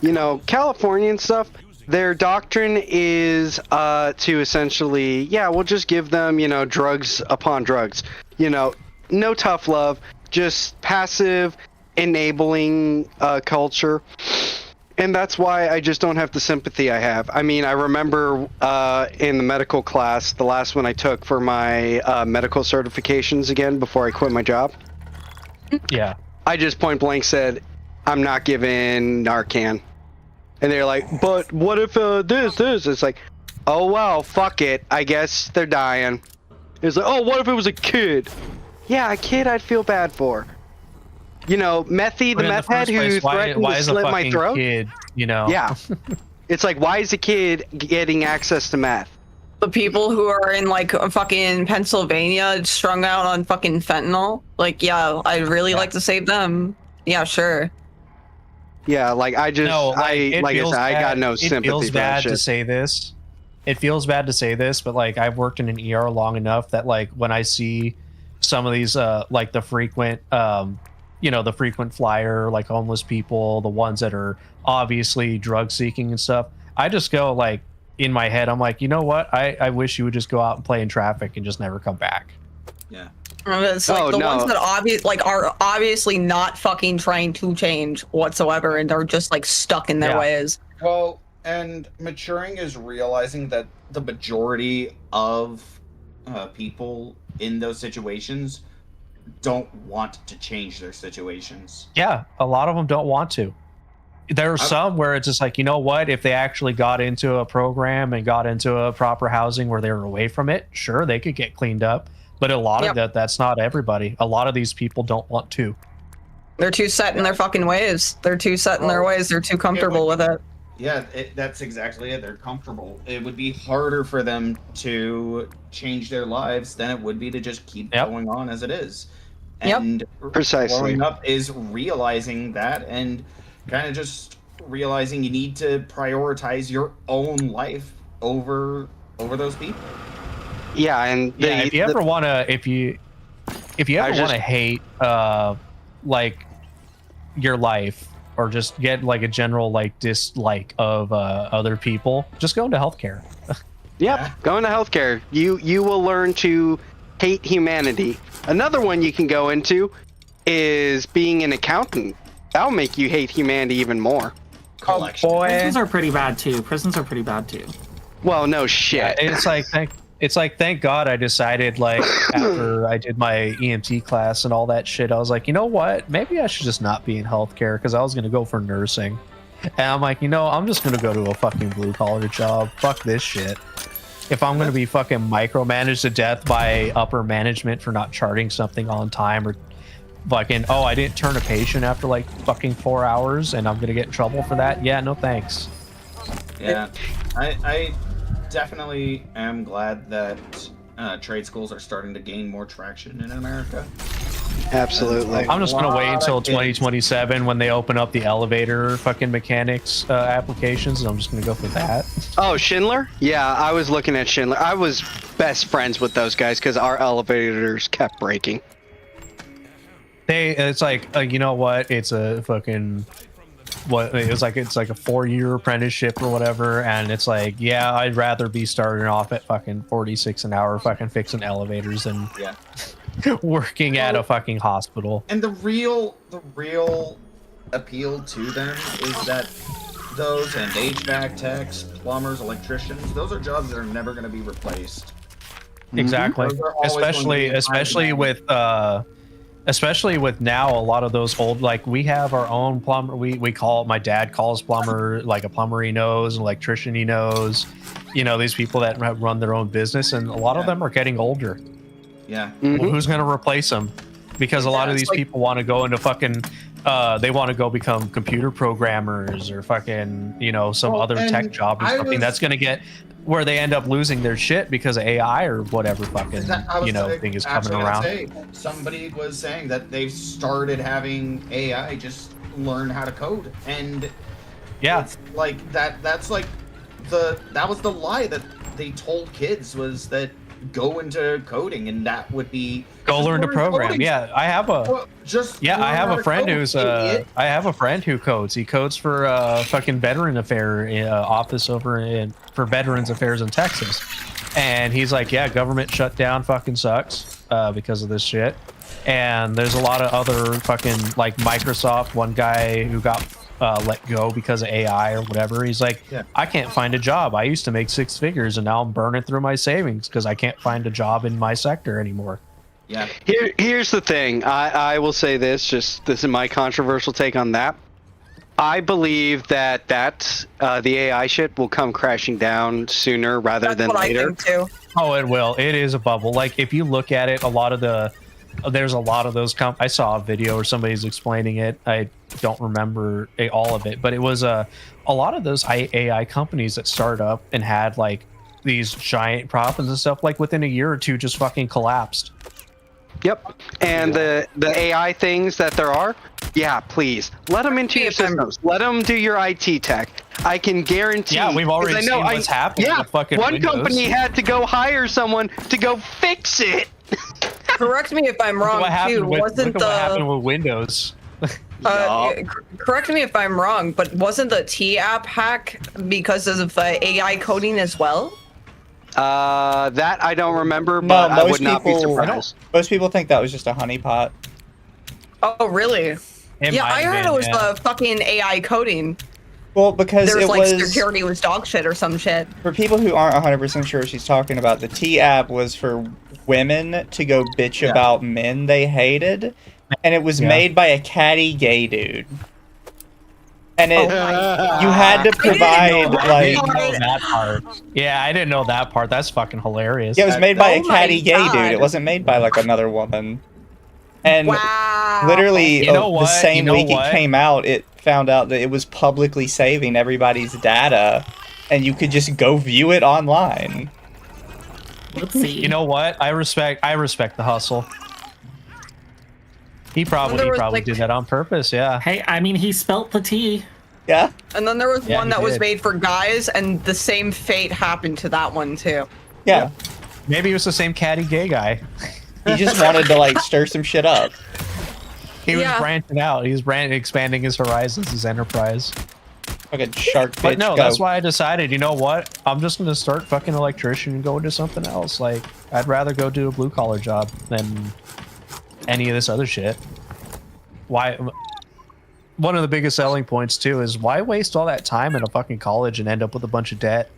you know, California and stuff, their doctrine is to essentially, yeah, we'll just give them, you know, drugs upon drugs. You know, no tough love, just passive, enabling culture. And that's why I just don't have the sympathy I have. I mean, I remember in the medical class, the last one I took for my medical certifications again before I quit my job. Yeah. I just point blank said, I'm not giving Narcan. And they're like, but what if this? It's like, oh, well, fuck it. I guess they're dying. It's like, oh, what if it was a kid? Yeah, a kid I'd feel bad for. You know, Methy, the meth head who threatened to slit my throat. Kid, you know? Yeah. It's like, why is a kid getting access to meth? The people who are in like fucking Pennsylvania strung out on fucking fentanyl. Like, yeah, I'd really like to save them. Yeah, sure. Yeah, like I just, no, I got no sympathy. It feels bad to say this. It feels bad to say this, but like I've worked in an ER long enough that like when I see some of these like the frequent you know, the frequent flyer, like homeless people, the ones that are obviously drug seeking and stuff, I just go like in my head, I'm like, you know what? I wish you would just go out and play in traffic and just never come back. Yeah. It's like ones that are obviously not fucking trying to change whatsoever, and they're just like stuck in their ways. Well, and maturing is realizing that the majority of people in those situations don't want to change their situations. Yeah, a lot of them don't want to. There are some where it's just like, you know what, if they actually got into a program and got into a proper housing where they were away from it, sure, they could get cleaned up. But a lot of that's not everybody. A lot of these people don't want to. They're too set in their fucking ways. They're too set in their ways. They're too comfortable with it. Yeah, that's exactly it. They're comfortable. It would be harder for them to change their lives than it would be to just keep going on as it is. And Precisely. growing up is realizing that and kind of just realizing you need to prioritize your own life over those people. Yeah, and if you ever want to, if you ever want to hate like your life or just get like a general like dislike of other people, just go into healthcare. Go into healthcare. You will learn to hate humanity. Another one you can go into is being an accountant. That'll make you hate humanity even more. Prisons are pretty bad too. Well, no shit. It's like thank God I decided, like, after I did my EMT class and all that shit, I was like, you know what? Maybe I should just not be in healthcare because I was gonna go for nursing. And I'm like, you know, I'm just gonna go to a fucking blue collar job. Fuck this shit. If I'm gonna be fucking micromanaged to death by upper management for not charting something on time, or fucking, oh, I didn't turn a patient after like fucking 4 hours and I'm gonna get in trouble for that, yeah, no thanks. Yeah, I definitely am glad that trade schools are starting to gain more traction in America. Absolutely. I'm just gonna wait until 2027 when they open up the elevator fucking mechanics applications, and I'm just gonna go for that. Oh, Schindler? Yeah, I was looking at Schindler. I was best friends with those guys because our elevators kept breaking. It's like, you know what? It's a fucking it's like a 4-year apprenticeship or whatever, and it's like, yeah, I'd rather be starting off at fucking 46 an hour fucking fixing elevators than working at a fucking hospital. And the real appeal to them is that those and HVAC techs, plumbers, electricians, those are jobs that are never going to be replaced. Exactly. Especially with now a lot of those old, like, we have our own plumber, we call it, my dad calls plumber like a plumber he knows, an electrician he knows, you know, these people that run their own business, and a lot of them are getting older. Yeah. Well, who's going to replace them? Because a lot of these people want to go into fucking they want to go become computer programmers or fucking, you know, some other tech job or something that's going to get where they end up losing their shit because of AI or whatever fucking, you know, thing is coming around. Somebody was saying that they've started having AI just learn how to code, and it's like that's like that was the lie that they told kids, was that go into coding and that would be go learn to program. Coding. Yeah, I have a I have a friend who's I have a friend who codes. He codes for fucking veteran affair office over for Veterans Affairs in Texas, and he's like, yeah, government shutdown fucking sucks because of this shit. And there's a lot of other fucking, like, Microsoft, one guy who got let go because of AI or whatever. He's like, I can't find a job. I used to make 6 figures and now I'm burning through my savings because I can't find a job in my sector anymore. Yeah. Here's the thing. I will say this. This is my controversial take on that. I believe that the AI shit will come crashing down sooner rather than later. I think too. Oh, it will. It is a bubble. Like, if you look at it, there's a lot of those. I saw a video where somebody's explaining it. I don't remember all of it, but it was a lot of those AI companies that started up and had like these giant profits and stuff, like within a year or two, just fucking collapsed. Yep. And the AI things that there are, yeah, please let them into your systems. Let them do your IT tech. I can guarantee. Yeah, we've already seen what's happening. Yeah, with fucking one Windows. company had to go hire someone to go fix it. Correct me if I'm wrong, too. What happened with Windows? Correct me if I'm wrong, but wasn't the T app hack because of AI coding as well? That I don't remember, No, but I most would not be people- surprised. Most people think that was just a honeypot. Oh, really? It Yeah, might I have heard been, it was yeah. the fucking AI coding. Well, because There was it like was security was dog shit or some shit. for people who aren't 100% sure what she's talking about. The T app was for women to go bitch Yeah. about men they hated, and it was Yeah. made by a catty gay dude. And it, Oh my God. you had to provide I like, didn't know that part. Yeah, I didn't know that part. That's fucking hilarious. yeah, it was made by a Oh my catty gay dude. God. It wasn't made by like another woman. And Wow. literally, You know the what? same You know week what? it came out, it found out that it was publicly saving everybody's data, and you could just go view it online. Let's see. You know what? I respect the hustle. He probably There was, like- did that on purpose. Yeah. Hey, I mean, he spelt the T. Yeah. And then there was Yeah, one he that was did. made for guys, and the same fate happened to that one too. Yeah. Maybe it was the same catty gay guy. He just wanted to like stir some shit up. He was Yeah. branching out. He was expanding his horizons, his enterprise. Fucking shark bitch. But no, go. that's why I decided, you know what? I'm just gonna start fucking electrician and go into something else. Like, I'd rather go do a blue collar job than any of this other shit. Why? One of the biggest selling points too is why waste all that time in a fucking college and end up with a bunch of debt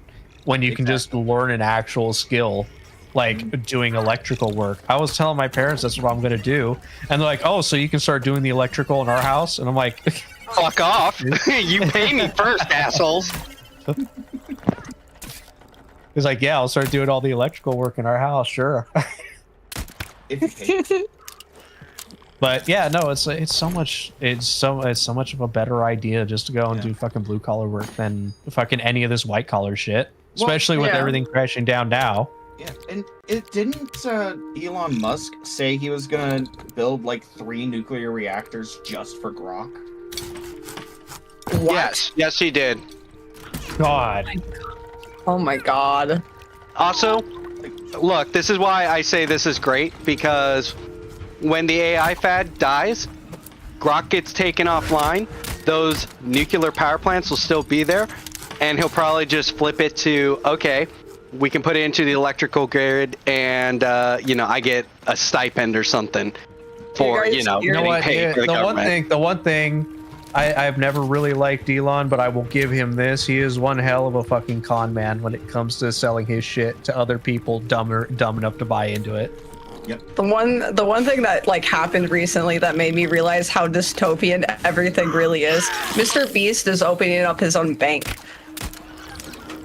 when you can just learn an actual skill, like doing electrical work. I was telling my parents that's what I'm gonna do, and they're like, "Oh, so you can start doing the electrical in our house?" And I'm like, Fuck off! You pay me first, assholes. "He's like, yeah, I'll start doing all the electrical work in our house, sure." If you hate But yeah, no, it's so much of a better idea just to go and do fucking blue collar work than fucking any of this white collar shit. Well, Especially with yeah. everything crashing down now. Yeah, and it didn't Elon Musk say he was gonna build like 3 nuclear reactors just for Grok? What? Yes, he did. God. Oh my God. Also, look, this is why I say this is great, because when the AI fad dies, Grok gets taken offline, those nuclear power plants will still be there, and he'll probably just flip it to, okay, we can put it into the electrical grid, and, I get a stipend or something for, guys- you know, you know getting what? paid Yeah, for the government. the one thing I've never really liked Elon, but I will give him this. He is one hell of a fucking con man when it comes to selling his shit to other people dumb enough to buy into it. The one thing that like happened recently that made me realize how dystopian everything really is. Mr. Beast is opening up his own bank.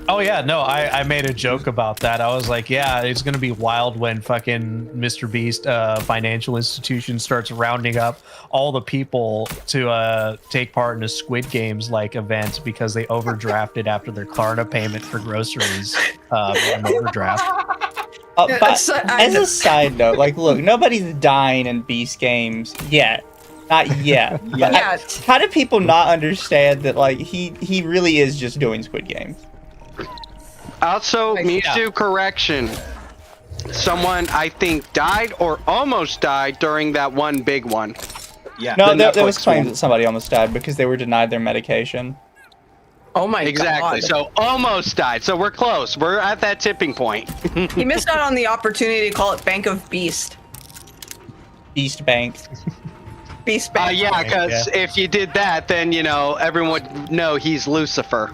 Oh yeah, no, I made a joke about that. I was like, yeah, it's gonna be wild when fucking Mr. Beast financial institution starts rounding up all the people to take part in a Squid Games like event because they overdrafted after their Klarna payment for groceries on overdraft. But So, as a side note, like, look, nobody's dying in Beast games yet. Not yet. But Yet. how do people not understand that, like, he really is just doing Squid Games? Also, Misu, correction. Someone, I think, died or almost died during that one big one. Yeah. No, The there was Netflix claims one. that somebody almost died because they were denied their medication. Oh my Exactly. God. So almost died. So we're close. We're at that tipping point. He missed out on the opportunity to call it Bank of Beast. Beast Bank. Beast Bank. Yeah, because if you did that, then everyone would know he's Lucifer.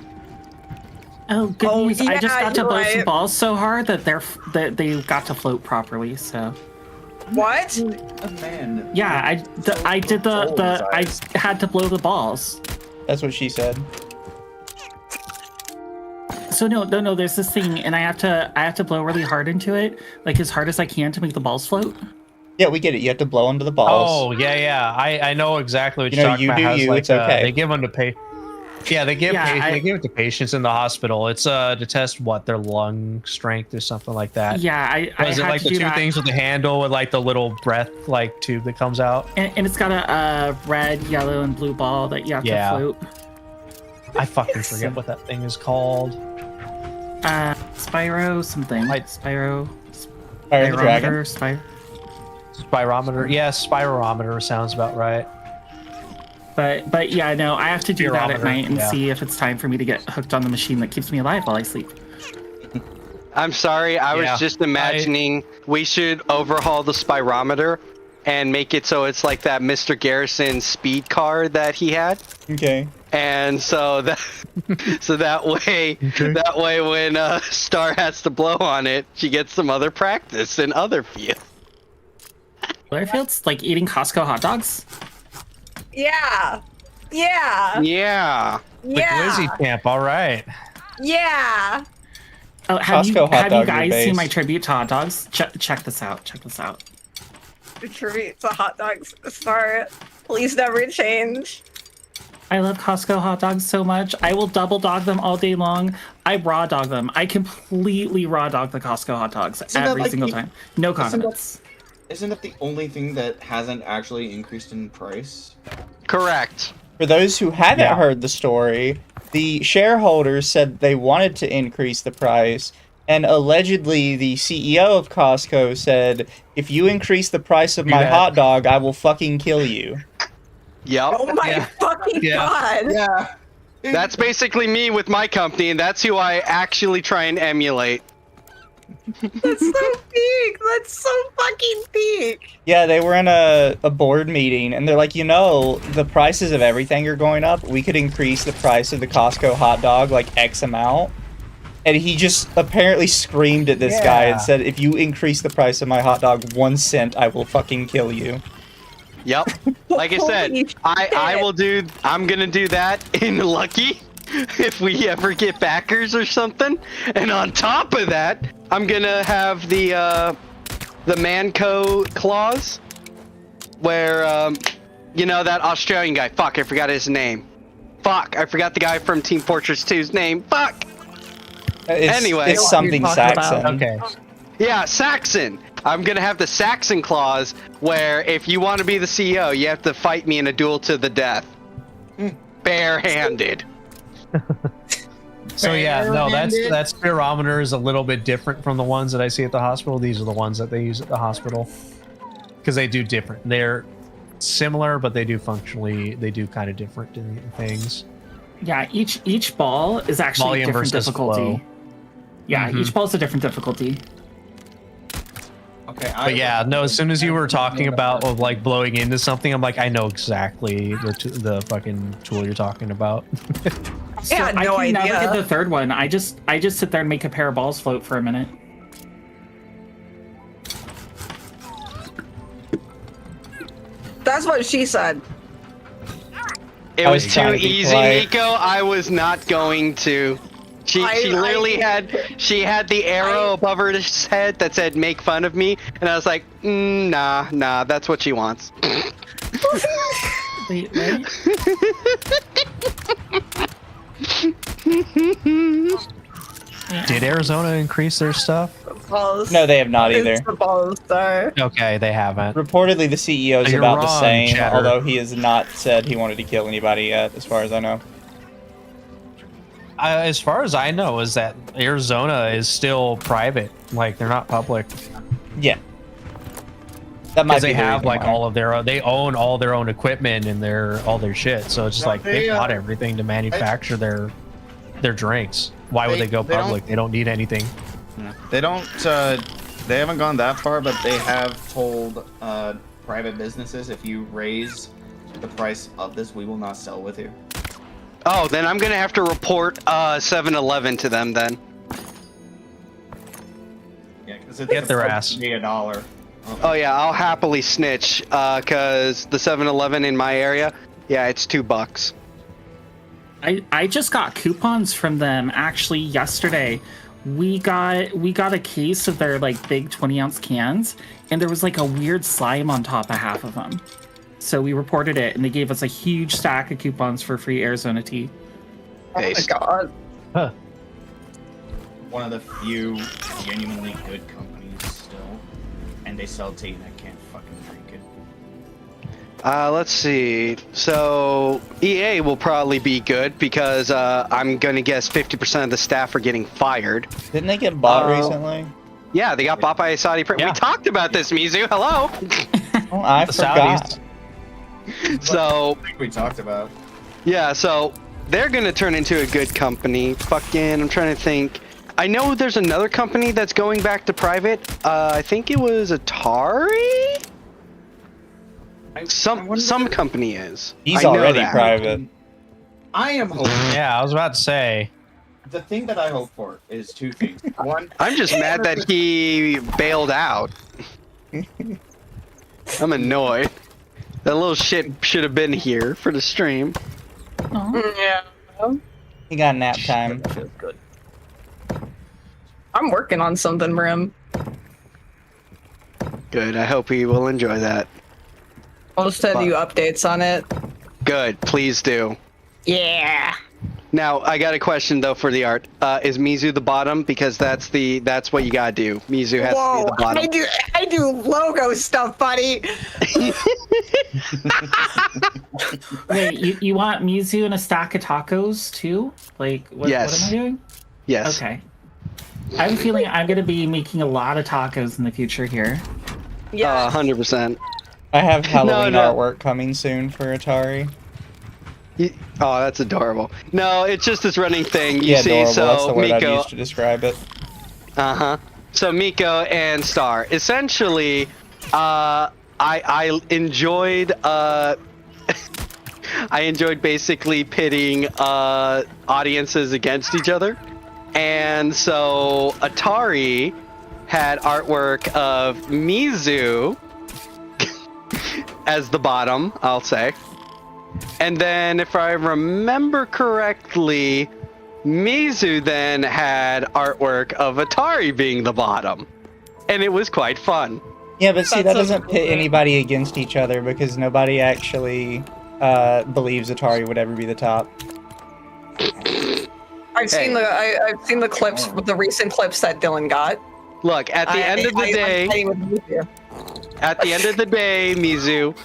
Oh, good Oh, news! I just yeah, got to you're blow some right. balls so hard that they got to float properly. So What? Man. yeah, I did I had to blow the balls. That's what she said. So no. There's this thing, and I have to blow really hard into it, like as hard as I can to make the balls float. Yeah, we get it. You have to blow under the balls. Oh yeah. I know exactly what You you're know, talking you about. do How it's you, like, it's okay. They give them to pay. Yeah, they give Yeah, they give it to patients in the hospital. It's to test their lung strength or something like that. Yeah, I Was it had like to the do two that. things with the handle with like the little breath like tube that comes out? And it's got a red, yellow, and blue ball that you have Yeah. to float. I fucking forget what that thing is called. Spyro something. Spyro. Fire the Dragon. Spirometer. Yeah, spirometer sounds about right. But yeah, no, I have to do that at Spirometer, night and yeah. see if it's time for me to get hooked on the machine that keeps me alive while I sleep. I'm sorry. I was just imagining we should overhaul the spirometer and make it so it's like that Mr. Garrison speed car that he had. Okay. And so that that way when Star has to blow on it, she gets some other practice in other fields. Blairfield's like eating Costco hot dogs? Yeah. Yeah. Yeah. The Glizzy camp, all right. Yeah. Oh, have you Costco hot dogs are guys seen based. my tribute to hot dogs? Check this out. Check this out. Tribute to hot dogs. Sorry. Please never change. I love Costco hot dogs so much. I will double dog them all day long. I raw dog them. I completely raw dog the Costco hot dogs every single time. No condiments. Isn't it the only thing that hasn't actually increased in price? Correct. For those who haven't heard the story, the shareholders said they wanted to increase the price, and allegedly the CEO of Costco said, if you increase the price of my hot dog, I will fucking kill you. Yep. Oh my fucking god. Yeah. That's basically me with my company, and that's who I actually try and emulate. That's so peak. That's so fucking peak. Yeah, they were in a board meeting, and they're like, you know, the prices of everything are going up. We could increase the price of the Costco hot dog like X amount. And he just apparently screamed at this guy and said, if you increase the price of my hot dog 1 cent, I will fucking kill you. Yep. Like I said, I'm gonna do that in Lucky if we ever get backers or something. And on top of that, I'm gonna have the Manco clause where you know, that Australian guy. Fuck, I forgot his name. Fuck, I forgot the guy from Team Fortress 2's name. Fuck. Anyway, it's something Saxon. Okay. Yeah, Saxon. I'm gonna have the Saxon clause where if you want to be the CEO, you have to fight me in a duel to the death, barehanded. So yeah, no, that spirometer is a little bit different from the ones that I see at the hospital. These are the ones that they use at the hospital because they do different. They're similar, but they do kind of different things. Yeah, each ball is actually Volume different versus difficulty. flow. Yeah, each ball is a different difficulty. Okay. But yeah, no. As soon as you were talking about like blowing into something, I'm like, I know exactly the fucking tool you're talking about. So I had no I can idea. never get the third one. I just sit there and make a pair of balls float for a minute. That's what she said. It was too easy, Nico. I was not going to. She literally had the arrow above her head that said "make fun of me," and I was like, nah, that's what she wants. Wait, what? Did Arizona increase their stuff? Balls. No, they have not either. It's the balls, sir. Okay, they haven't. Reportedly, the CEO is You're about the wrong, same, Chatter. although he has not said he wanted to kill anybody yet, as far as I know. As far as I know, is that Arizona is still private. Like they're not public. Yeah. That might Because be they the have reason like why. all of their, they own all their own equipment and all their shit. So it's just like they bought everything to manufacture their drinks. Why would they go public? They don't need anything. They don't. They haven't gone that far, but they have told private businesses, if you raise the price of this, we will not sell with you. Oh, then I'm gonna have to report 7-Eleven to them then. Yeah, because it's Get their supposed ass. to be $1. Oh yeah, I'll happily snitch. Cause the 7-Eleven in my area, yeah, it's $2. I just got coupons from them actually yesterday. We got a case of their like big 20-ounce cans, and there was like a weird slime on top of half of them. So we reported it, and they gave us a huge stack of coupons for free Arizona tea. Oh my god. Huh. One of the few genuinely good companies still, and they sell tea, and I can't fucking drink it. Let's see. So EA will probably be good because I'm gonna guess 50% of the staff are getting fired. Didn't they get bought recently? Yeah, they got bought by a Saudi. We talked about this, Mizu. Hello. Oh, I forgot. Saudis. So I think we talked about. yeah, so they're gonna turn into a good company. Fucking, I'm trying to think. I know there's another company that's going back to private. I think it was Atari. Some company is. He's I know already that. private. I am hoping. Yeah, I was about to say. The thing that I hope for is two things. One, I'm just mad that he bailed out. I'm annoyed. That little shit should have been here for the stream. Yeah. He got nap time. That feels good. I'm working on something for him. Good. I hope he will enjoy that. I'll send you updates on it. Good. Please do. Yeah. Now I got a question though for the art. Is Mizu the bottom? Because that's what you gotta do. Mizu has to be the bottom. I do logo stuff, buddy. Wait, you want Mizu and a stack of tacos too? Like, what am I doing? Yes. Okay. I have a feeling I'm going to be making a lot of tacos in the future here. Yeah. 100%. I have Halloween artwork coming soon for Atari. Oh, that's adorable. No, it's just this running thing. You Yeah, see, adorable. so That's the word I've Miko. used to describe it. So Miko and Star. Essentially, I enjoyed I enjoyed basically pitting audiences against each other. And so Atari had artwork of Mizu as the bottom, I'll say. And then if I remember correctly, Mizu then had artwork of Atari being the bottom. And it was quite fun. Yeah, but see, that doesn't pit anybody against each other because nobody actually believes Atari would ever be the top. I've seen the clips, the recent clips that Dylan got. Look, at the end of the day, Mizu,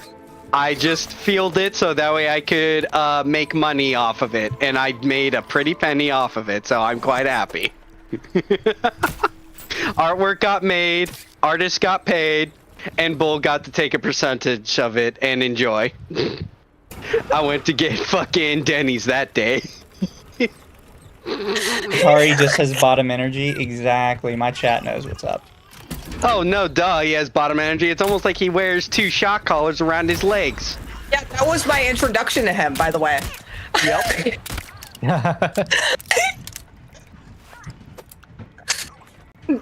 I just fielded it so that way I could make money off of it, and I made a pretty penny off of it, so I'm quite happy. Artwork got made, artists got paid, and Bull got to take a percentage of it and enjoy. I went to get fucking Denny's that day. Atari just has bottom energy. Exactly. My chat knows what's up. Oh, no, duh. He has bottom energy. It's almost like he wears 2 shock collars around his legs. Yeah, that was my introduction to him, by the way. Yep.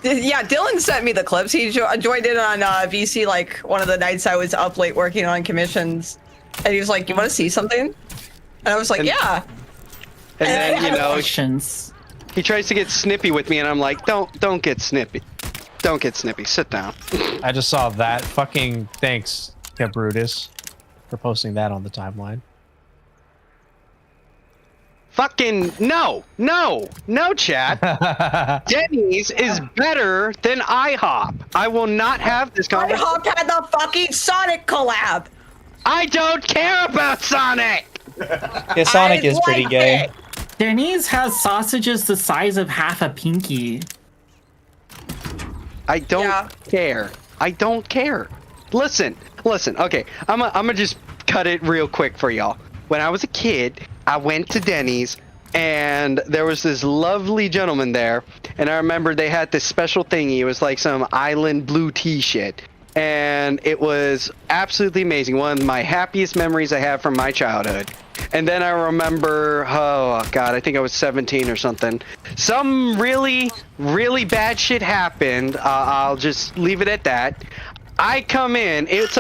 Yeah, Dylan sent me the clips. He joined in on VC like one of the nights I was up late working on commissions. And he was like, "You want to see something?" And I was like, "Yeah." And then, you know, Questions. he tries to get snippy with me, and I'm like, don't get snippy. Don't get snippy. Sit down. I just saw that. Fucking thanks, Kev Brutus, for posting that on the timeline. Fucking no, chat. Denny's is better than IHOP. I will not have this conversation. IHOP had the fucking Sonic collab. I don't care about Sonic. Yeah, Sonic is pretty gay. Denny's has sausages the size of half a pinky. I don't care. I don't care. Listen. Okay, I'm gonna just cut it real quick for y'all. When I was a kid, I went to Denny's, and there was this lovely gentleman there, and I remember they had this special thingy. It was like some island blue tea shit, and it was absolutely amazing. One of my happiest memories I have from my childhood. And then I remember, oh god, I think I was 17 or something. Some really, really bad shit happened. I'll just leave it at that. I come in. It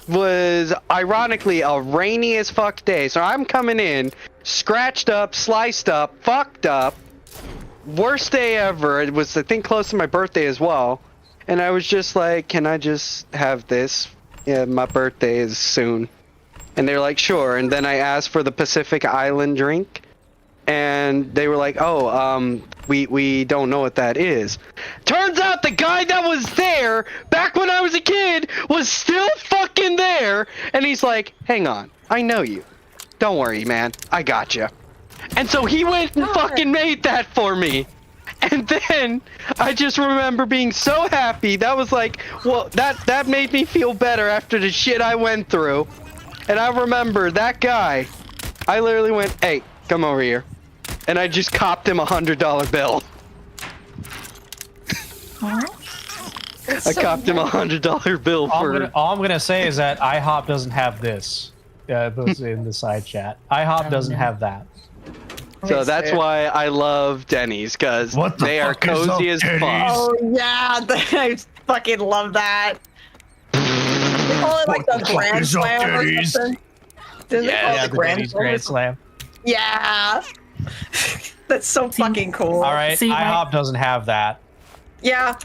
was ironically a rainy as fuck day. So I'm coming in, scratched up, sliced up, fucked up. Worst day ever. It was, I think, close to my birthday as well. And I was just like, can I just have this? Yeah, my birthday is soon. And they were like, sure. And then I asked for the Pacific Island drink. And they were like, oh, we don't know what that is. Turns out the guy that was there back when I was a kid was still fucking there. And he's like, hang on, I know you. Don't worry, man. I got you. And so he went and fucking made that for me. And then I just remember being so happy. That was like, well, that made me feel better after the shit I went through. And I remember that guy, I literally went, hey, come over here. And I just copped him $100 bill. I copped him $100 bill for. All I'm gonna say is that IHOP doesn't have this. Those in the side chat. IHOP doesn't have that. So that's why I love Denny's, because they are cozy as fuck. Oh yeah, I fucking love that. They call it like the Grand Slam or something. Yeah, the Denny's Grand Slam. Yeah. That's so fucking cool. All right, IHOP doesn't have that. Yeah.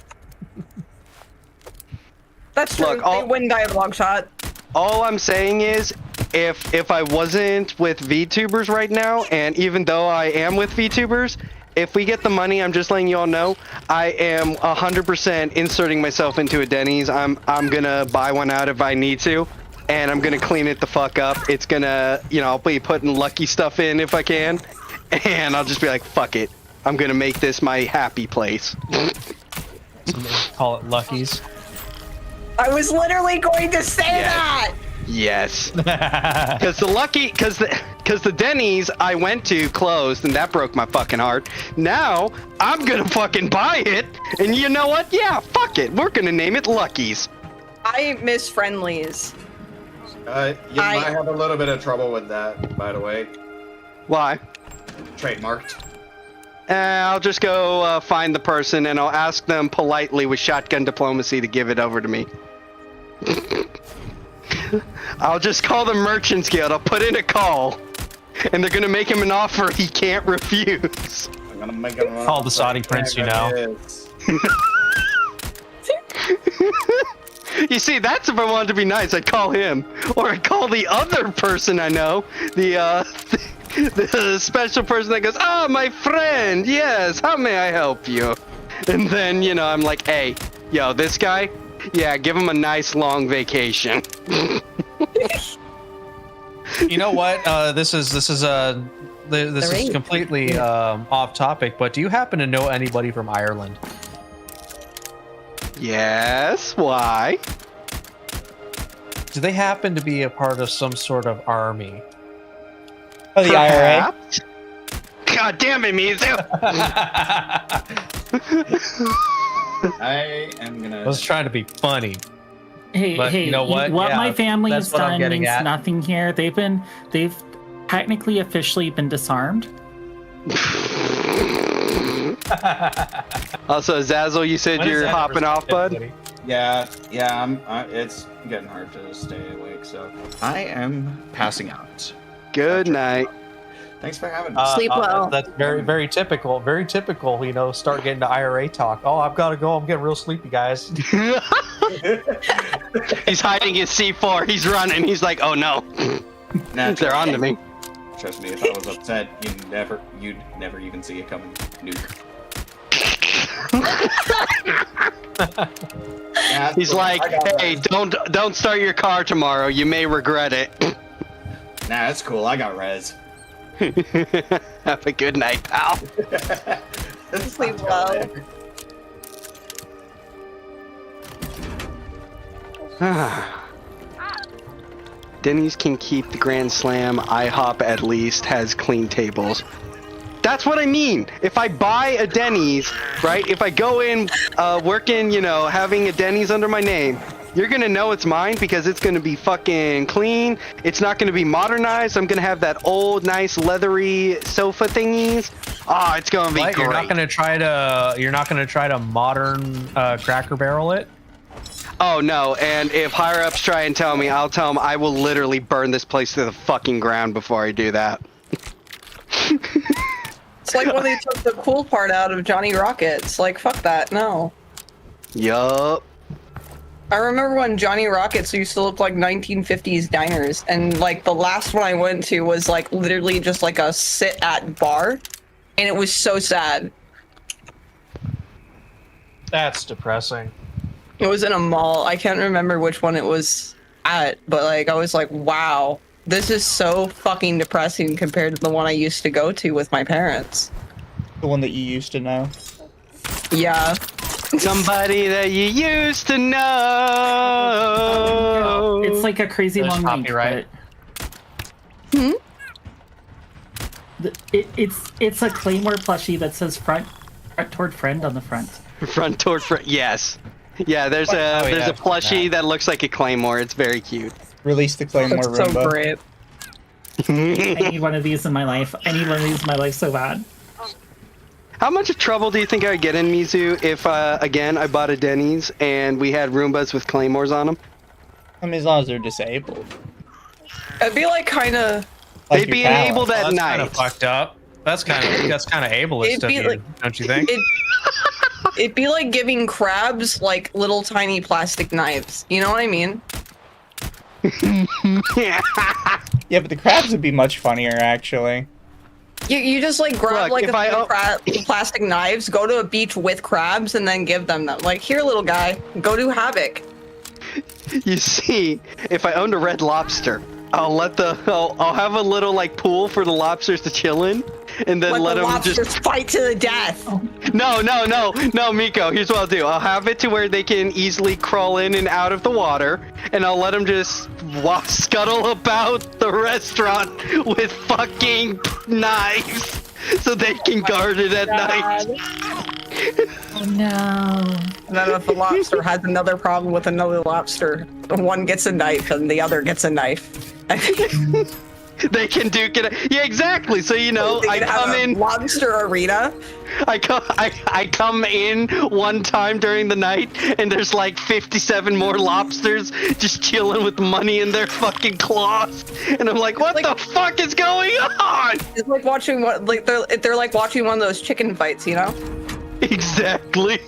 That's true. Look, they wouldn't die of a long shot. All I'm saying is, if I wasn't with VTubers right now, and even though I am with VTubers, if we get the money, I'm just letting you all know, I am 100% inserting myself into a Denny's. I'm gonna buy one out if I need to, and I'm gonna clean it the fuck up. It's gonna, you know, I'll be putting lucky stuff in if I can, and I'll just be like, fuck it. I'm gonna make this my happy place. Call it Lucky's. I was literally going to say that. Yes. Because the Denny's I went to closed, and that broke my fucking heart. Now I'm gonna fucking buy it, and you know what? Yeah, fuck it. We're gonna name it Lucky's. I miss Friendlies. You might have a little bit of trouble with that, by the way. Why? Trademarked. I'll just go find the person, and I'll ask them politely with shotgun diplomacy to give it over to me. I'll just call the Merchants Guild. I'll put in a call, and they're gonna make him an offer he can't refuse. I'm gonna make him call the Saudi prince, you know. You see, that's if I wanted to be nice. I'd call him, or I'd call the other person I know, the special person that goes, "Ah, my friend, yes, how may I help you?" And then, you know, I'm like, "Hey, yo, this guy, yeah, give him a nice long vacation." You know what? This is completely off topic, but do you happen to know anybody from Ireland? Yes. Why? Do they happen to be a part of some sort of army? Oh, the IRA. God damn it, Mizu! I am gonna. I was trying to be funny. Hey, but hey, you know what? Yeah, my family that's has what I'm done getting means at. nothing here. They've technically officially been disarmed. Also, Zazzle, you said you're hopping off, bud? Yeah, it's getting hard to stay awake, so I am passing out. Good night. Thanks for having me. Sleep well. That's very, very typical. Very typical, you know, start getting to IRA talk. Oh, I've got to go. I'm getting real sleepy, guys. He's hiding his C4. He's running. He's like, oh no. They're on to me. Trust me, if I was upset, you'd never even see it coming. Nuke. Yeah, he's cool. like, hey, don't start your car tomorrow. You may regret it. Nah, that's cool. I got res. Have a good night, pal. Sleep well. Denny's can keep the Grand Slam. IHOP at least has clean tables. That's what I mean. If I buy a Denny's, right? If I go in, working, you know, having a Denny's under my name, you're gonna know it's mine because it's gonna be fucking clean. It's not gonna be modernized. I'm gonna have that old, nice, leathery sofa thingies. Ah, it's gonna be great. You're not gonna try to modern Cracker Barrel it. Oh no! And if higher ups try and tell me, I'll tell them I will literally burn this place to the fucking ground before I do that. It's like when they took the cool part out of Johnny Rockets. Like, fuck that. No. Yup. I remember when Johnny Rockets used to look like 1950s diners, and like the last one I went to was like literally just like a sit-at bar, and it was so sad. That's depressing. It was in a mall. I can't remember which one it was at, but like I was like, wow, this is so fucking depressing compared to the one I used to go to with my parents. The one that you used to know. Yeah. Somebody that you used to know. It's like a crazy There's long link, copyright. but it's a Claymore plushie that says front toward friend on the front. Front toward front. Yes. Yeah, there's a Oh, yeah, a plushie that looks like a claymore. It's very cute. Release the Claymore That's so Roomba. great. I need one of these in my life. I need one of these in my life so bad. How much trouble do you think I would get in Mizu if, again, I bought a Denny's and we had Roombas with claymores on them? I mean, as long as they're disabled. It'd be like kind of. Like They'd your be talent. enabled at That's night. kind of fucked up. That's kind of ableist It'd of be you, like- don't you think? It'd be like giving crabs like little tiny plastic knives. You know what I mean? Yeah, but the crabs would be much funnier, actually. You just like grab Look, like if a I- little plastic knives, go to a beach with crabs, and then give them like, here, little guy, go do havoc. You see, if I owned a Red Lobster, I'll have a little like pool for the lobsters to chill in, and then let the them lobsters just fight to the death. no, Miko. Here's what I'll do. I'll have it to where they can easily crawl in and out of the water, and I'll let them just scuttle about the restaurant with fucking knives, so they can guard it at night. Oh no. And then if the lobster has another problem with another lobster, one gets a knife and the other gets a knife. They can duke it. Yeah, exactly. So I They have come a in. lobster arena. I come in one time during the night, and there's like 57 more lobsters just chilling with money in their fucking claws, and I'm like, what the fuck is going on? It's like watching they're like watching one of those chicken fights, you know? Exactly.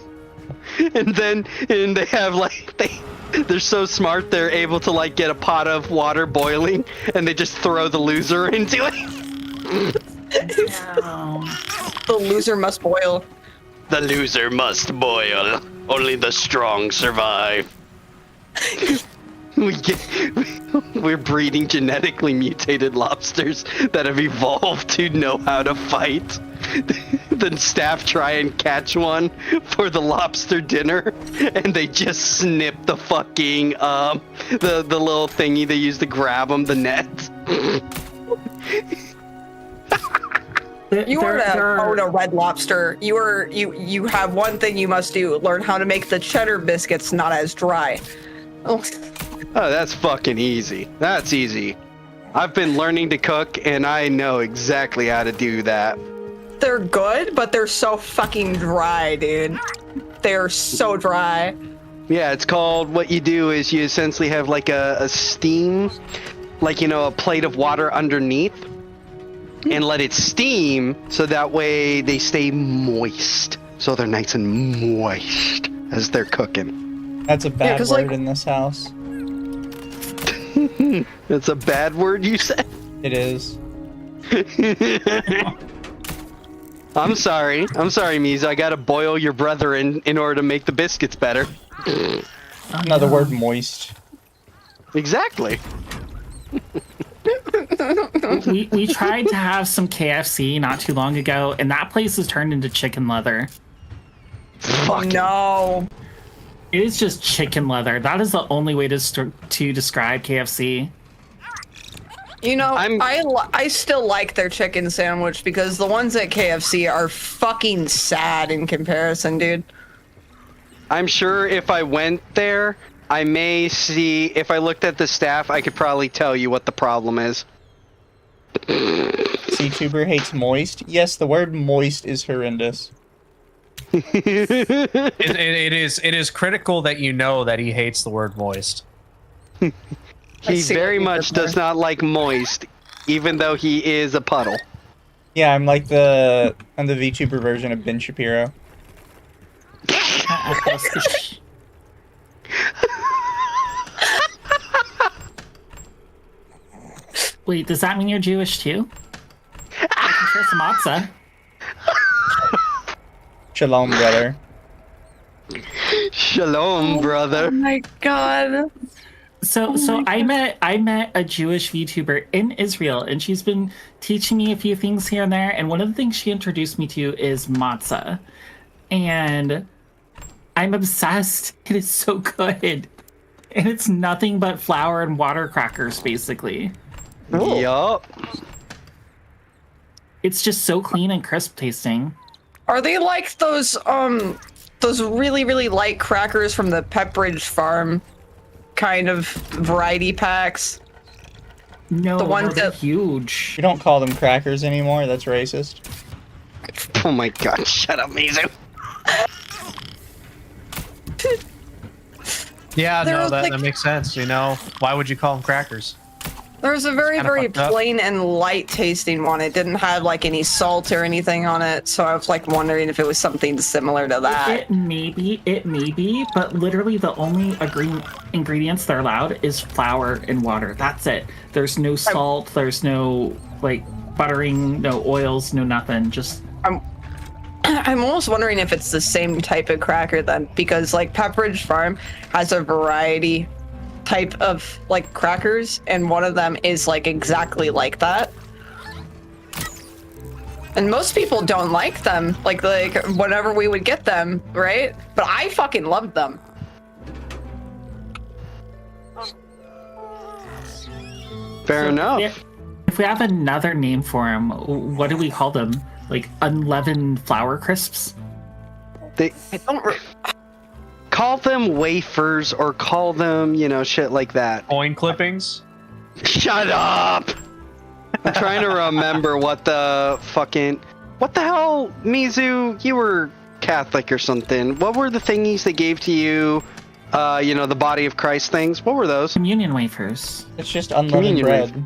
And they have they're so smart, they're able to like get a pot of water boiling, and they just throw the loser into it. The loser must boil. The loser must boil. Only the strong survive. We're breeding genetically mutated lobsters that have evolved to know how to fight. Then staff try and catch one for the lobster dinner, and they just snip the fucking the little thingy they use to grab them, the net. You are to own a Red Lobster. You have one thing you must do: learn how to make the cheddar biscuits not as dry. Oh, that's fucking easy. That's easy. I've been learning to cook, and I know exactly how to do that. they're good, but they're so fucking dry, dude. They're so dry. Yeah, it's called, what you do is you essentially have like a steam, like, a plate of water underneath, and let it steam so that way they stay moist. So they're nice and moist as they're cooking. That's a bad word in this house. That's a bad word, you said? It is. I'm sorry, Miza. I gotta boil your brother in order to make the biscuits better. Another word, moist. Exactly. we tried to have some KFC not too long ago, and that place has turned into chicken leather. Fuck no. It is just chicken leather. That is the only way to describe KFC. You know, I still like their chicken sandwich because the ones at KFC are fucking sad in comparison, dude. I'm sure if I went there, I may see, if I looked at the staff, I could probably tell you what the problem is. CTuber hates moist. Yes, the word moist is horrendous. It is critical that you know that he hates the word moist. He very much does not like moist, even though he is a puddle. Yeah, I'm like the VTuber version of Ben Shapiro. Wait, does that mean you're Jewish too? I can share some matzah. Shalom, brother. Shalom, brother. Oh my god. So I met a Jewish VTuber in Israel, and she's been teaching me a few things here and there. And one of the things she introduced me to is matzah, and I'm obsessed. It is so good, and it's nothing but flour and water crackers, basically. Yup. It's just so clean and crisp tasting. Are they like those those really light crackers from the Pepperidge Farm kind of variety packs. No, The ones they're that- huge. You don't call them crackers anymore. That's racist. Oh my god, shut up, Mizu. Yeah, There no, was, that, like- that makes sense. You know, why would you call them crackers? There was a very Kinda fucked up. plain and light tasting one. It didn't have like any salt or anything on it, so I was like wondering if it was something similar to that. It may be, but literally the only ingredients that are allowed is flour and water. That's it. There's no salt, there's no like buttering, no oils, no nothing. Just I'm almost wondering if it's the same type of cracker then, because like Pepperidge Farm has a variety type of like crackers, and one of them is like exactly like that. And most people don't like them, like whenever we would get them, right? But I fucking loved them. Fair enough. if we have another name for them, what do we call them? Like unleavened flour crisps? They call them wafers or call them, you know, shit like that. Coin clippings? Shut up! I'm trying to remember what the hell, Mizu? You were Catholic or something. What were the thingies they gave to you? You know, the body of Christ things. What were those? Communion wafers. It's just unleavened bread.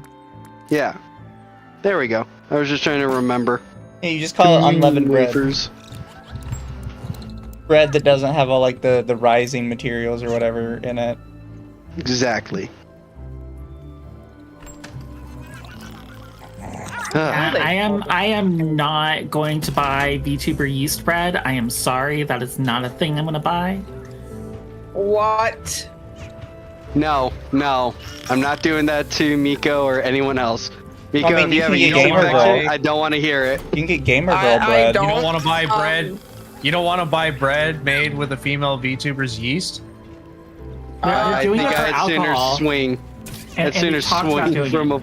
Yeah. There we go. I was just trying to remember. Yeah, you just call it unleavened bread. Wafers. Bread that doesn't have all like the rising materials or whatever in it. Exactly. I am not going to buy VTuber yeast bread. I am sorry, that is not a thing I'm gonna buy. What? No, I'm not doing that to Miko or anyone else. Miko, I mean, if you you have can a get yeast Gamer infection, Girl. I don't want to hear it. You can get Gamer Girl I bread. don't- You don't want to buy um, bread. You don't want to buy bread made with a female VTuber's yeast. They're I doing think it for I'd sooner alcohol. swing. And- I'd and sooner we talked about swing doing from it.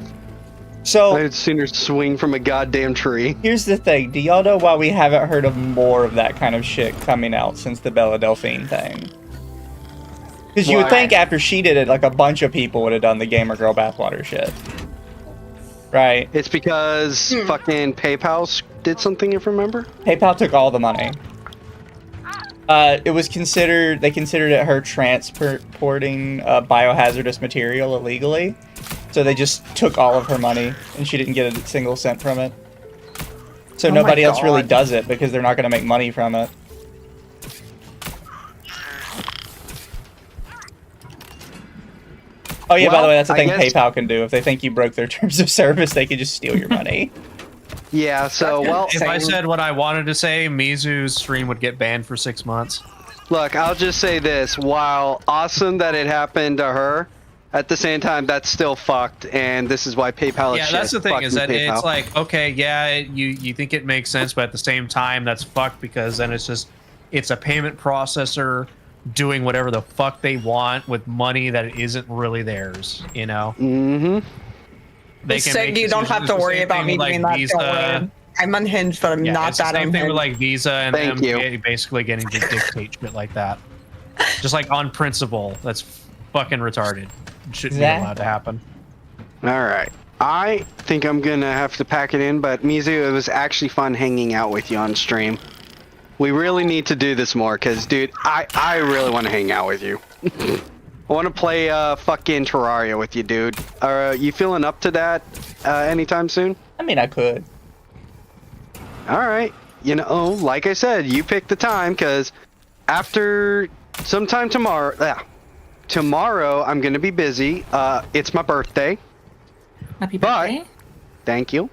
So I'd sooner swing from a goddamn tree. here's the thing. Do y'all know why we haven't heard of more of that kind of shit coming out since the Bella Delphine thing? Because you would Why? think after she did it, like a bunch of people would have done the Gamer Girl bathwater shit. Right? It's because fucking PayPal did something, if you remember. PayPal took all the money. It was considered, they considered it her transporting biohazardous material illegally. So they just took all of her money and she didn't get a single cent from it. So Oh my nobody else really God. does it because they're not going to make money from it. Oh yeah, by the Well, way, that's the I thing guess- PayPal can do. If they think you broke their terms of service, they can just steal your money. Yeah, so, well, If I said what I wanted to say, Mizu's stream would get banned for 6 months. look, I'll just say this. While awesome that it happened to her, at the same time, that's still fucked, and this is why PayPal is Yeah, shit. that's the thing, Fuck is you, that PayPal. it's like, okay, yeah, you think it makes sense, but at the same time, that's fucked, because then it's a payment processor doing whatever the fuck they want with money that isn't really theirs, you know? Mm-hmm. They Said make you don't have decisions. to The worry same about thing me with, doing like, that. Visa. Don't worry. I'm unhinged, but I'm Yeah, not it's the that same thing with unhinged. like Visa and Thank them you. basically getting to dictate shit like that. Just like on principle, that's fucking retarded. It shouldn't be allowed to happen. All right. I think I'm gonna have to pack it in, but Mizu, it was actually fun hanging out with you on stream. We really need to do this more, cause dude, I really want to hang out with you. I want to play fucking Terraria with you, dude. Are you feeling up to that anytime soon? I mean, I could. All right. You know, like I said, you pick the time, cause after sometime tomorrow I'm gonna be busy. It's my birthday. Happy But- birthday. Thank you.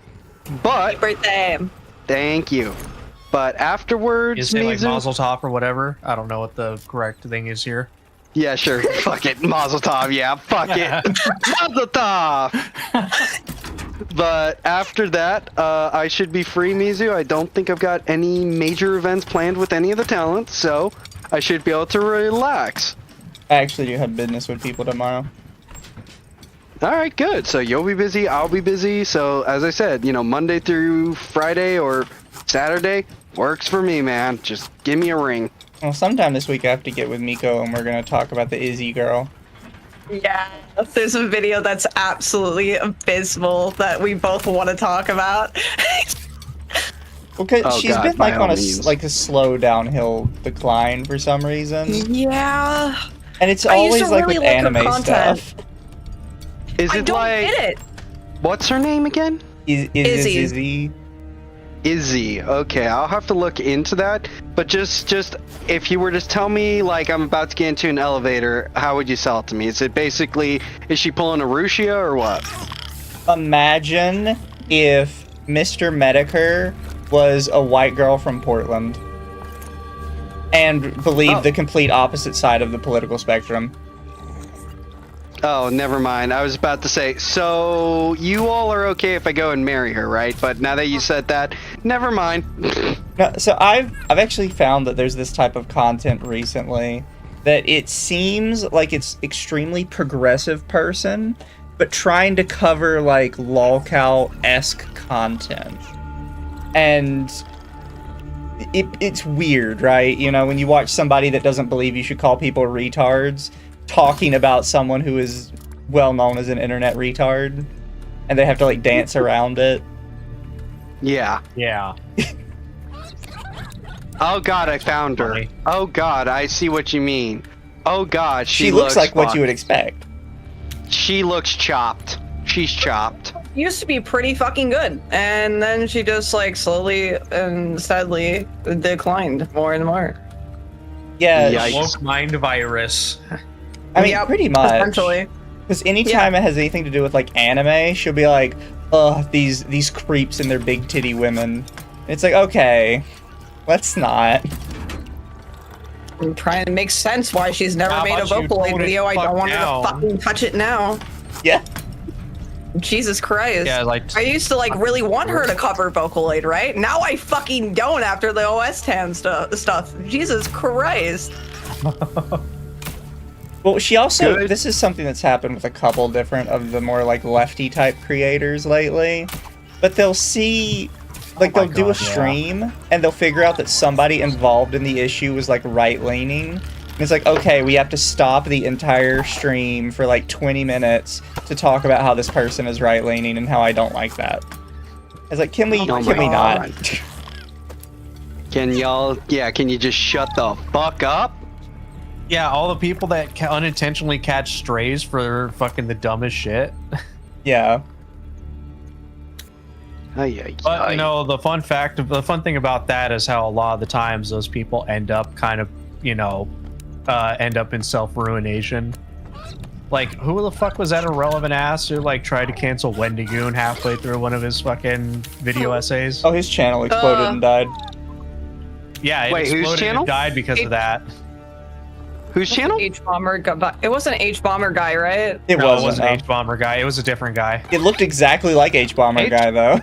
But Birthday. thank you. But afterwards, You say like Mizu- Mazel Tov or whatever. I don't know what the correct thing is here. Yeah, sure. Fuck it. Mazel tov. Yeah, fuck it. Mazel tov. But after that, I should be free, Mizu. I don't think I've got any major events planned with any of the talents, so I should be able to relax. I actually do have business with people tomorrow. All right, good. So you'll be busy. I'll be busy. So as I said, you know, Monday through Friday or Saturday works for me, man. Just give me a ring. Well, sometime this week I have to get with Miko and we're gonna talk about the Izzy girl. Yeah, there's a video that's absolutely abysmal that we both want to talk about. Well, cause Oh, she's God, been by like all on a means. like a slow downhill decline for some reason, Yeah. and it's I used always to like really with like her anime content. stuff. Is I it don't like get it. what's her name again? Izzy. Izzy. Izzy. Okay, I'll have to look into that. But just if you were to tell me like I'm about to get into an elevator, how would you sell it to me? Is it basically is she pulling a Rushia or what? Imagine if Mr. Medicare was a white girl from Portland and believed the complete opposite side of the political spectrum. Oh, never mind. I was about to say, so you all are okay if I go and marry her, right? But now that you said that, never mind. No, so I've actually found that there's this type of content recently that it seems like it's extremely progressive person, but trying to cover like lolcow-esque content. And it's weird, right? You know, when you watch somebody that doesn't believe you should call people retards talking about someone who is well known as an internet retard, and they have to like dance around it. Yeah. Yeah. Oh God, I found her. Funny. Oh God, I see what you mean. Oh God, She looks like what you would expect. She looks chopped. She's chopped. Used to be pretty fucking good, and then she just like slowly and sadly declined more and more. Yeah, Yikes. Woke mind virus. I mean, Yep, pretty much. essentially. Because anytime it has anything to do with like anime, she'll be like, "Ugh, these creeps and their big titty women." And it's like, okay, let's not. I'm trying to make sense why she's never How made a about you Vocaloid tone it video. I fuck don't want her to down? fucking touch it now. Yeah. Jesus Christ. Yeah, like I used to like really want her to cover Vocaloid, right? Now I fucking don't after the OS 10 stuff. Jesus Christ. Well, she also, Good. this is something that's happened with a couple different of the more like lefty type creators lately, but they'll see, like they'll do a God, yeah. stream and they'll figure out that somebody involved in the issue was like right leaning. And it's like, okay, we have to stop the entire stream for like 20 minutes to talk about how this person is right leaning and how I don't like that. It's like, can we, Oh my can we not? God. Can y'all, yeah, can you just shut the fuck up? yeah, all the people that unintentionally catch strays for fucking the dumbest shit. Yeah. But you know, the fun thing about that is how a lot of the times those people end up kind of, you know, end up in self-ruination. Like, who the fuck was that irrelevant ass who like tried to cancel Wendigoon halfway through one of his fucking video essays? Oh, his channel exploded and died. Yeah, it Wait, whose exploded channel? and died because of that. Whose channel? H-Bomber, it wasn't H-Bomber guy, right? It No, it wasn't. wasn't H-Bomber guy. It was a different guy. It looked exactly like H-Bomber H- guy, though.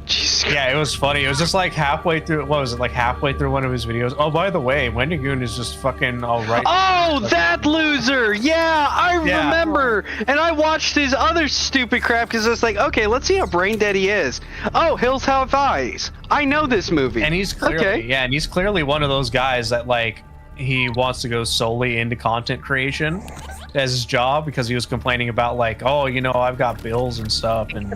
Jesus. Yeah, it was funny. It was just like halfway through. What was it? Like halfway through one of his videos. Oh, by the way, Wendigoon is just fucking all right. Oh, that loser! Yeah, I Yeah. remember. And I watched his other stupid crap because I was like, okay, let's see how brain dead he is. Oh, Hills Have Eyes. I know this movie. And he's clearly, okay. yeah, and he's clearly one of those guys that like he wants to go solely into content creation as his job because he was complaining about like, oh, you know, I've got bills and stuff, and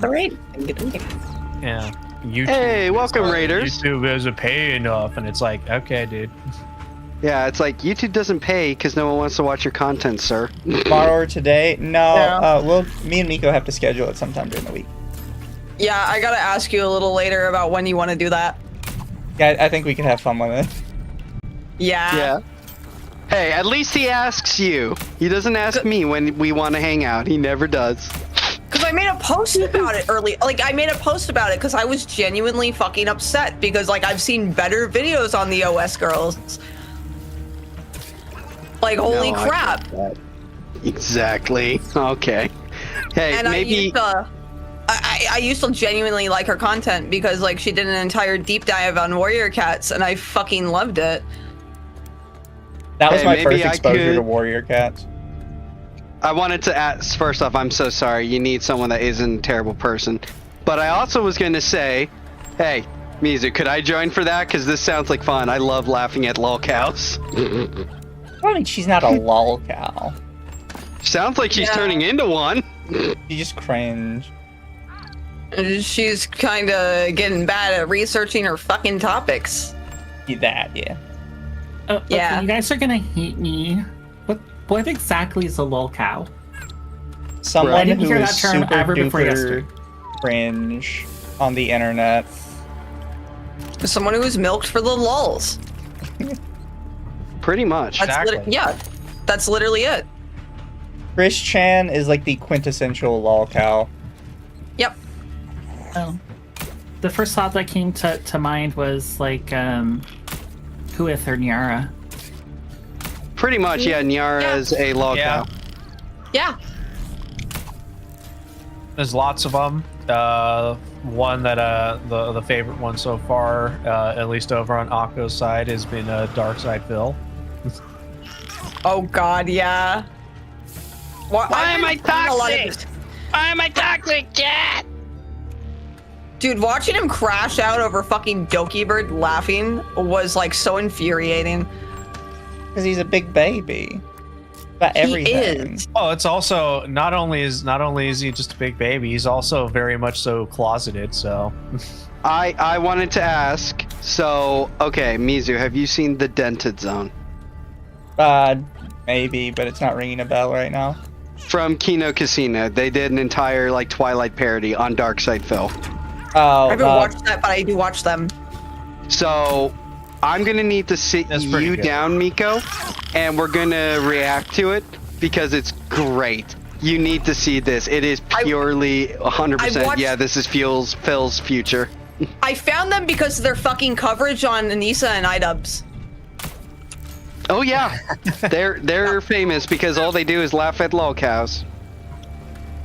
yeah, YouTube. Hey, welcome, is, Raiders. YouTube doesn't pay enough, and it's like, okay, dude. Yeah, it's like YouTube doesn't pay because no one wants to watch your content, sir. Tomorrow or today? No. Yeah. Well, me and Miko have to schedule it sometime during the week. Yeah, I gotta ask you a little later about when you want to do that. Yeah, I think we could have fun with it. Yeah. Yeah. Hey, at least he asks you. He doesn't ask me when we want to hang out. He never does. Because I made a post about it early. Like, I made a post about it because I was genuinely fucking upset because, like, I've seen better videos on the OS girls. Like, holy No, I crap. get that. Exactly. Okay. Hey, And maybe. I used to genuinely like her content because, like, she did an entire deep dive on Warrior Cats, and I fucking loved it. That was Hey, my maybe first I exposure could- to Warrior Cats. I wanted to ask, first off, I'm so sorry. You need someone that isn't a terrible person. But I also was going to say, hey, Mizu, could I join for that? Because this sounds like fun. I love laughing at lol cows. I mean, she's not a lol cow. Sounds like she's turning into one. You just cringe. She's kind of getting bad at researching her fucking topics. Yeah. Yeah. You guys are gonna hate me. What exactly is a lol cow? Someone I didn't who hear is that term super ever before duper yesterday. cringe on the internet. Someone who was milked for the lulz. Pretty much. That's literally it. Chris Chan is like the quintessential lol cow. Yep. Oh. The first thought that came to mind was like, Huith or Nyara. Pretty much, yeah. Nyara is a lol cow. Yeah. There's lots of them. One that the favorite one so far, at least over on Akko's side, has been Dark Side Phil. Oh God, yeah. Why am I toxic? Why am I toxic, chat? Dude, watching him crash out over fucking Doki Bird laughing was like so infuriating. Because he's a big baby. About everything. He is. Oh, it's also not only is he just a big baby, he's also very much so closeted. So, I wanted to ask. So, okay, Mizu, have you seen the Dented Zone? Maybe, but it's not ringing a bell right now. From Kino Casino, they did an entire like Twilight parody on Dark Side Phil. Oh, I haven't watched that, but I do watch them. So, I'm gonna need to sit you down, Miko, and we're gonna react to it because it's great. You need to see this. It is purely 100%. Yeah, this is Phil's future. I found them because of their fucking coverage on Anissa and iDubbbz. Oh yeah, they're famous because all they do is laugh at lol cows.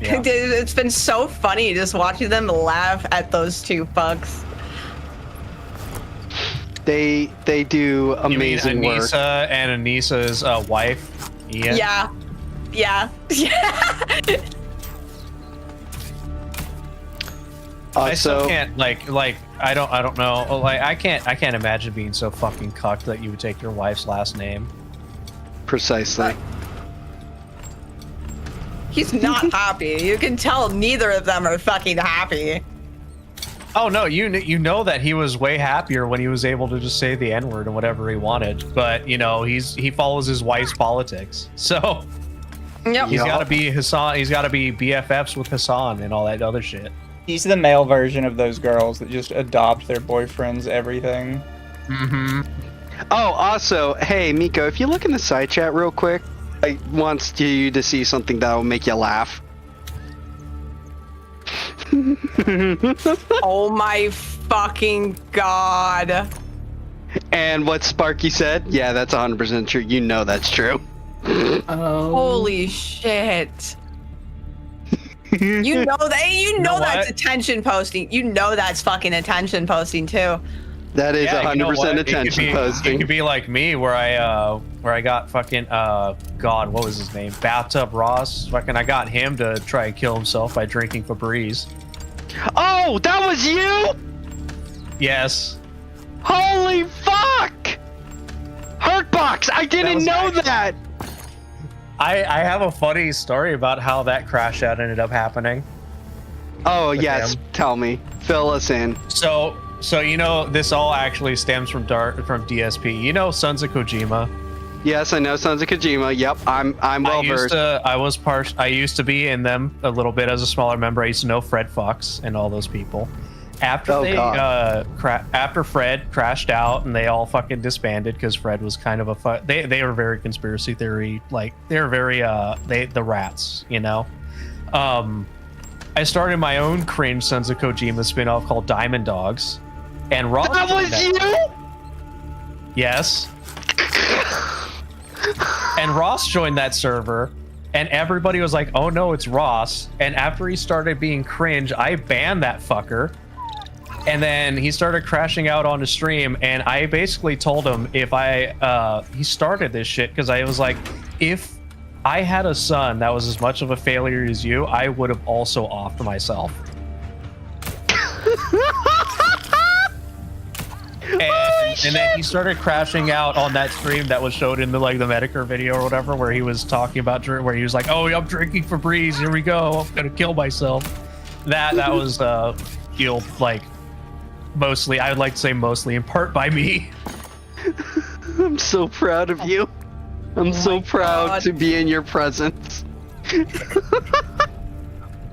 Yeah. Dude, it's been so funny just watching them laugh at those two fucks. They do amazing you mean work. Anissa and Anissa's wife, Ian? Yeah. I still can't like I don't know, like I can't imagine being so fucking cucked that you would take your wife's last name. Precisely. He's not happy. You can tell neither of them are fucking happy. Oh no, you know that he was way happier when he was able to just say the N-word and whatever he wanted. But you know, he follows his wife's politics, so he's got to be Hassan. He's got to be BFFs with Hassan and all that other shit. He's the male version of those girls that just adopt their boyfriend's everything. Mm-hmm. Oh, also, hey Miko, if you look in the side chat real quick, I want you to see something that will make you laugh. Oh my fucking God. And what Sparky said, yeah, that's 100% true. You know that's true. Oh. Holy shit. You know that. You know that's attention posting. You know that's fucking attention posting too. That is 100% attention posting. It could be like me, where I got fucking God, what was his name? Bathtub Ross. Fucking, I got him to try and kill himself by drinking Febreze. Oh, that was you? Yes. Holy fuck! Hurtbox, I didn't know that. I have a funny story about how that crash out ended up happening. Oh yes, tell me. Fill us in. So you know, this all actually stems from DSP. You know Sons of Kojima? Yes, I know Sons of Kojima. Yep, I'm well versed. I used to be in them a little bit as a smaller member. I used to know Fred Fox and all those people. After after Fred crashed out and they all fucking disbanded because Fred was kind of they were very conspiracy theory, like they were very the rats, you know. I started my own cringe Sons of Kojima spin-off called Diamond Dogs, and Ross. That was you? Yes. And Ross joined that server, and everybody was like, "Oh no, it's Ross." And after he started being cringe, I banned that fucker. And then he started crashing out on the stream, and I basically told him if he started this shit because I was like, if I had a son that was as much of a failure as you, I would have also offed myself. And then he started crashing out on that stream that was showed in the like the Medicare video or whatever, where he was talking about where he was like, "Oh, I'm drinking Febreze. Here we go. I'm gonna kill myself." That was fueled like mostly, I would like to say mostly in part by me. I'm so proud of you. I'm so proud to be in your presence.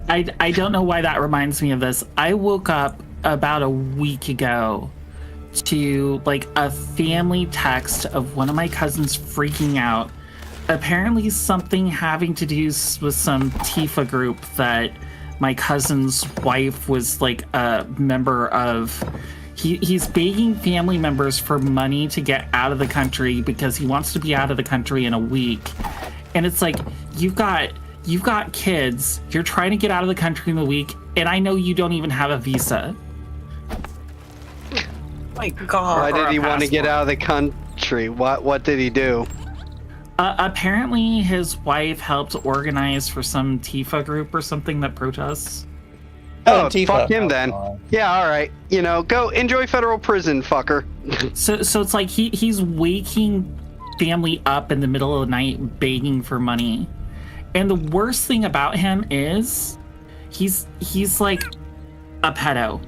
I don't know why that reminds me of this. I woke up about a week ago to like a family text of one of my cousins freaking out. Apparently something having to do with some Tifa group that my cousin's wife was like a member of. He's begging family members for money to get out of the country because he wants to be out of the country in a week. And it's like, you've got kids, you're trying to get out of the country in a week, and I know you don't even have a visa. My God. Why did he want to get out of the country? What did he do? Apparently his wife helped organize for some Tifa group or something that protests. Oh, Tifa. fuck him then. Yeah, all right. You know, go enjoy federal prison, fucker. So it's like he's waking family up in the middle of the night begging for money. And the worst thing about him is he's like a pedo.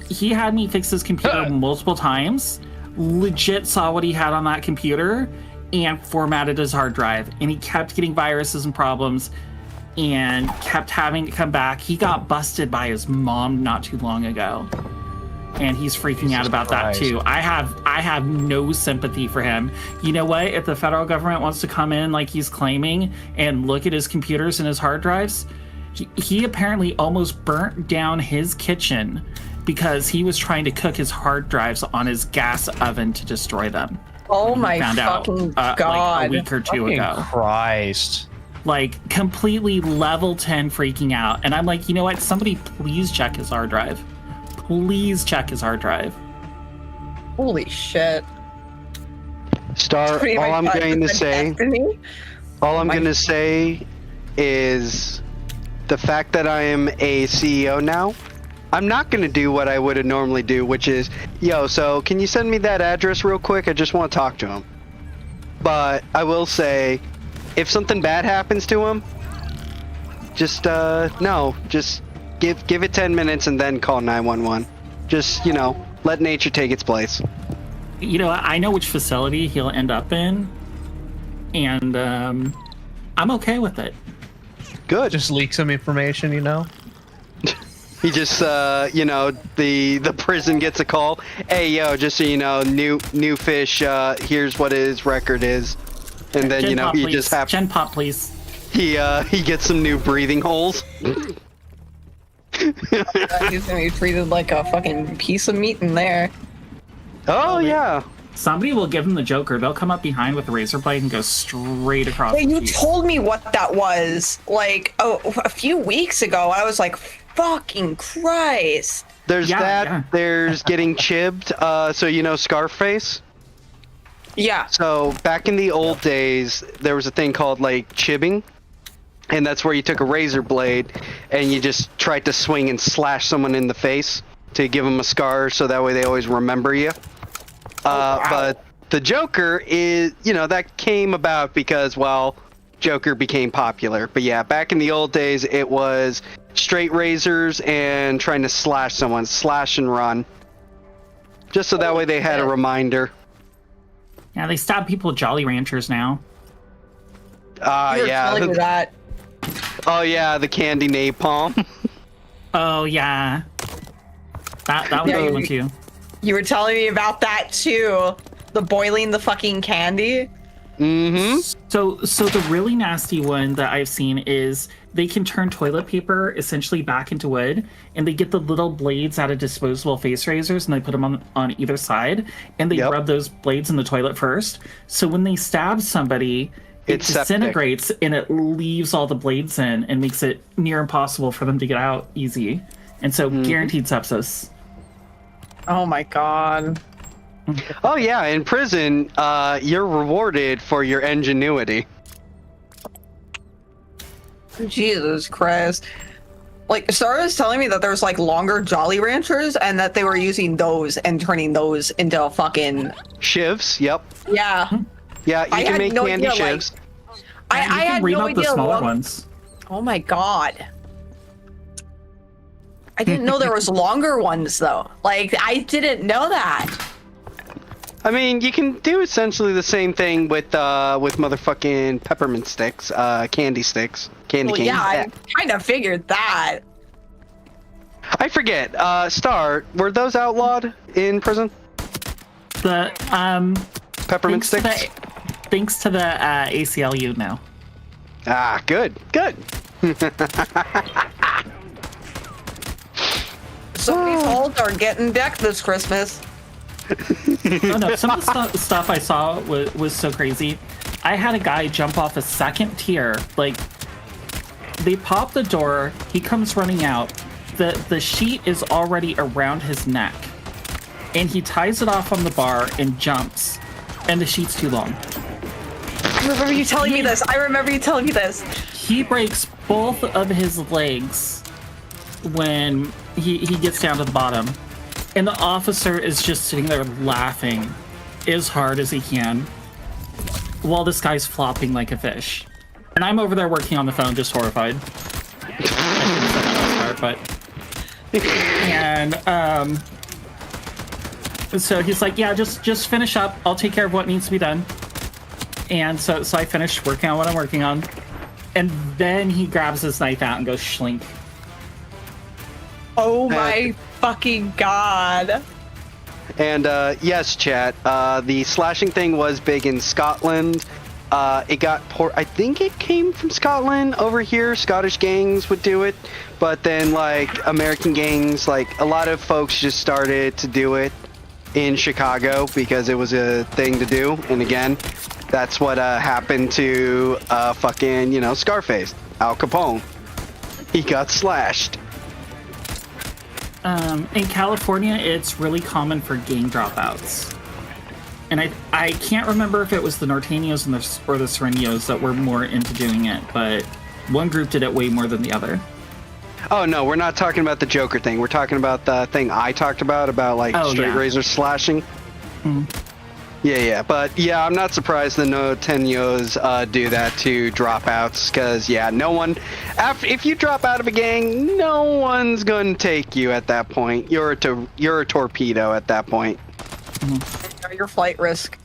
He had me fix his computer multiple times, legit saw what he had on that computer, and formatted his hard drive. And he kept getting viruses and problems and kept having to come back. He got busted by his mom not too long ago. And he's freaking out about that too. I have no sympathy for him. You know what? If the federal government wants to come in like he's claiming and look at his computers and his hard drives, he apparently almost burnt down his kitchen because he was trying to cook his hard drives on his gas oven to destroy them. Oh my fucking God. Like a week or two ago. Christ. Like completely level 10 freaking out. And I'm like, you know what? Somebody please check his hard drive. Please check his hard drive. Holy shit. Star, all I'm going to say is the fact that I am a CEO now, I'm not going to do what I would normally do, which is, yo, so can you send me that address real quick? I just want to talk to him. But I will say, if something bad happens to him, just, no, just give it 10 minutes and then call 911. Just, you know, let nature take its place. You know, I know which facility he'll end up in, and I'm okay with it. Good. Just leak some information, you know? He just, you know, the prison gets a call. Hey, yo, just so you know, new fish, here's what his record is. And then, you know, he just have... Gen Pop, please. He gets some new breathing holes. He's gonna be treated like a fucking piece of meat in there. Oh, yeah. Somebody will give him the Joker. They'll come up behind with a razor blade and go straight across Hey, the you cheek. told me what that was, like, a few weeks ago. I was like, fucking Christ. There's there's getting chibbed. So, you know, Scarface? Yeah. So, back in the old days, there was a thing called, like, chibbing. And that's where you took a razor blade and you just tried to swing and slash someone in the face to give them a scar so that way they always remember you. Wow. But the Joker is, you know, that came about because, well, Joker became popular. But yeah, back in the old days, it was straight razors and trying to slash someone, slash and run. Just so that way they had a reminder. Yeah, they stab people with Jolly Ranchers now. Yeah. Telling me that. Oh yeah, the candy napalm. Oh yeah. That was a good one too. You were telling me about that too. The boiling the fucking candy. Mm-hmm. So the really nasty one that I've seen is they can turn toilet paper essentially back into wood, and they get the little blades out of disposable face razors and they put them on either side, and they rub those blades in the toilet first. So when they stab somebody, it disintegrates and it leaves all the blades in and makes it near impossible for them to get out easy. And so guaranteed sepsis. Oh my God. Oh yeah, in prison, you're rewarded for your ingenuity. Jesus Christ. Like, Sarah is telling me that there's like longer Jolly Ranchers and that they were using those and turning those into fucking Shivs. Yep. Yeah. Yeah, you can make candy shivs. I had no idea. The smaller ones. Oh my god. I didn't know there was longer ones though. Like, I didn't know that. I mean, you can do essentially the same thing with motherfucking peppermint sticks, candy sticks, candy canes. Yeah, I kind of figured that. I forget. Star, were those outlawed in prison? The peppermint sticks. Thanks to the ACLU now. Ah, good, good. Some of these halls are getting decked this Christmas. Oh no, some of the stuff I saw was so crazy. I had a guy jump off a second tier. Like, they pop the door, he comes running out. The sheet is already around his neck. And he ties it off on the bar and jumps. And the sheet's too long. I remember you telling me this. I remember you telling me this. He breaks both of his legs when he gets down to the bottom. And the officer is just sitting there laughing as hard as he can while this guy's flopping like a fish. And I'm over there working on the phone, just horrified. I shouldn't have said that last part, but... And, so he's like, yeah, just finish up. I'll take care of what needs to be done. And so I finished working on what I'm working on. And then he grabs his knife out and goes schlink. Oh my fucking god. And yes, chat, the slashing thing was big in Scotland. It got I think it came from Scotland over here. Scottish gangs would do it, but then like American gangs, like a lot of folks just started to do it in Chicago because it was a thing to do. And again, that's what happened to fucking, you know, Scarface, Al Capone. He got slashed. In California, it's really common for gang dropouts. And I can't remember if it was the Norteños or the Sureños that were more into doing it, but one group did it way more than the other. Oh, no, we're not talking about the Joker thing. We're talking about the thing I talked about like straight razor slashing. Mm-hmm. Yeah. But, yeah, I'm not surprised the Norteños do that to dropouts because, yeah, no one... if you drop out of a gang, no one's going to take you at that point. You're a torpedo at that point. Mm-hmm. Your flight risk.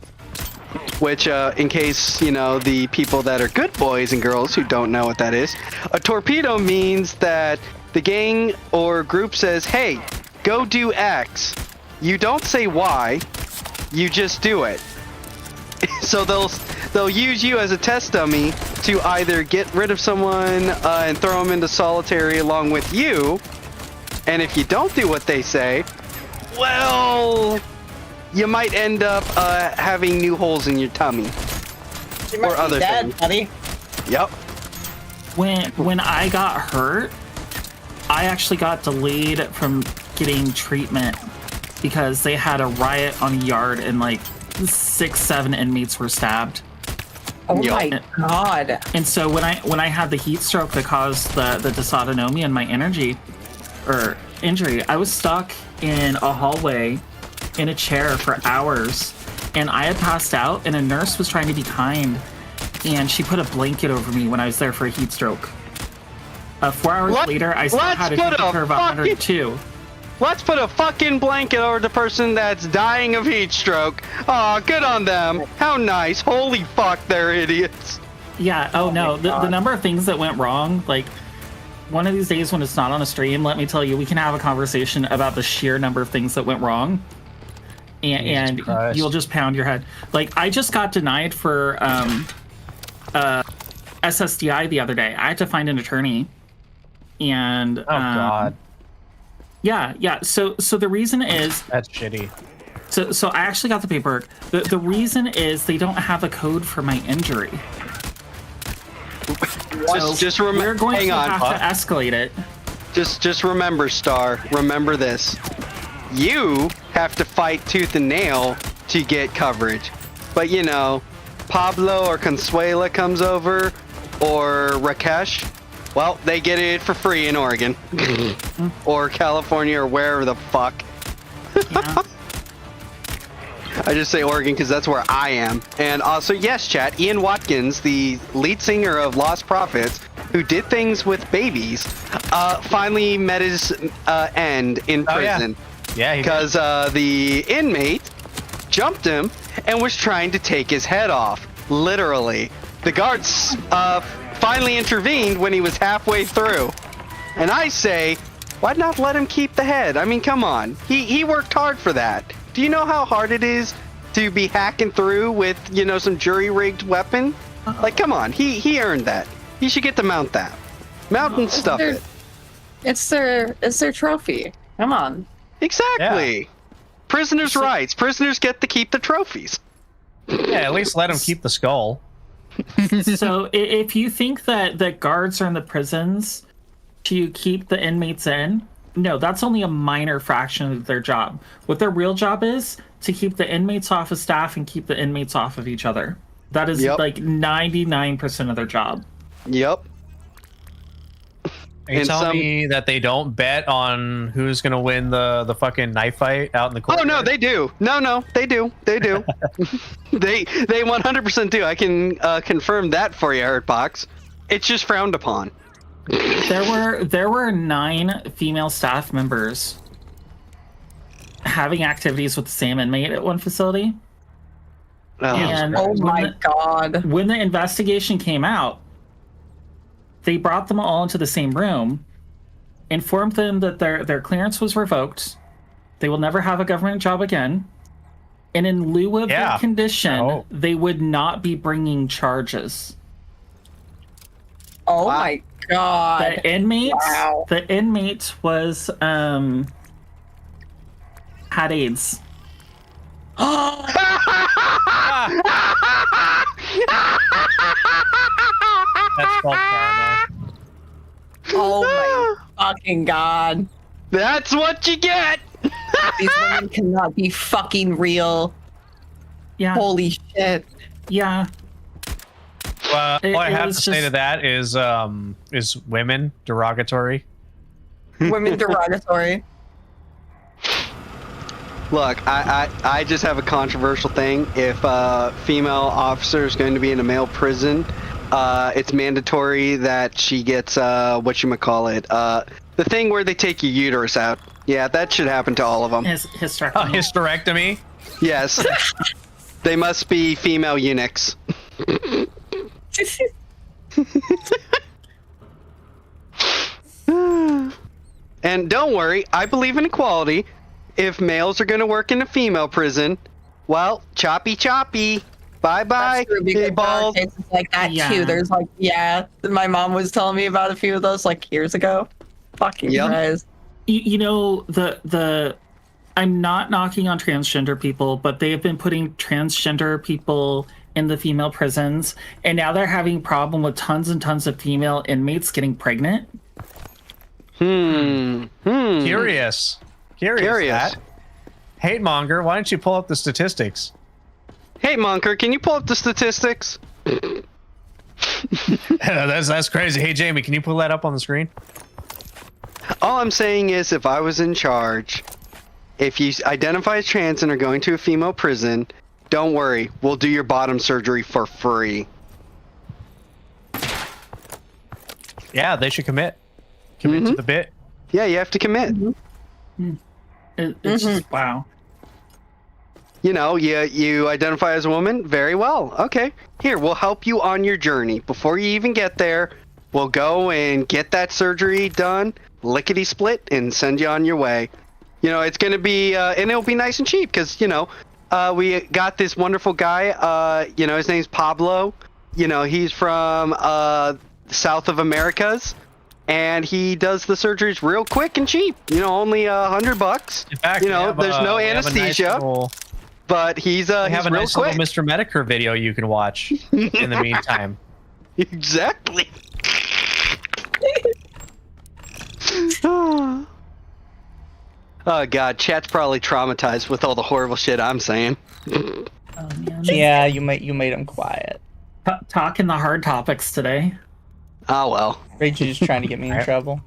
Which, in case, you know, the people that are good boys and girls who don't know what that is, a torpedo means that the gang or group says, hey, go do X. You don't say why. You just do it. So they'll use you as a test dummy to either get rid of someone and throw them into solitary along with you. And if you don't do what they say, well, you might end up having new holes in your tummy. You might or other be dead, things. buddy. Yep. When I got hurt, I actually got delayed from getting treatment because they had a riot on a yard and like 6-7 inmates were stabbed. Oh my god. And so when I had the heat stroke that caused the dysautonomia in my injury, I was stuck in a hallway in a chair for hours, and I had passed out, and a nurse was trying to be kind, and she put a blanket over me when I was there for a heat stroke. 4 hours later, I still had a temperature of 102. Let's put a fucking blanket over the person that's dying of heat stroke. Aw, good on them. How nice. Holy fuck, they're idiots. Yeah, oh no, the number of things that went wrong, like, one of these days when it's not on a stream, let me tell you, we can have a conversation about the sheer number of things that went wrong. And you'll just pound your head. Like, I just got denied for SSDI the other day. I had to find an attorney. And God. Yeah. So the reason is that's shitty. So I actually got the paperwork. The reason is they don't have a code for my injury. Just remember. We're going hang to on, have to escalate it. Just remember, Star. Remember this. You have to fight tooth and nail to get coverage. But you know, Pablo or Consuela comes over, or Rakesh, Well, they get it for free in Oregon. Or California or wherever the fuck. Yeah. I just say Oregon because that's where I am. And also, yes, chat, Ian Watkins, the lead singer of Lost Prophets, who did things with babies, finally met his end in prison. Yeah, because the inmate jumped him and was trying to take his head off. Literally. The guards finally intervened when he was halfway through. And I say, why not let him keep the head? I mean, come on. He worked hard for that. Do you know how hard it is to be hacking through with, you know, some jury-rigged weapon? Like, come on. He earned that. He should get to mount that. Mount and stuff it. It's their trophy. Come on. Exactly. Yeah. Prisoners' rights. Prisoners get to keep the trophies. Yeah, at least let him keep the skull. So if you think that guards are in the prisons to keep the inmates in, no, that's only a minor fraction of their job. What their real job is to keep the inmates off of staff and keep the inmates off of each other. That is like 99% of their job. Yep. Are you telling me that they don't bet on who's gonna win the fucking knife fight out in the courtyard? Oh no, they do. No, they do. They do. they 100% do. I can confirm that for you, Hurtbox. It's just frowned upon. There were 9 female staff members having activities with the same inmate at one facility. And oh my god. When the investigation came out, they brought them all into the same room, informed them that their clearance was revoked, they will never have a government job again, and in lieu of that condition, they would not be bringing charges. Oh my god. The inmate was had AIDS. That's called karma. Oh my fucking god. That's what you get. These women cannot be fucking real. Yeah. Holy shit. Yeah. All I have to say to that is women derogatory. Women derogatory. Look, I just have a controversial thing. If a female officer is going to be in a male prison, it's mandatory that she gets the thing where they take your uterus out. Yeah, that should happen to all of them. Hysterectomy. Hysterectomy? Yes. They must be female eunuchs. And don't worry, I believe in equality. If males are going to work in a female prison, well, choppy. Bye. That's true, because there are cases like that too. There's my mom was telling me about a few of those like years ago. Fucking guys. You know, I'm not knocking on transgender people, but they have been putting transgender people in the female prisons, and now they're having a problem with tons and tons of female inmates getting pregnant. Curious. That. Hate Monger, why don't you pull up the statistics? Hey Monger, can you pull up the statistics? That's crazy. Hey Jamie, can you pull that up on the screen? All I'm saying is, if I was in charge, if you identify as trans and are going to a female prison, don't worry, we'll do your bottom surgery for free. Yeah, they should commit. Commit to the bit. Yeah, you have to commit. It's just, wow. You know, you identify as a woman? Very well. Okay. Here, we'll help you on your journey. Before you even get there, we'll go and get that surgery done, lickety-split, and send you on your way. You know, it's going to be, and it'll be nice and cheap, because, you know, we got this wonderful guy, you know, his name's Pablo. You know, he's from south of Americas. And he does the surgeries real quick and cheap. You know, only $100. In fact, you know, there's no anesthesia. But he's have a real nice quick. little Mr. Medicare video you can watch in the meantime. Exactly. Oh god, chat's probably traumatized with all the horrible shit I'm saying. Yeah, you made him quiet. Talking the hard topics today. Oh well. Rage is just trying to get me in trouble.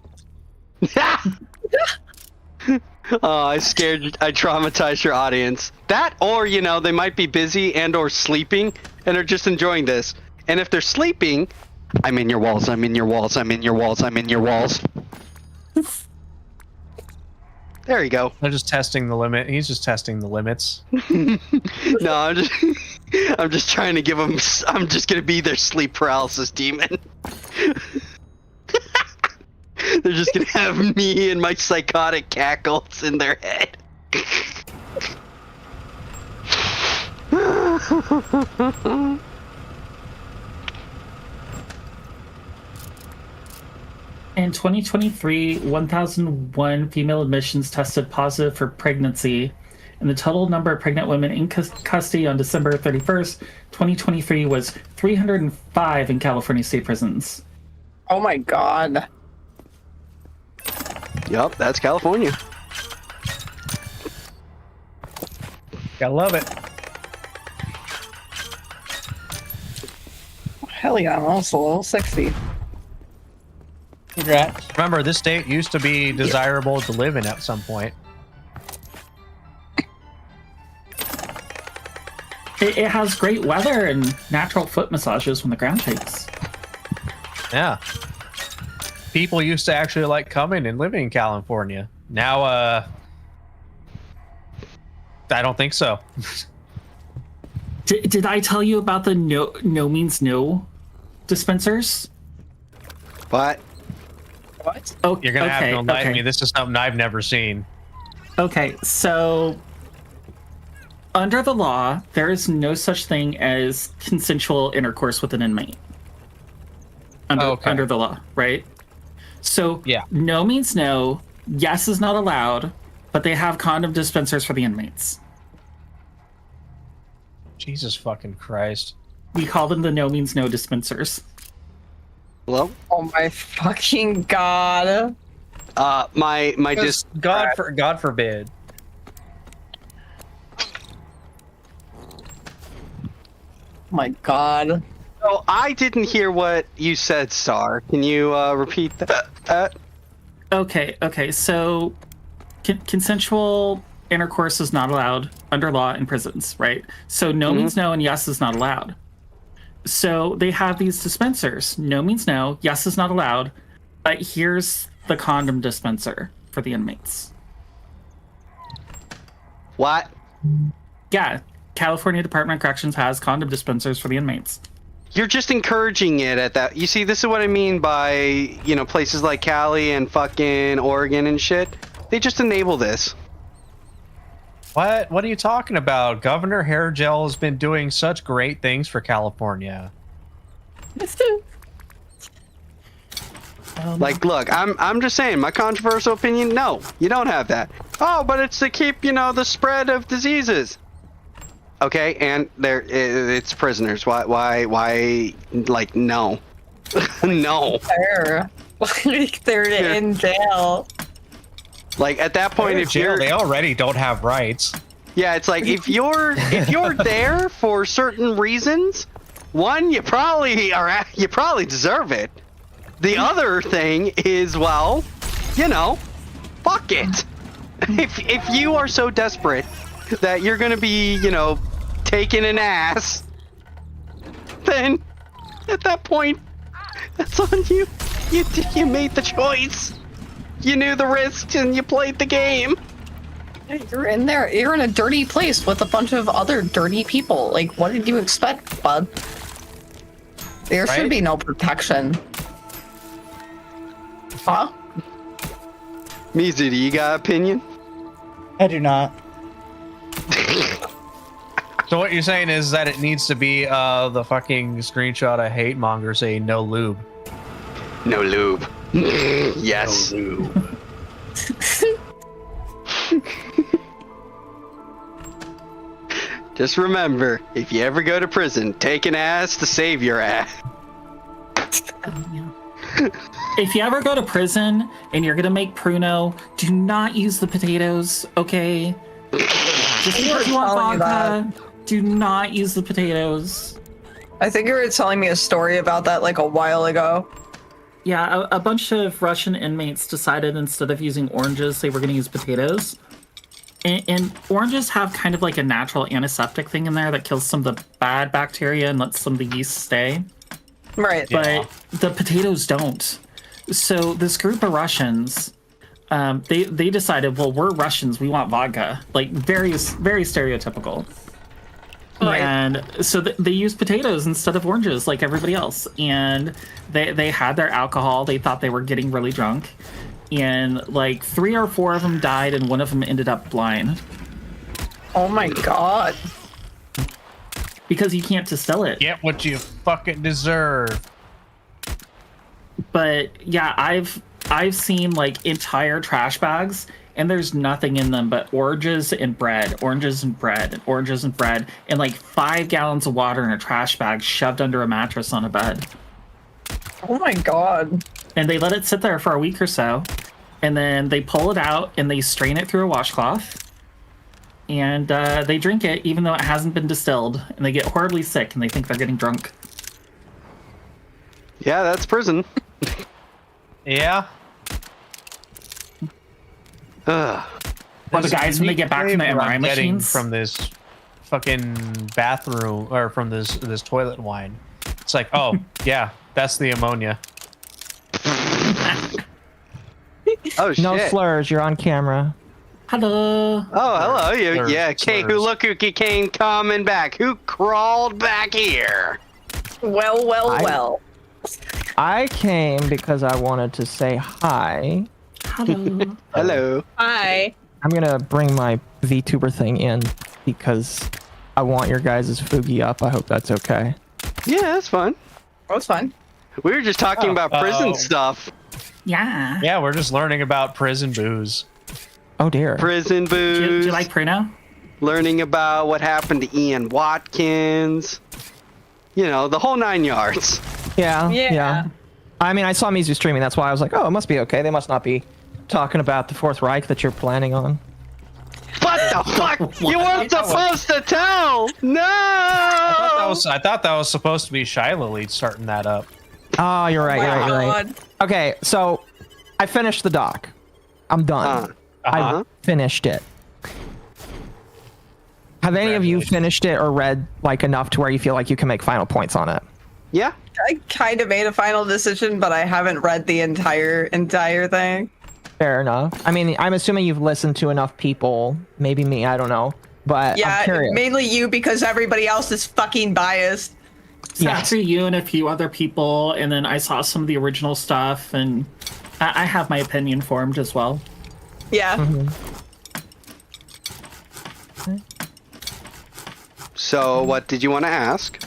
Oh, I traumatized your audience. That, or, you know, they might be busy and or sleeping and are just enjoying this. And if they're sleeping, I'm in your walls, I'm in your walls, I'm in your walls, I'm in your walls. There you go. They're just testing the limit. He's just testing the limits. No, I'm just trying to give them, I'm just gonna be their sleep paralysis demon. They're just gonna have me and my psychotic cackles in their head. In 2023, 1,001 female admissions tested positive for pregnancy, and the total number of pregnant women in custody on December 31st, 2023 was 305 in California state prisons. Oh my god. Yup, that's California. Gotta love it. Hell yeah, I'm also level 60. Congrats. Remember, this state used to be desirable to live in at some point. It has great weather and natural foot massages when the ground shakes. Yeah. People used to actually like coming and living in California. Now, I don't think so. Did I tell you about the no means no dispensers? What? What? Oh, You're gonna have to enlighten me. This is something I've never seen. Okay, so under the law, there is no such thing as consensual intercourse with an inmate. Under the law, right? So yeah, no means no, yes is not allowed, but they have condom dispensers for the inmates. Jesus fucking Christ. We call them the no means no dispensers. Hello? Oh my fucking god. God forbid. My god. So I didn't hear what you said, Star. Can you repeat that? Okay. So consensual intercourse is not allowed under law in prisons, right? So no means no and yes is not allowed. So they have these dispensers. No means no, yes is not allowed, but here's the condom dispenser for the inmates. What? Yeah, California Department of Corrections has condom dispensers for the inmates. You're just encouraging it at that. You see, this is what I mean by, you know, places like Cali and fucking Oregon and shit. They just enable this. What are you talking about? Governor Hairgel has been doing such great things for California. Like, look, I'm just saying, my controversial opinion, no, you don't have that. Oh, but it's to keep, you know, the spread of diseases. Okay, and it's prisoners. Why, like, no. No. They're in jail. Like, at that point, if you're... They already don't have rights. Yeah, it's like, if you're there for certain reasons, one, you probably deserve it. The other thing is, well, you know, fuck it. If you are so desperate that you're gonna be, you know, taking an ass, then at that point, that's on you. You made the choice. You knew the risks and you played the game. You're in there. You're in a dirty place with a bunch of other dirty people. Like, what did you expect, bud? There should be no protection. Huh? Mizu, do you got an opinion? I do not. So what you're saying is that it needs to be the fucking screenshot of hate monger saying no lube. No lube. Yes. No lube. Just remember, if you ever go to prison, take an ass to save your ass. If you ever go to prison and you're gonna make pruno, do not use the potatoes, okay? Just because you want vodka, do not use the potatoes. I think you were telling me a story about that like a while ago. Yeah, a bunch of Russian inmates decided instead of using oranges, they were going to use potatoes. And oranges have kind of like a natural antiseptic thing in there that kills some of the bad bacteria and lets some of the yeast stay. Right. But the potatoes don't. So this group of Russians, they decided, well, we're Russians, we want vodka. Like, very stereotypical. Right. And so they used potatoes instead of oranges like everybody else. And they had their alcohol. They thought they were getting really drunk. And like 3 or 4 of them died and one of them ended up blind. Oh my god. Because you can't distill it. Get what you fucking deserve. But yeah, I've seen like entire trash bags and there's nothing in them but oranges and bread, and like 5 gallons of water in a trash bag shoved under a mattress on a bed. Oh my god. And they let it sit there for a week or so, and then they pull it out and they strain it through a washcloth, and they drink it even though it hasn't been distilled, and they get horribly sick and they think they're getting drunk. Yeah, that's prison. Yeah. Ugh. Or the guys when they get back from the MRI I'm getting machines. from this fucking bathroom or from this toilet wine. It's like, oh yeah, that's the ammonia. Oh shit. No slurs, you're on camera. Hello. Oh, hello. You, Slurs, yeah, Kate, who slurs. look who came coming back. Who crawled back here? Well. I came because I wanted to say hi. Hello. Hello. Hi. I'm gonna bring my VTuber thing in because I want your guys' Fugi up. I hope that's okay. Yeah, that's fun. That's fun. We were just talking about prison Uh-oh. stuff. Yeah. Yeah, we're just learning about prison booze. Oh dear. Prison booze. Do you like Prino? Learning about what happened to Ian Watkins. You know, the whole 9 yards. Yeah. I mean, I saw Mizu streaming. That's why I was like, oh, it must be okay. They must not be talking about the Fourth Reich that you're planning on. What the fuck? You weren't supposed to tell! No! I thought that was supposed to be Shiloh Lead starting that up. Oh, you're right. Oh my You're right. God. Okay, so I finished the doc. I'm done. I finished it. Have any of you finished it or read like enough to where you feel like you can make final points on it? Yeah. I kind of made a final decision, but I haven't read the entire thing. Fair enough. I mean, I'm assuming you've listened to enough people. Maybe me. I don't know. But Yeah, I'm curious. mainly you because everybody else is fucking biased. So after you and a few other people, and then I saw some of the original stuff, and I have my opinion formed as well. Yeah. So, what did you want to ask?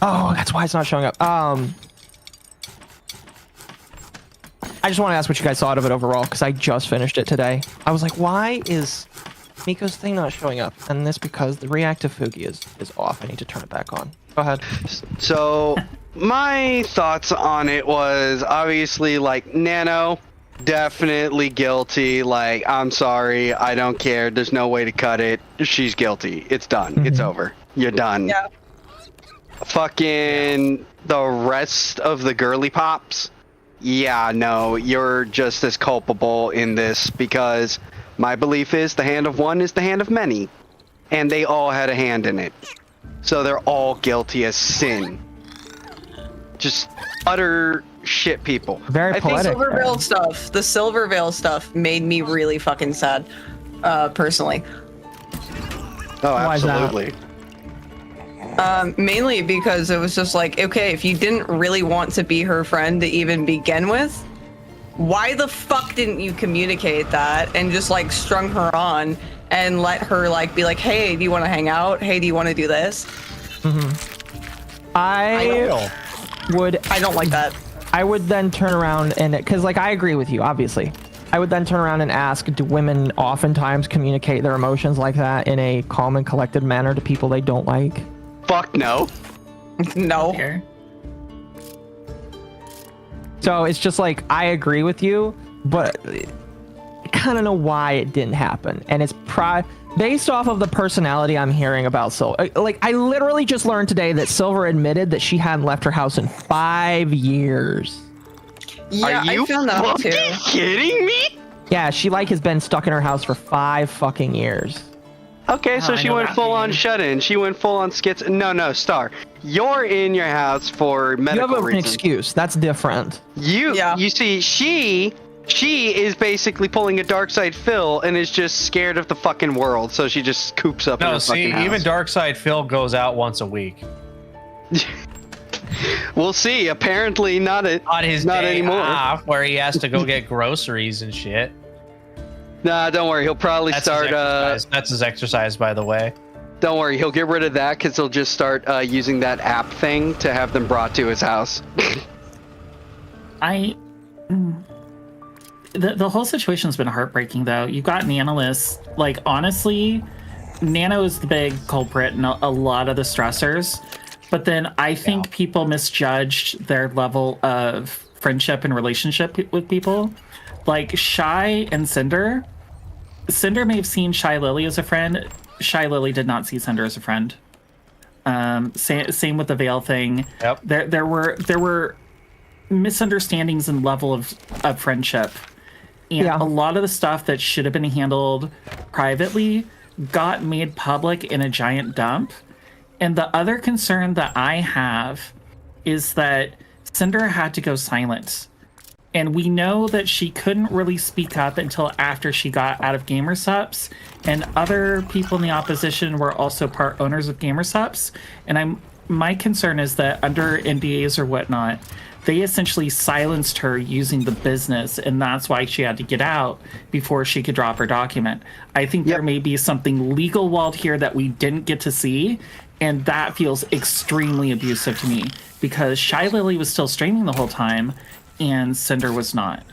Oh, that's why it's not showing up. I just want to ask what you guys thought of it overall, because I just finished it today. I was like, why is Miko's thing not showing up? And this because the reactive Fugi is off. I need to turn it back on. Go ahead. So, my thoughts on it was obviously like Nano, definitely guilty. Like, I'm sorry, I don't care. There's no way to cut it. She's guilty. It's done. It's over. You're done. Yeah. Fucking the rest of the girly pops. Yeah, no, you're just as culpable in this because my belief is the hand of one is the hand of many. And they all had a hand in it. So they're all guilty as sin. Just utter shit people. Very poetic. The Silvervale stuff made me really fucking sad, personally. Oh, Why is that? absolutely. Mainly because it was just like, okay, if you didn't really want to be her friend to even begin with, why the fuck didn't you communicate that and just like strung her on and let her like be like, hey, do you want to hang out? Hey, do you want to do this? I don't like that. I would then turn around and, because like I agree with you, obviously. I would then turn around and ask, do women oftentimes communicate their emotions like that in a calm and collected manner to people they don't like? Fuck no. No. So it's just like, I agree with you, but I kind of know why it didn't happen. And it's based off of the personality I'm hearing about Silver, like I literally just learned today that Silver admitted that she hadn't left her house in 5 years. Yeah, Are you I found that out too. kidding me? Yeah, she like has been stuck in her house for 5 fucking years. Okay, so I she know went that full on feeling. shut-in. She went full on skits. No, Star. You're in your house for You medical have an reasons. excuse. That's different. You see, she is basically pulling a dark side Phil and is just scared of the fucking world, so she just coops up in No, her see, fucking house. even Darkside Phil goes out once a week. We'll see. Apparently not On his not day anymore. off, where he has to go get groceries and shit. Nah, don't worry. He'll probably That's start. his exercise. That's his exercise, by the way. Don't worry. He'll get rid of that because he'll just start using that app thing to have them brought to his house. The whole situation's been heartbreaking, though. You got Nanolis. Like, honestly, Nano is the big culprit in a lot of the stressors. But then I think people misjudged their level of friendship and relationship with people. Like, Shy and Cinder. Cinder may have seen Shy Lily as a friend. Shy Lily did not see Cinder as a friend. Same with the Veil thing. Yep. There were misunderstandings and level of friendship. And a lot of the stuff that should have been handled privately got made public in a giant dump. And the other concern that I have is that Cinder had to go silent. And we know that she couldn't really speak up until after she got out of GamerSups. And other people in the opposition were also part owners of GamerSups. And my concern is that under NDAs or whatnot, they essentially silenced her using the business, and that's why she had to get out before she could drop her document. I think there may be something legal walled here that we didn't get to see, and that feels extremely abusive to me, because Shy Lily was still streaming the whole time, and Cinder was not.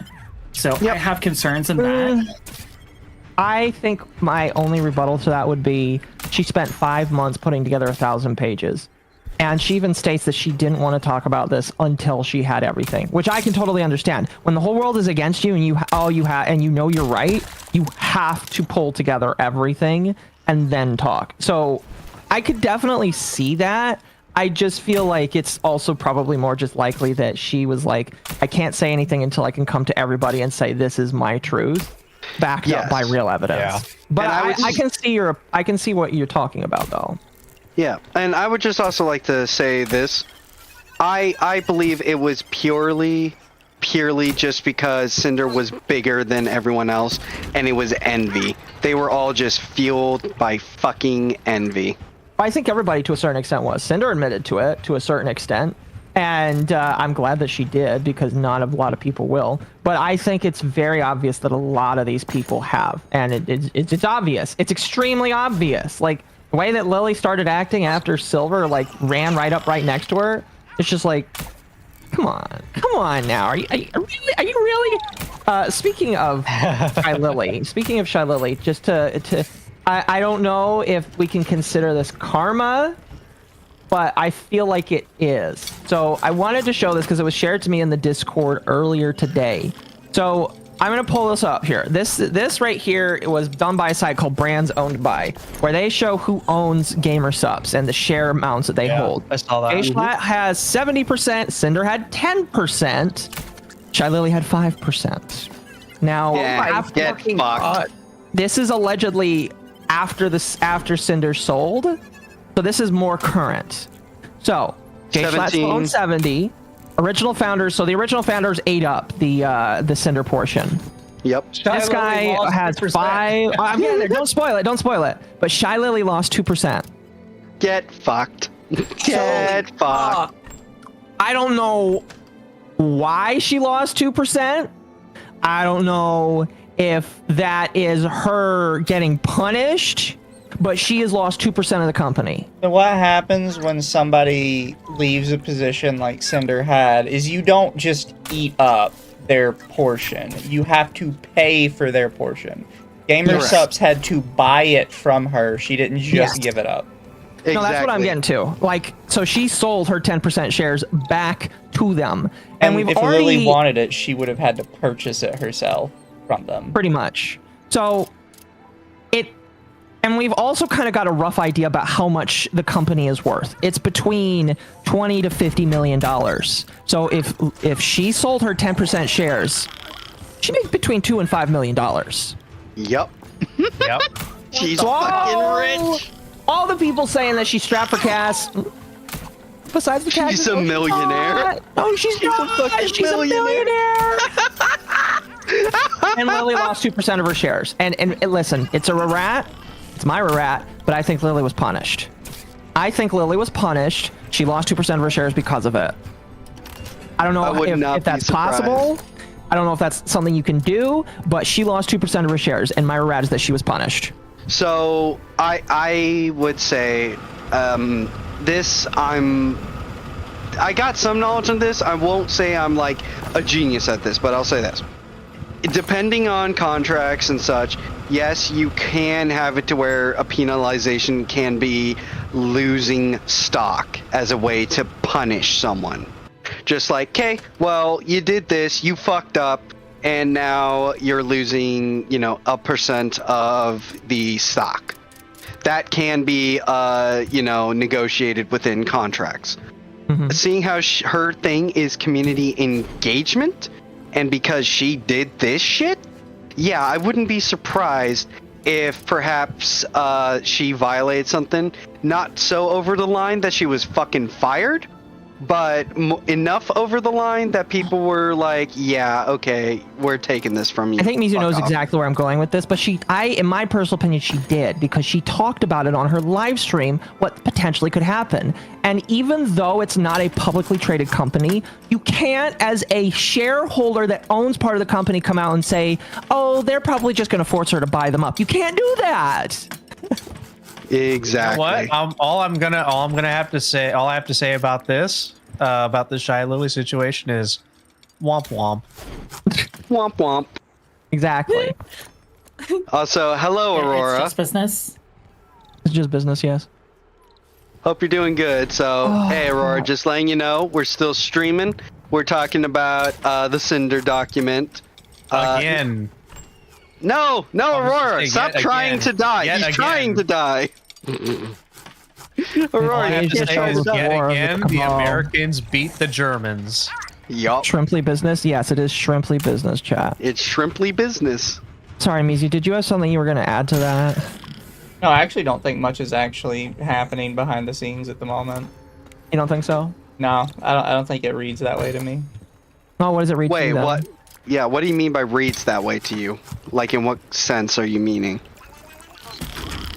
So I have concerns in that. I think my only rebuttal to that would be she spent 5 months putting together 1,000 pages. And she even states that she didn't want to talk about this until she had everything, which I can totally understand. When the whole world is against you and you know you're right, you have to pull together everything and then talk. So I could definitely see that. I just feel like it's also probably more just likely that she was like, I can't say anything until I can come to everybody and say this is my truth, backed up by real evidence. Yeah. But I can see what you're talking about though. Yeah, and I would just also like to say this. I believe it was purely just because Cinder was bigger than everyone else, and it was envy. They were all just fueled by fucking envy. I think everybody to a certain extent was. Cinder admitted to it to a certain extent, and I'm glad that she did, because not a lot of people will. But I think it's very obvious that a lot of these people have, and it's obvious. It's extremely obvious. Like, the way that Lily started acting after Silver like ran right next to her, it's just like, come on now. Are you really? Speaking of Shy Lily, just to I don't know if we can consider this karma, but I feel like it is. So I wanted to show this because it was shared to me in the Discord earlier today. So I'm gonna pull this up here. This right here, it was done by a site called Brands Owned By, where they show who owns GamerSups and the share amounts that they hold. I saw that. H-Flat has 70%, Cinder had 10%, Shy Lily had 5%. Now, Get fucked. this is allegedly after Cinder sold, so this is more current. So, H-Flat owns 70. Original founders, so the original founders ate up the Cinder portion. Yep. This guy has 5. I'm getting there. Don't spoil it. But Shy Lily lost 2%. Get fucked. Get fucked. I don't know why she lost 2%. I don't know if that is her getting punished, but she has lost 2% of the company. So what happens when somebody leaves a position like Cinder had is you don't just eat up their portion. You have to pay for their portion. GamerSups had to buy it from her. She didn't just give it up. Exactly. No, that's what I'm getting to. Like, so she sold her 10% shares back to them. And we've if already... Lily wanted it, she would have had to purchase it herself from them. Pretty much. So, And we've also kind of got a rough idea about how much the company is worth. It's between 20 to 50 million dollars. So if she sold her 10% shares, she makes between $2 and $5 million. Yep. Yep. She's fucking rich. All the people saying that she's strapped for cash. Besides the cash, She's a millionaire. No, she's not. She's a millionaire. And Lily lost 2% of her shares. And listen, it's a rat. It's my rat, but I think Lily was punished. I think Lily was punished. She lost 2% of her shares because of it. I don't know if that's possible. I don't know if that's something you can do, but she lost 2% of her shares, and my rat is that she was punished. So I would say I got some knowledge on this. I won't say I'm like a genius at this, but I'll say this. Depending on contracts and such, yes, you can have it to where a penalization can be losing stock as a way to punish someone. Just like, okay, well, you did this, you fucked up, and now you're losing, a percent of the stock. That can be, negotiated within contracts. Mm-hmm. Seeing how her thing is community engagement, and because she did this shit, yeah, I wouldn't be surprised if perhaps she violated something. Not so over the line that she was fucking fired, but enough over the line that people were like, yeah, okay, we're taking this from you. I think Mizu knows exactly where I'm going with this, but in my personal opinion, she did, because she talked about it on her live stream, what potentially could happen. And even though it's not a publicly traded company, you can't, as a shareholder that owns part of the company, come out and say, oh, they're probably just going to force her to buy them up. You can't do that. Exactly. You know what? All I have to say about this Shy Lily situation is womp womp. Womp womp. Exactly. Also, hello, Aurora. It's just business. It's just business, yes. Hope you're doing good. So, hey, Aurora, just letting you know, we're still streaming. We're talking about the Cinder document. Again. No, Aurora, stop trying to die. He's trying to die. Aurora, I have to say is yet again, the cabal. Americans beat the Germans. Yup. Shrimply business? Yes, it is Shrimply business, chat. It's Shrimply business. Sorry, Mizu, did you have something you were going to add to that? No, I actually don't think much is actually happening behind the scenes at the moment. You don't think so? No, I don't think it reads that way to me. Oh, what does it read to you then? What? Yeah, what do you mean by reads that way to you? Like, in what sense are you meaning?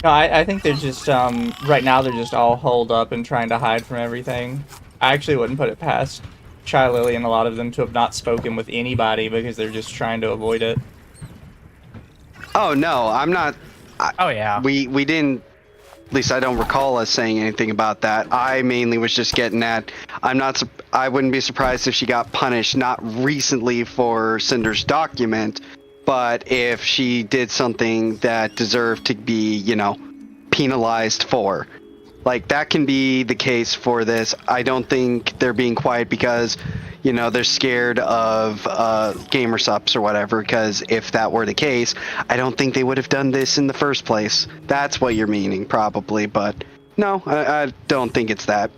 No, I think they're just, right now they're just all holed up and trying to hide from everything. I actually wouldn't put it past Shy Lily and a lot of them to have not spoken with anybody because they're just trying to avoid it. Oh, no, I'm not. Oh, yeah. We didn't, at least I don't recall us saying anything about that. I mainly was just getting at, I wouldn't be surprised if she got punished, not recently for Cinder's document, but if she did something that deserved to be, penalized for. Like, that can be the case for this. I don't think they're being quiet because, they're scared of gamer subs or whatever, because if that were the case, I don't think they would have done this in the first place. That's what you're meaning, probably, but no, I don't think it's that.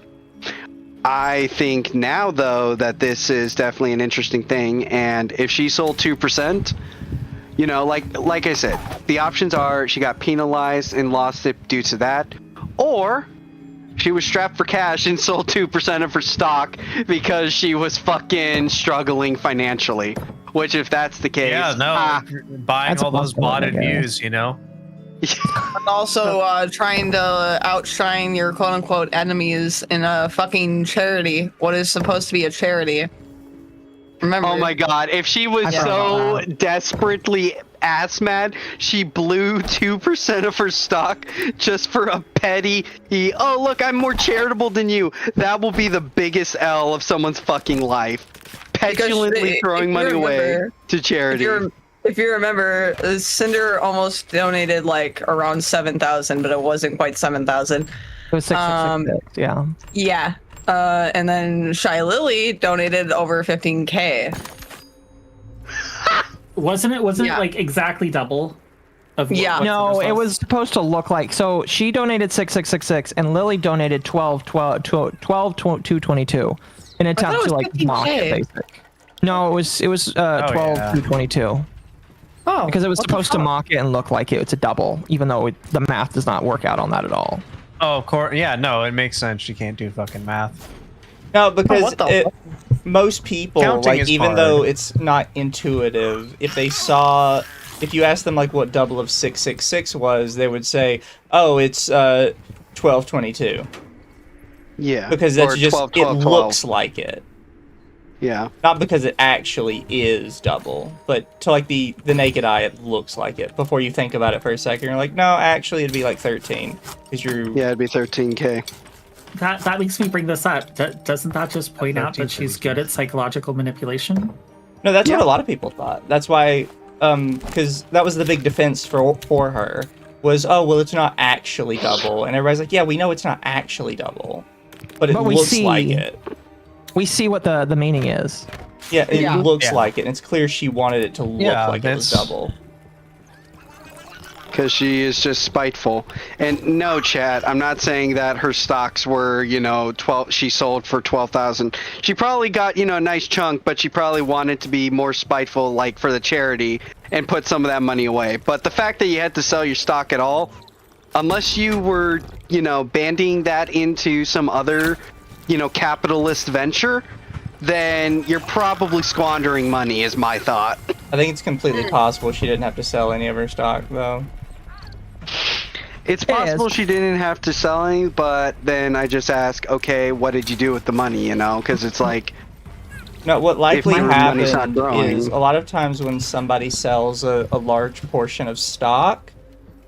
I think now, though, that this is definitely an interesting thing, and if she sold 2%, like I said, the options are she got penalized and lost it due to that, or she was strapped for cash and sold 2% of her stock because she was fucking struggling financially. Which, if that's the case, buying all those botted views, And also trying to outshine your quote-unquote enemies in a fucking charity. What is supposed to be a charity? Remember? Oh my god, if she was so desperately ass mad, she blew 2% of her stock just for a petty, oh look, I'm more charitable than you. That will be the biggest L of someone's fucking life. Petulantly throwing money away to charity. If you remember, Cinder almost donated like around 7,000, but it wasn't quite 7,000. It was 666, yeah. Yeah. And then Shy Lily donated over 15K. Wasn't it like exactly double? Of Yeah. what's in No, her it sauce? was supposed to look like. So she donated 6666, and Lily donated 222 in an thought attempt it was to like mock 15K. the basic. No, it was 222 Oh, because it was what the supposed to fuck? mock it and look like it's a double, even though the math does not work out on that at all. Oh, of course. Yeah, no, it makes sense. She can't do fucking math. No, because what the most people, Counting like, is even hard. though it's not intuitive, if you ask them like what double of 666 was, they would say, "Oh, it's 1222." Yeah. Because that's Or just 12, 12, it 12. looks like it. Yeah. Not because it actually is double, but to like the naked eye, it looks like it. Before you think about it for a second, you're like, no, actually, it'd be like 13 because you're. Yeah, it'd be 13K. That makes me bring this up. Doesn't that just point out that she's good at psychological manipulation? No, that's what a lot of people thought. That's why, because that was the big defense for her was, oh well, it's not actually double, and everybody's like, yeah, we know it's not actually double, but it we looks see- like it. We see what the meaning is. Yeah, it Yeah. looks Yeah. like it, and it's clear she wanted it to look Yeah, like it was that's- double. Because she is just spiteful. And no, chat, I'm not saying that her stocks were, 12. She sold for 12,000. She probably got, a nice chunk, but she probably wanted to be more spiteful, like for the charity, and put some of that money away. But the fact that you had to sell your stock at all, unless you were, banding that into some other, capitalist venture, then you're probably squandering money, is my thought. I think it's completely possible she didn't have to sell any of her stock though. It's possible she didn't have to sell any, but then I just ask, okay, what did you do with the money, Because it's like... No, what likely If your money's not happened growing. is a lot of times when somebody sells a large portion of stock,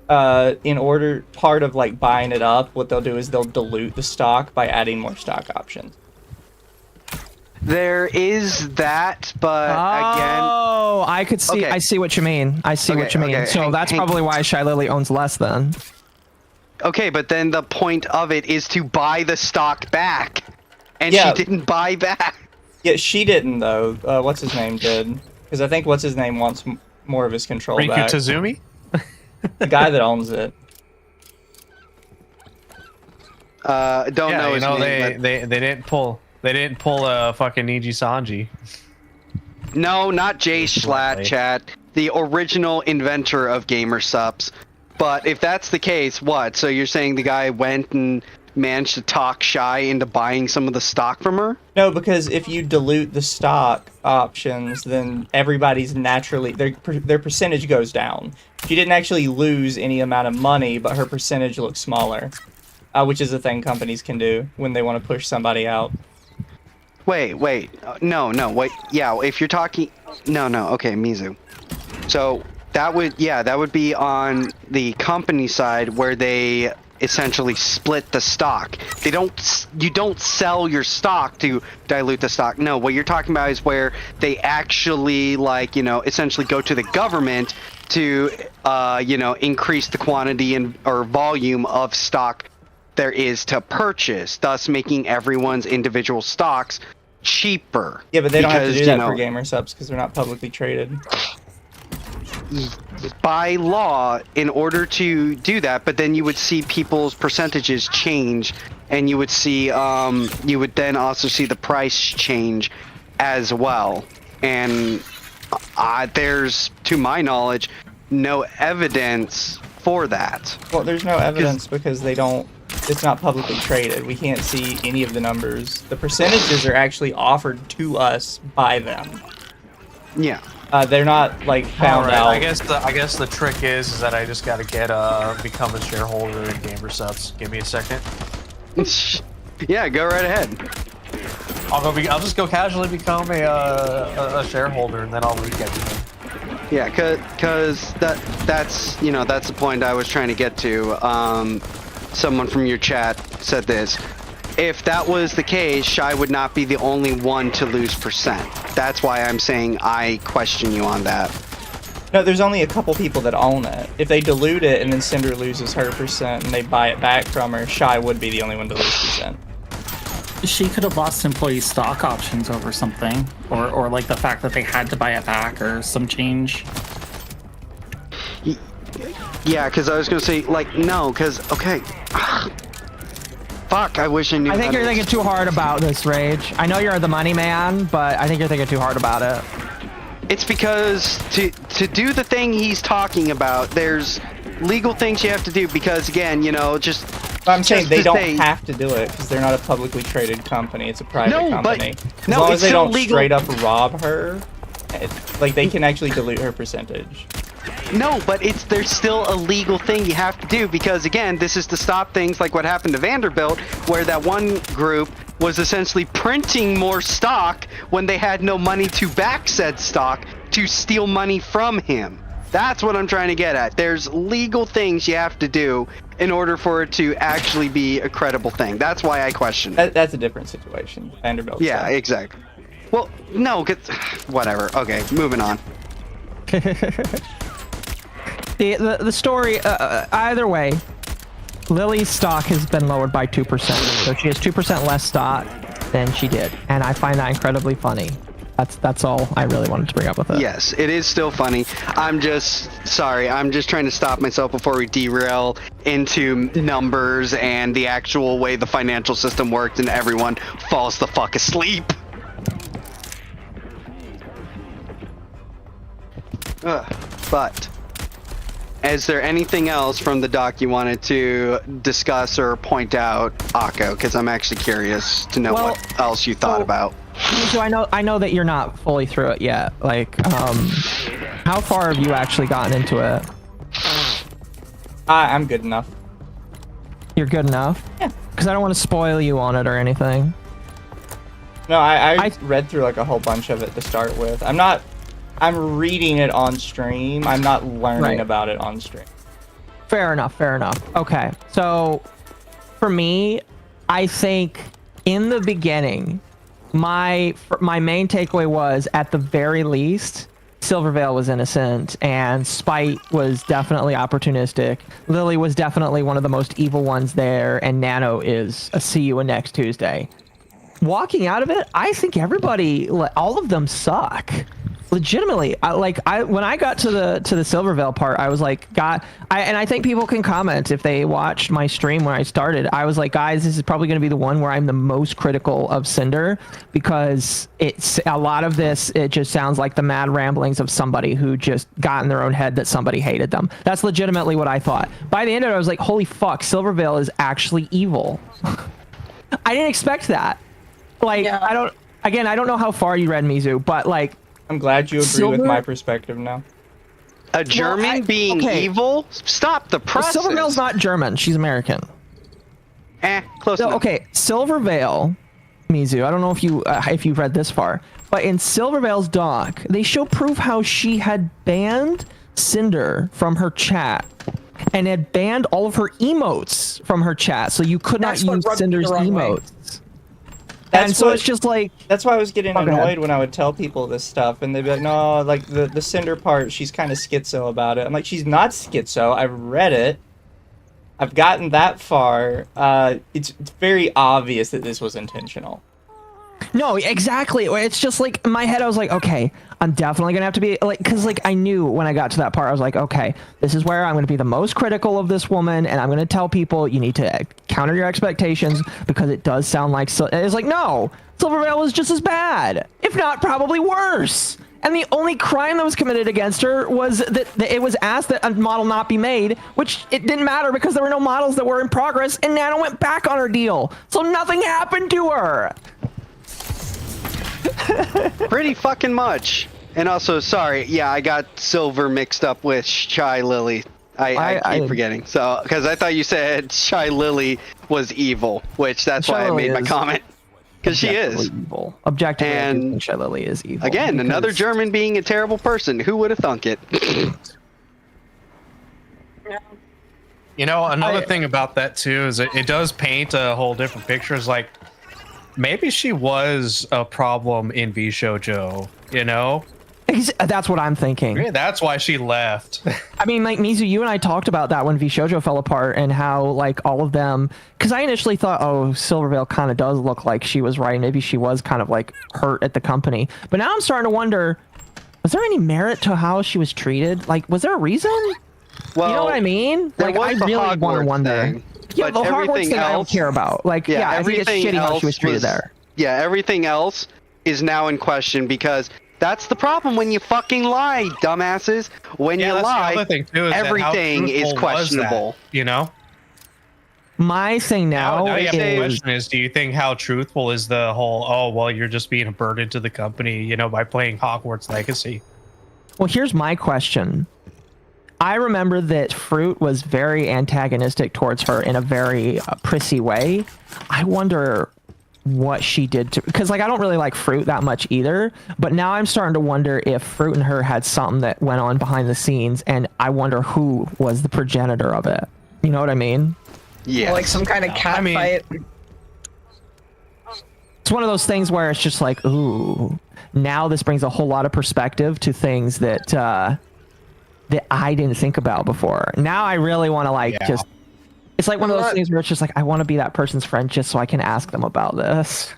part of like buying it up, what they'll do is they'll dilute the stock by adding more stock options. There is that, but again... Oh, I could see. Okay. I see what you mean. I see what you mean. okay, So hang- that's hang- probably why Shy Lily owns less then. Okay, but then the point of it is to buy the stock back. And Yeah. she didn't buy back. Yeah, she didn't though. What's his name did? Because I think what's his name wants more of his control Riku back. Tazumi? The guy that owns it. Don't Yeah, know you his know, name. they didn't pull a fucking Niji Sanji. No, not Jay Schlatt, chat. The original inventor of gamer subs. But if that's the case, what? So you're saying the guy went and managed to talk Shy into buying some of the stock from her? No, because if you dilute the stock options, then everybody's naturally their percentage goes down. She didn't actually lose any amount of money, but her percentage looks smaller, which is a thing companies can do when they want to push somebody out. Wait. No, wait. Yeah, if you're talking... No, okay, Mizu. So that would be on the company side where they essentially split the stock. You don't sell your stock to dilute the stock. No, what you're talking about is where they actually essentially go to the government to increase the quantity or volume of stock there is to purchase, thus making everyone's individual stocks cheaper. Yeah, but they don't have to Because, do that for gamer subs because they're not publicly traded. By law, in order to do that, but then you would see people's percentages change, and you would see you would then also see the price change as well. And there's, to my knowledge, no evidence for that. Well, there's no evidence because they don't. It's not publicly traded. We can't see any of the numbers. The percentages are actually offered to us by them. Yeah. They're not like found out. I guess the trick is that I just gotta become a shareholder in gamer subs. Give me a second. Yeah, go right ahead. I'll just go casually become a shareholder, and then I'll leak everything. Yeah, cause that's the point I was trying to get to. Someone from your chat said this. If that was the case, Shy would not be the only one to lose percent. That's why I'm saying I question you on that. No, there's only a couple people that own it. If they dilute it and then Cinder loses her percent and they buy it back from her, Shy would be the only one to lose percent. She could have lost employee stock options over something, or like the fact that they had to buy it back or some change. Yeah, because I was gonna say like no, because okay. Fuck, I wish I knew. I think you're thinking too hard about this, Rage. I know you're the money man, but I think you're thinking too hard about it. It's because to do the thing he's talking about, there's legal things you have to do because again, you know, just. I'm saying they don't have to do it because they're not a publicly traded company. It's a private company. As long as they don't straight up rob her, like they can actually dilute her percentage. No, but there's still a legal thing you have to do because again, this is to stop things like what happened to Vanderbilt, where that one group was essentially printing more stock when they had no money to back said stock to steal money from him. That's what I'm trying to get at. There's legal things you have to do in order for it to actually be a credible thing. That's why I question it. That's a different situation. Vanderbilt. Yeah, exactly. Well, no, whatever. Okay, moving on. The story, either way, Lily's stock has been lowered by 2%. So she has 2% less stock than she did. And I find that incredibly funny. That's all I really wanted to bring up with it. Yes, it is still funny. I'm just sorry. I'm just trying to stop myself before we derail into numbers and the actual way the financial system works and everyone falls the fuck asleep. But is there anything else from the doc you wanted to discuss or point out, Akko? Because I'm actually curious to know what else you thought about. So I know that you're not fully through it yet. Like, how far have you actually gotten into it? I'm good enough. You're good enough? Yeah. Because I don't want to spoil you on it or anything. No, I read through like a whole bunch of it to start with. I'm reading it on stream. I'm not learning about it on stream. Fair enough. Okay. So, for me, I think in the beginning, my main takeaway was, at the very least, Silvervale was innocent and Spite was definitely opportunistic. Lily was definitely one of the most evil ones there, and Nano is a see you next Tuesday. Walking out of it, I think everybody, all of them suck. Legitimately, when I got to the Silvervale part, I was like, and I think people can comment if they watched my stream when I started. I was like, guys, this is probably going to be the one where I'm the most critical of Cinder, because it's a lot of this. It just sounds like the mad ramblings of somebody who just got in their own head that somebody hated them. That's legitimately what I thought. By the end of it, I was like, holy fuck, Silvervale is actually evil. I didn't expect that. Like, yeah. I don't know how far you read, Mizu, but like, I'm glad you agree with my perspective now. A German being evil? Stop the process. Silvervale's not German. She's American. Close enough. Okay, Silvervale, Mizu, I don't know if you've read this far, but in Silvervale's doc, they show proof how she had banned Cinder from her chat and had banned all of her emotes from her chat, so you could not use Cinder's emotes. It's just like, that's why I was getting annoyed when I would tell people this stuff, and they'd be like, no, like the Cinder part, she's kind of schizo about it. I'm like, she's not schizo. I've read it. I've gotten that far. It's very obvious that this was intentional. No, exactly. It's just like, in my head, I was like, okay, I'm definitely gonna have to be like, because like I knew when I got to that part, I was like, okay, this is where I'm gonna be the most critical of this woman, and I'm gonna tell people you need to counter your expectations, because it does sound like it's like, no, Silvervale was just as bad, if not probably worse. And the only crime that was committed against her was that it was asked that a model not be made, which it didn't matter because there were no models that were in progress, and Nano went back on her deal, so nothing happened to her. Pretty fucking much. And also, sorry, yeah, I got Silver mixed up with Shy Lily. I keep forgetting. So, because I thought you said Shy Lily was evil, which that's why I made my comment. Because she is. Evil. Objectively, and Shy Lily is evil. Again, another German being a terrible person. Who would have thunk it? You know, another thing about that, too, is it does paint a whole different picture. It's like, maybe she was a problem in VShojo, you know? That's what I'm thinking. Yeah, that's why she left. I mean, like, Mizu, you and I talked about that when VShojo fell apart, and how, like, all of them... Because I initially thought, oh, Silvervale kind of does look like she was right. Maybe she was kind of, like, hurt at the company. But now I'm starting to wonder, was there any merit to how she was treated? Like, was there a reason? Well, you know what I mean? there Like, I was the really want to Hogwarts wonder. thing, Yeah, but the Hogwarts everything thing I don't else- care about. Like, yeah, I think it's everything shitty how else she was treated was- there. Yeah, everything else is now in question because that's the problem when you fucking lie, dumbasses. When you that's lie, the other thing too, is that how everything is truthful was that, questionable. you know? My thing now, Now you have the is question is, do you think how truthful is the whole, oh, well, you're just being a burden to the company, you know, by playing Hogwarts Legacy? well, here's my question. I remember that Fruit was very antagonistic towards her in a very prissy way. I wonder what she did to, because like I don't really like Fruit that much either, but now I'm starting to wonder if Fruit and her had something that went on behind the scenes, and I wonder who was the progenitor of it. You know what I mean? Yeah, Like some kind of cat fight. It's one of those things where it's just like, ooh, now this brings a whole lot of perspective to things that that I didn't think about before. Now I really want to just, it's like one of those things where it's just like, I want to be that person's friend just so I can ask them about this.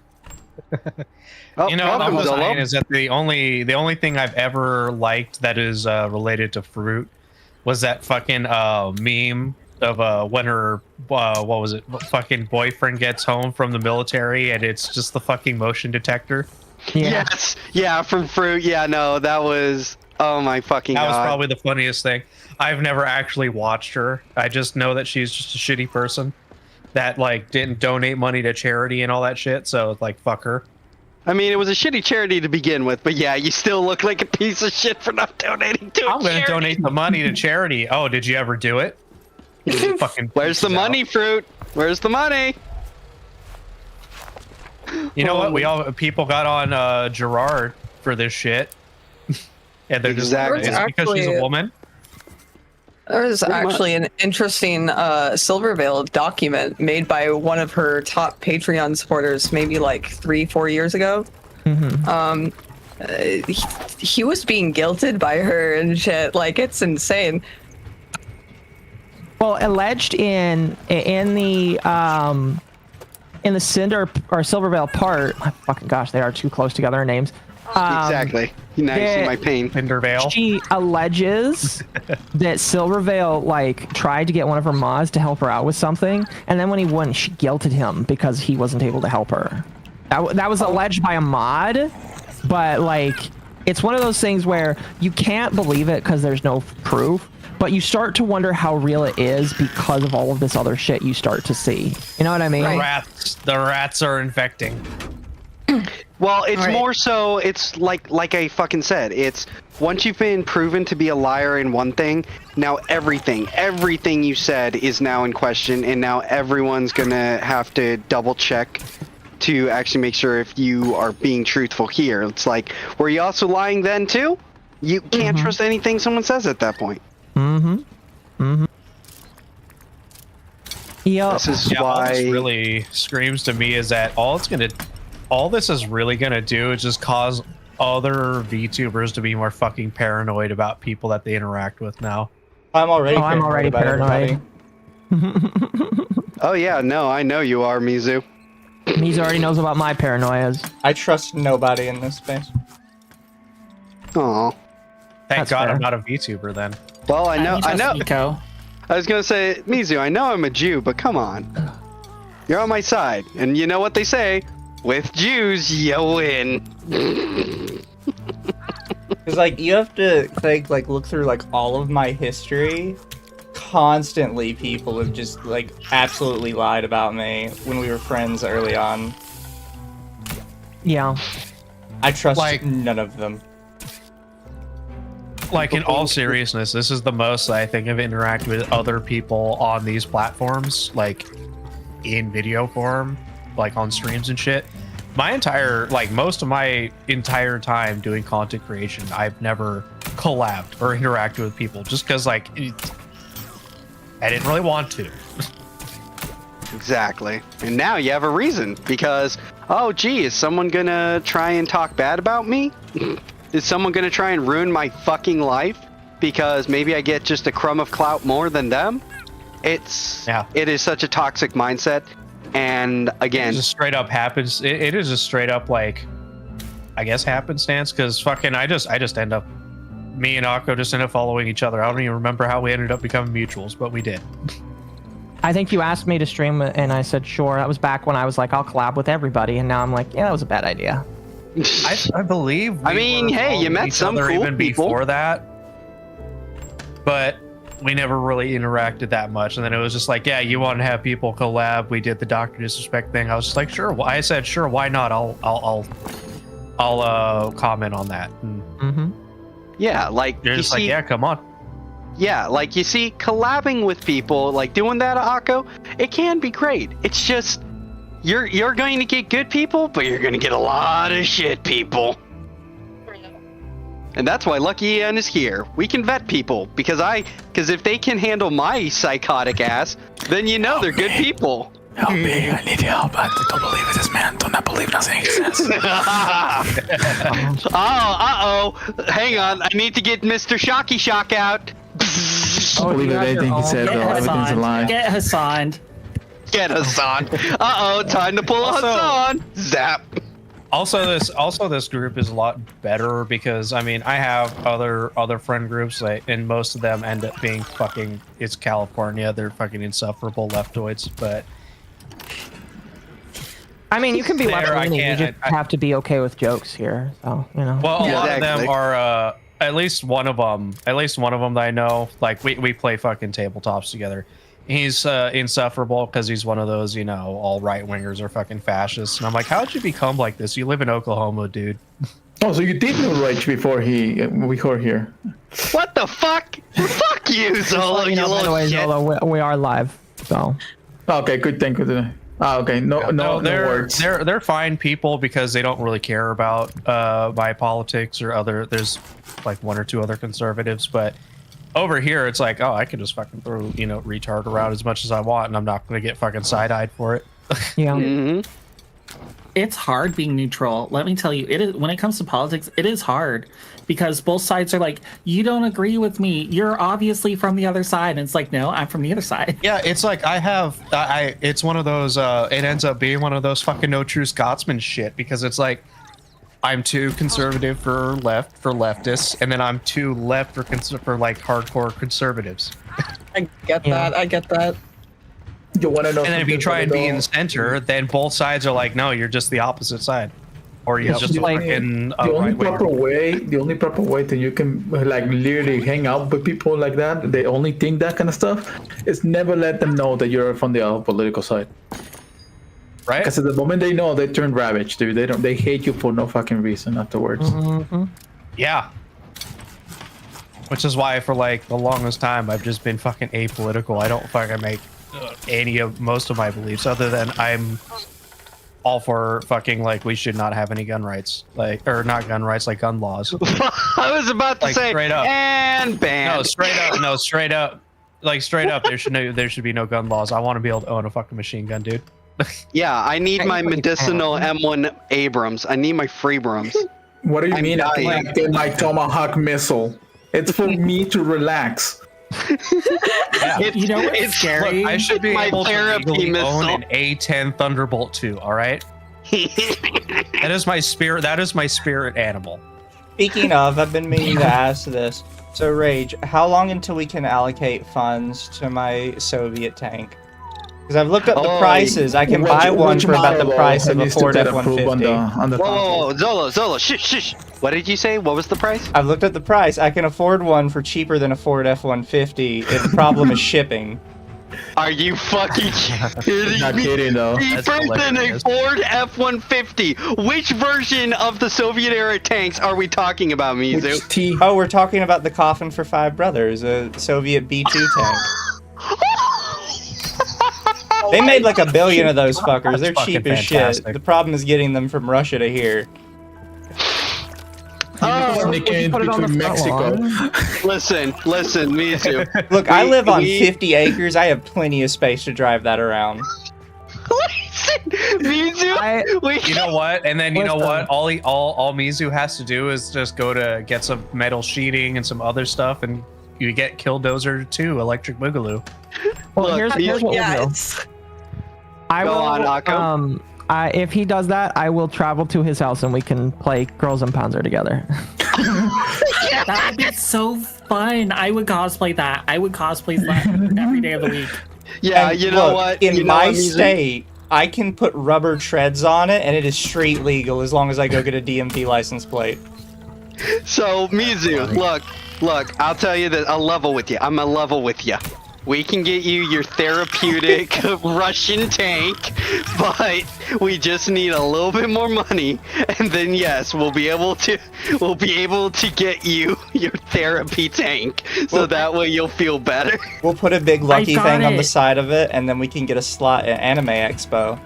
You know, what I'm saying is that the only thing I've ever liked that is related to Fruit was that fucking meme of when her what was it, fucking boyfriend gets home from the military and it's just the fucking motion detector. Yes, yeah, from Fruit. Yeah, no, that was, oh my fucking god. That was probably the funniest thing. I've never actually watched her. I just know that she's just a shitty person that like didn't donate money to charity and all that shit. So like, fuck her. I mean, it was a shitty charity to begin with, but yeah, you still look like a piece of shit for not donating to I'm going to donate the money to charity. Oh, did you ever do it? Fucking Where's the money, Fruit? Where's the money? You know what? People got on Gerard for this shit. And they're just it's because she's a woman. There's actually an interesting Silverveil document made by one of her top Patreon supporters, maybe like 3-4 years ago. He was being guilted by her and shit. Like, it's insane. Well, alleged in the Cinder or Silverveil part, oh, fucking gosh, they are too close together in names. Exactly. Now you see my pain. Cinderveil. She alleges that Silverveil like tried to get one of her mods to help her out with something, and then when he wouldn't, she guilted him because he wasn't able to help her. That was alleged by a mod, but like it's one of those things where you can't believe it because there's no proof, but you start to wonder how real it is because of all of this other shit you start to see. You know what I mean? The rats are infecting. Well, it's more so, it's like I fucking said, it's once you've been proven to be a liar in one thing, now everything you said is now in question, and now everyone's gonna have to double check to actually make sure if you are being truthful here. It's like, were you also lying then too? You can't trust anything someone says at that point. Yeah. This is All why this really screams to me is that all this is really gonna do is just cause other VTubers to be more fucking paranoid about people that they interact with now. I'm already paranoid. Oh yeah, no, I know you are, Mizu. Mizu already knows about my paranoias. I trust nobody in this space. Aw. Thank That's God fair. I'm not a VTuber then. Well, I know. Nico. I was gonna say, Mizu, I know I'm a Jew, but come on. You're on my side, and you know what they say: with Jews, you win. Because like you have to look through like all of my history. Constantly, people have just like absolutely lied about me when we were friends early on. Yeah. I trust Like- none of them. Like, in all seriousness, this is the most I think I've interacted with other people on these platforms, like in video form, like on streams and shit. Most of my entire time doing content creation, I've never collabed or interacted with people just because I didn't really want to. Exactly. And now you have a reason, because, oh gee, is someone gonna try and talk bad about me? Is someone gonna try and ruin my fucking life because maybe I get just a crumb of clout more than them? It is such a toxic mindset. And again, It just straight up happens. It is just straight up like, I guess happenstance, because fucking I just end up me and Akko just ended up following each other. I don't even remember how we ended up becoming mutuals, but we did. I think you asked me to stream it, and I said sure. That was back when I was like, I'll collab with everybody, and now I'm like, yeah, that was a bad idea. I believe. I mean, hey, you met some cool even people before that, but we never really interacted that much. And then it was just like, yeah, you want to have people collab? We did the Dr. Disrespect thing. I was just like, sure. I said, sure. Why not? I'll comment on that. Mm-hmm. Yeah, like you're just like, yeah, come on. Yeah, like you see, collabing with people, like doing that, Akko, it can be great. It's just you're going to get good people, but you're going to get a lot of shit people. And that's why Lucky Ian is here. We can vet people because if they can handle my psychotic ass, then you know they're good people. Help me, I need help. I don't believe in this man. Do not believe nothing he says. Hang on. I need to get Mr. Shocky Shock out. Don't believe anything he said, though. Everything's a lie. Get Hassan. Get Hassan. Time to pull a Hassan. Zap. Also, this group is a lot better because I mean I have other friend groups, like, and most of them end up being fucking. It's California. They're fucking insufferable leftoids, but. I mean, you can be there, left-leaning. You just have to be okay with jokes here. So you know. Well, a lot of them are. At least one of them that I know. Like we play fucking tabletops together. He's insufferable because he's one of those, you know, all right wingers are fucking fascists. And I'm like, how'd you become like this? You live in Oklahoma, dude. Oh, so you did know Rage before we were here? What the fuck? Fuck you, Zolo. You little shit. Zolo, we are live. So. Okay, good thing. Good. Okay, no words. They're fine people because they don't really care about my politics or other. There's like one or two other conservatives, but over here it's like, oh, I can just fucking throw, you know, retard around as much as I want, and I'm not gonna get fucking side-eyed for it. Yeah. Mm-hmm. It's hard being neutral. Let me tell you, it is when it comes to politics, it is hard because both sides are like, you don't agree with me. You're obviously from the other side. And it's like, no, I'm from the other side. Yeah, it's like it's one of those, it ends up being one of those fucking no true Scotsman shit because it's like, I'm too conservative for leftists, and then I'm too left for like hardcore conservatives. I get that. I get that. You want to know? And then if you try and be in the center, then both sides are like, no, you're just the opposite side, or you're just like fucking the only proper way that you can like literally hang out with people like that. They only think that kind of stuff is never let them know that you're from the other political side. Right? Because at the moment they know, they turn ravage, dude. They hate you for no fucking reason afterwards. Mm-hmm. Yeah. Which is why for like the longest time I've just been fucking apolitical. I don't fucking make most of my beliefs other than I'm all for fucking like we should not have any gun rights, like, or not gun rights, like gun laws. I was about to like, say straight up. And ban. No, straight up. Like straight up, there should be no gun laws. I want to be able to own a fucking machine gun, dude. Yeah, I need my medicinal M1 Abrams. I need my Freebrams. What do you mean? I can get my Tomahawk missile. It's for me to relax. Yeah. You know what's scary? Look, I should be able to legally missile. own an A10 Thunderbolt 2. All right. That is my spirit. That is my spirit animal. Speaking of, I've been meaning to ask this. So, Rage, how long until we can allocate funds to my Soviet tank? Because I've looked up the prices. I can buy one for about the price of a Ford F-150. Whoa, Zolo, shush. What did you say? What was the price? I've looked at the price. I can afford one for cheaper than a Ford F-150. The problem is shipping. Are you fucking kidding me? Not kidding, though. Cheaper than a Ford F-150. Which version of the Soviet-era tanks are we talking about, Mizu? Oh, we're talking about the Coffin for Five Brothers, a Soviet B-2 tank. They made like 1 billion of those fuckers. They're cheap as shit. The problem is getting them from Russia to here. Sneaking between Mexico. Listen, Mizu. Look, I live on 50 acres. I have plenty of space to drive that around. Listen, Mizu. You know what? And then you know what? All Mizu has to do is just go to get some metal sheeting and some other stuff, and you get Killdozer 2, Electric Boogaloo. Well, here's what we'll do. I will, if he does that, I will travel to his house and we can play Girls and Panzer together. That would be so fun. I would cosplay that. I would cosplay that every day of the week. Yeah, And you know look, what? In You know my what, Mizu? state, I can put rubber treads on it, and it is street legal as long as I go get a DMV license plate. So, Mizu, look, I'll tell you that I'll level with you. I'm gonna level with you. We can get you your therapeutic Russian tank, but we just need a little bit more money, and then yes, we'll be able to get you your therapy tank, so that way you'll feel better. We'll put a big lucky got thing on the it. side of it, and then we can get a slot at Anime Expo.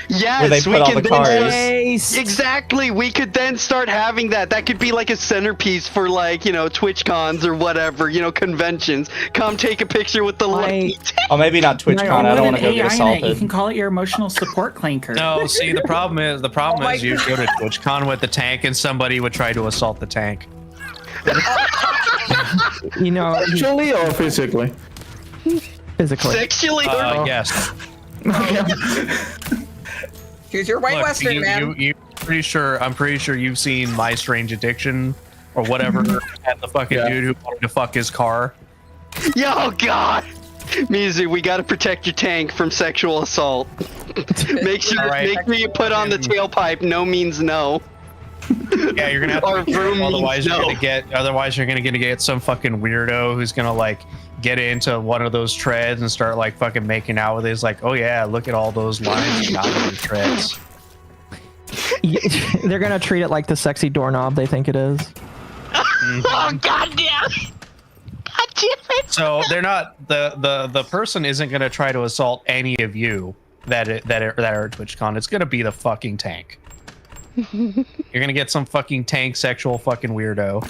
Yes, where they put all can the then cars. exactly. We could then start having that. That could be like a centerpiece for, like, you know, Twitch cons or whatever, you know, conventions. Come take a picture with the lucky. Oh, maybe not TwitchCon. I don't want to go get You assaulted. can call it your emotional support clanker. No, see, the problem is you go to TwitchCon with the tank and somebody would try to assault the tank. You know, Actually or physically? Physically. Sexually? Yes. Choose your white Look, western, man. I'm pretty sure you've seen My Strange Addiction or whatever at the fucking dude who wanted to fuck his car. Yo, God. Mizu, we gotta protect your tank from sexual assault. Make sure you put on the tailpipe. No means no. Yeah, you're gonna have Or to. room Otherwise, means no. you're gonna get some fucking weirdo who's gonna like get into one of those treads and start like fucking making out with it. It's like, oh yeah, look at all those lines you got on your treads. They're gonna treat it like the sexy doorknob they think it is. Oh, God damn. God damn it. So they're not the person isn't gonna try to assault any of you that are at TwitchCon. It's gonna be the fucking tank. You're gonna get some fucking tank sexual fucking weirdo.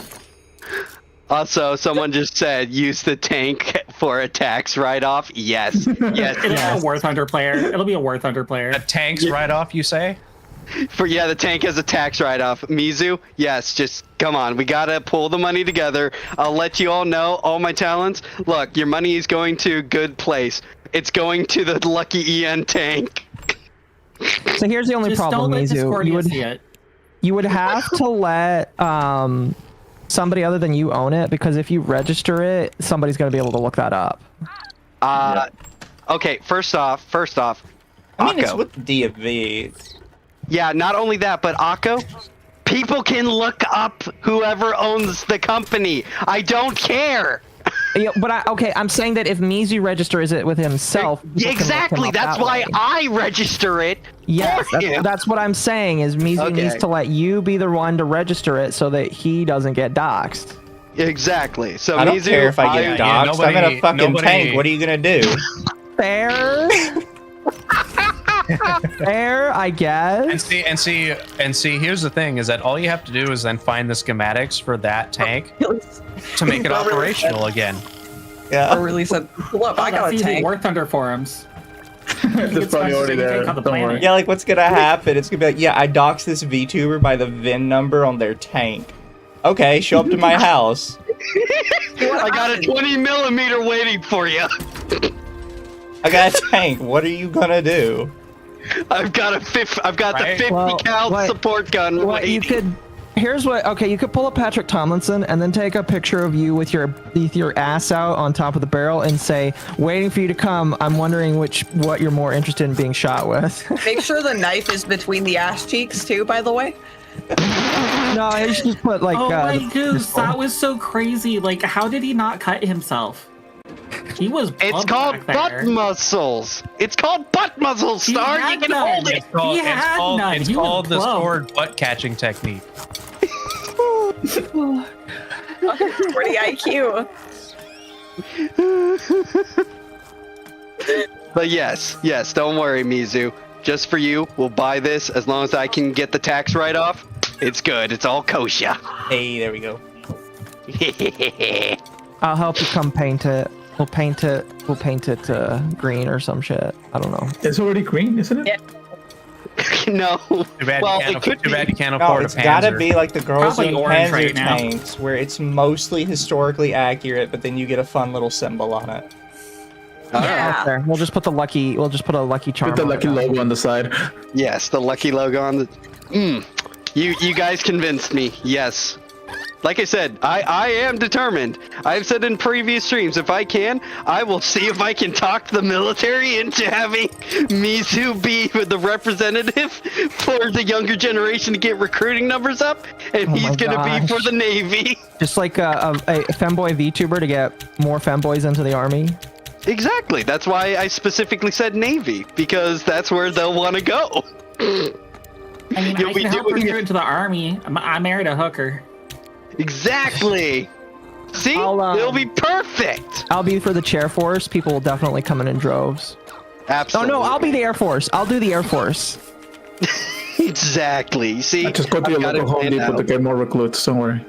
Also, someone just said use the tank for a tax write-off. Yes, yes. It'll be a War Thunder player. It'll be a War Thunder player. A tank's write-off, you say? The tank has a tax write-off. Mizu, yes, just come on. We gotta pull the money together. I'll let you all know all my talents. Look, your money is going to a good place. It's going to the Lucky EN tank. So here's the only Just problem, don't let Mizu. Discordia see it. You would have to let somebody other than you own it, because if you register it, somebody's going to be able to look that up. Okay, first off, I mean, it's Akko. with DFV. Yeah, not only that, but Akko, people can look up whoever owns the company. I don't care. Yeah, but I'm saying that if Mizu registers it with himself, people can look him Exactly. up That's that why way. I register it. Yes, for him. that's what I'm saying. Is Mizu needs to let you be the one to register it so that he doesn't get doxxed. Exactly. So I don't Mizu, care if I get doxxed. I'm in a fucking tank. What are you gonna do? Fair. Fair, I guess. And see. Here's the thing: is that all you have to do is then find the schematics for that tank to make it operational again. Yeah. Or release a look. I got That's a easy. tank. War Thunder forums. That's probably already there. On the Don't worry. planet. Yeah, like what's gonna happen? It's gonna be like, yeah, I doxed this VTuber by the VIN number on their tank. Okay, show up to my house. I got a 20mm waiting for you. I got a tank. What are you gonna do? I've got the 50 cal support gun What you waiting. could, here's what. Okay, you could pull up Patrick Tomlinson and then take a picture of you with your ass out on top of the barrel and say, "Waiting for you to come. I'm wondering what you're more interested in being shot with." Make sure the knife is between the ass cheeks too. By the way. No, you should just put like. Oh my goose, that was so crazy. Like, how did he not cut himself? He was. It's called butt muscles. It's called butt muscles, He Star. had You can none. hold it. He had none. It's He was called the plump. sword butt catching technique. Pretty IQ. But yes, don't worry, Mizu. Just for you, we'll buy this as long as I can get the tax write-off. It's good. It's all kosher. Hey, there we go. I'll help you come paint it. We'll paint it green or some shit. I don't know. It's already green, isn't it? Yeah. No. Too bad you can't No, afford it's a gotta Panzer. be like the girls Probably in orange Panzer right now. tanks, where it's mostly historically accurate, but then you get a fun little symbol on it. Yeah. There. We'll just put a lucky charm. Put the on lucky it. logo on the side. Yes, the lucky logo on the. You guys convinced me. Yes. Like I said, I am determined. I've said in previous streams, if I can, I will see if I can talk the military into having Mizu be the representative for the younger generation to get recruiting numbers up, and he's gonna be for the Navy. Just like a femboy VTuber to get more femboys into the army. Exactly. That's why I specifically said Navy, because that's where they'll want to go. I mean, I can help recruit into the army. I married a hooker. Exactly. See, it'll be perfect. I'll be for the chair force. People will definitely come in droves. Absolutely. Oh no, I'll be the Air Force. I'll do the Air Force. Exactly. See, I just go to your local Home Depot to get more recruits. Don't worry.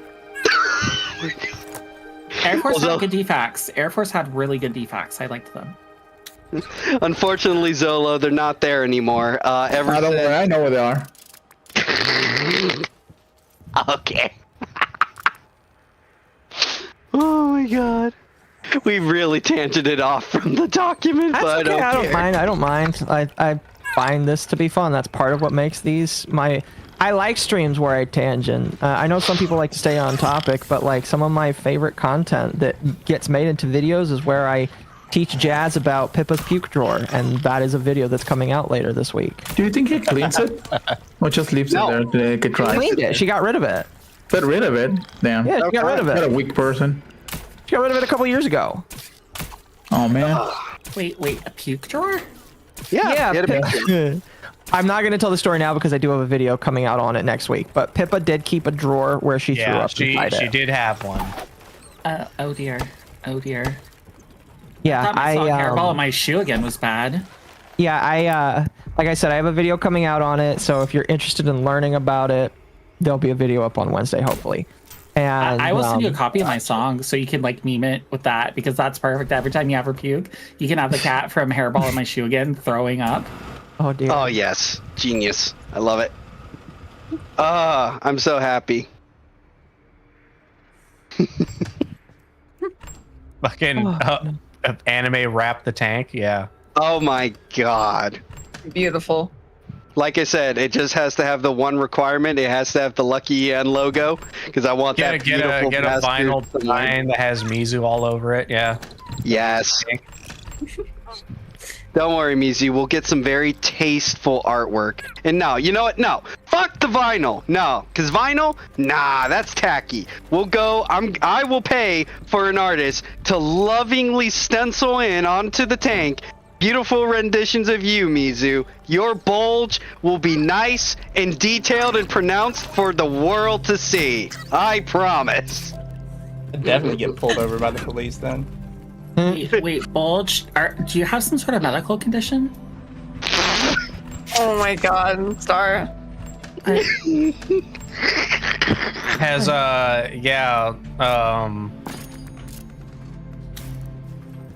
Air Force had good defects. Air Force had really good defects. I liked them. Unfortunately, Zolo, they're not there anymore. Don't worry, I know where they are. Okay. Oh my god. We really tangented off from the document, That's but okay. I don't mind. I find this to be fun. That's part of what makes these I like streams where I tangent. I know some people like to stay on topic, but like some of my favorite content that gets made into videos is where I teach Jazz about Pippa's puke drawer, and that is a video that's coming out later this week. Do you think he cleans it? Or just leaves it there to get dry? She cleaned it. She got rid of it. Got rid of it? Damn. Yeah, she got rid of it. What a weak person. She got rid of it a couple years ago. Oh man. Wait, a puke drawer? Yeah. I'm not going to tell the story now because I do have a video coming out on it next week. But Pippa did keep a drawer where she threw up inside she it. did have one. Oh dear. Yeah, I thought my hairball in my shoe again was bad. Yeah, like I said, I have a video coming out on it. So if you're interested in learning about it, there'll be a video up on Wednesday, hopefully. And I will send you a copy of my song so you can like meme it with that, because that's perfect. Every time you have her puke, you can have the cat from Hairball in My Shoe Again throwing up. Oh dear. Oh yes, genius. I love it. I'm so happy. Fucking anime wrap the tank, yeah. Oh my god. Beautiful. Like I said, it just has to have the one requirement. It has to have the Lucky En logo, because I want that beautiful get a vinyl design that has Mizu all over it. Yeah. Yes. Don't worry, Mizu. We'll get some very tasteful artwork. And no, you know what? No, fuck the vinyl. No, because vinyl, nah, that's tacky. We'll go. I will pay for an artist to lovingly stencil in onto the tank beautiful renditions of you, Mizu. Your bulge will be nice and detailed and pronounced for the world to see. I promise. I'd definitely get pulled over by the police then. Wait, bulge? Do you have some sort of medical condition? Oh my god, Star. Has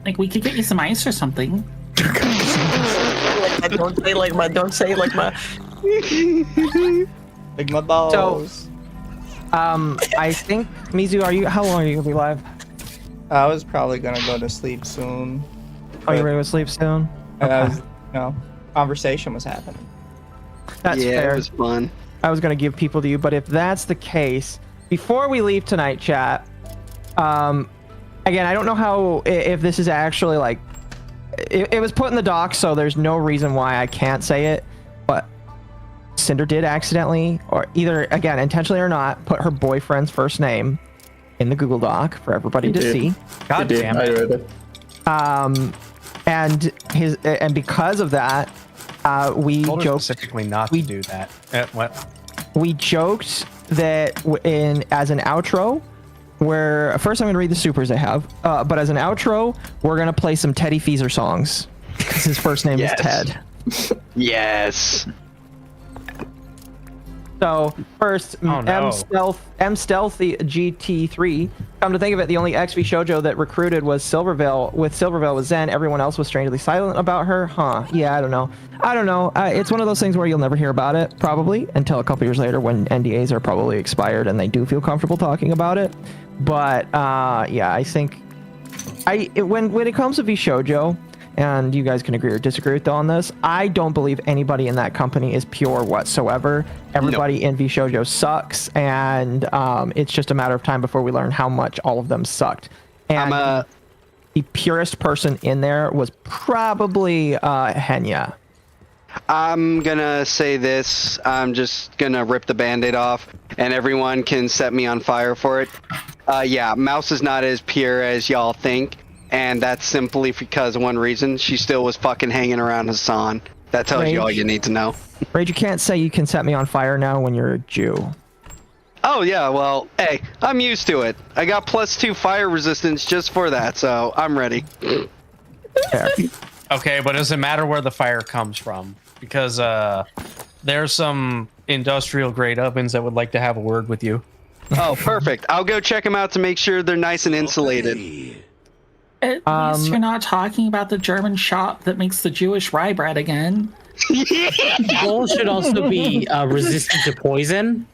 like we could get you some ice or something. Don't say like my. Like my balls. I think Mizu, how long are you gonna be live? I was probably gonna go to sleep soon. Oh, you're ready to sleep soon? Okay. Conversation was happening. That's fair. It was fun. I was gonna give people to you, but if that's the case, before we leave tonight, chat. Again, I don't know how if this is actually like. It was put in the doc, so there's no reason why I can't say it. But Cinder did accidentally, or either again intentionally or not, put her boyfriend's first name in the Google Doc for everybody to see. God damn I read it. And because of that, we told her joked specifically not to do that. What? We joked that as an outro. First I'm going to read the supers I have, but as an outro, we're going to play some Teddy Feezer songs because his first name is Ted. Yes. So first, M Stealthy GT3. Come to think of it, the only XV shoujo that recruited was Silvervale. With Silvervale was Zen. Everyone else was strangely silent about her. Huh? Yeah, I don't know. It's one of those things where you'll never hear about it, probably, until a couple years later when NDAs are probably expired and they do feel comfortable talking about it. But yeah, I think when it comes to V shoujo, and you guys can agree or disagree with on this. I don't believe anybody in that company is pure whatsoever. Everybody in VShojo sucks, and it's just a matter of time before we learn how much all of them sucked. And the purest person in there was probably Henya. I'm gonna say this. I'm just gonna rip the band-aid off, and everyone can set me on fire for it. Yeah, Mouse is not as pure as y'all think, and that's simply because of one reason. She still was fucking hanging around Hassan. That tells you all you need to know. Rage, you can't say you can set me on fire now when you're a Jew. Oh yeah, well, hey, I'm used to it. I got +2 fire resistance just for that, so I'm ready. Okay, but does it matter where the fire comes from? Because there's some industrial grade ovens that would like to have a word with you. Oh, perfect. I'll go check them out to make sure they're nice and insulated. At least you're not talking about the German shop that makes the Jewish rye bread again. Bowl should also be resistant to poison.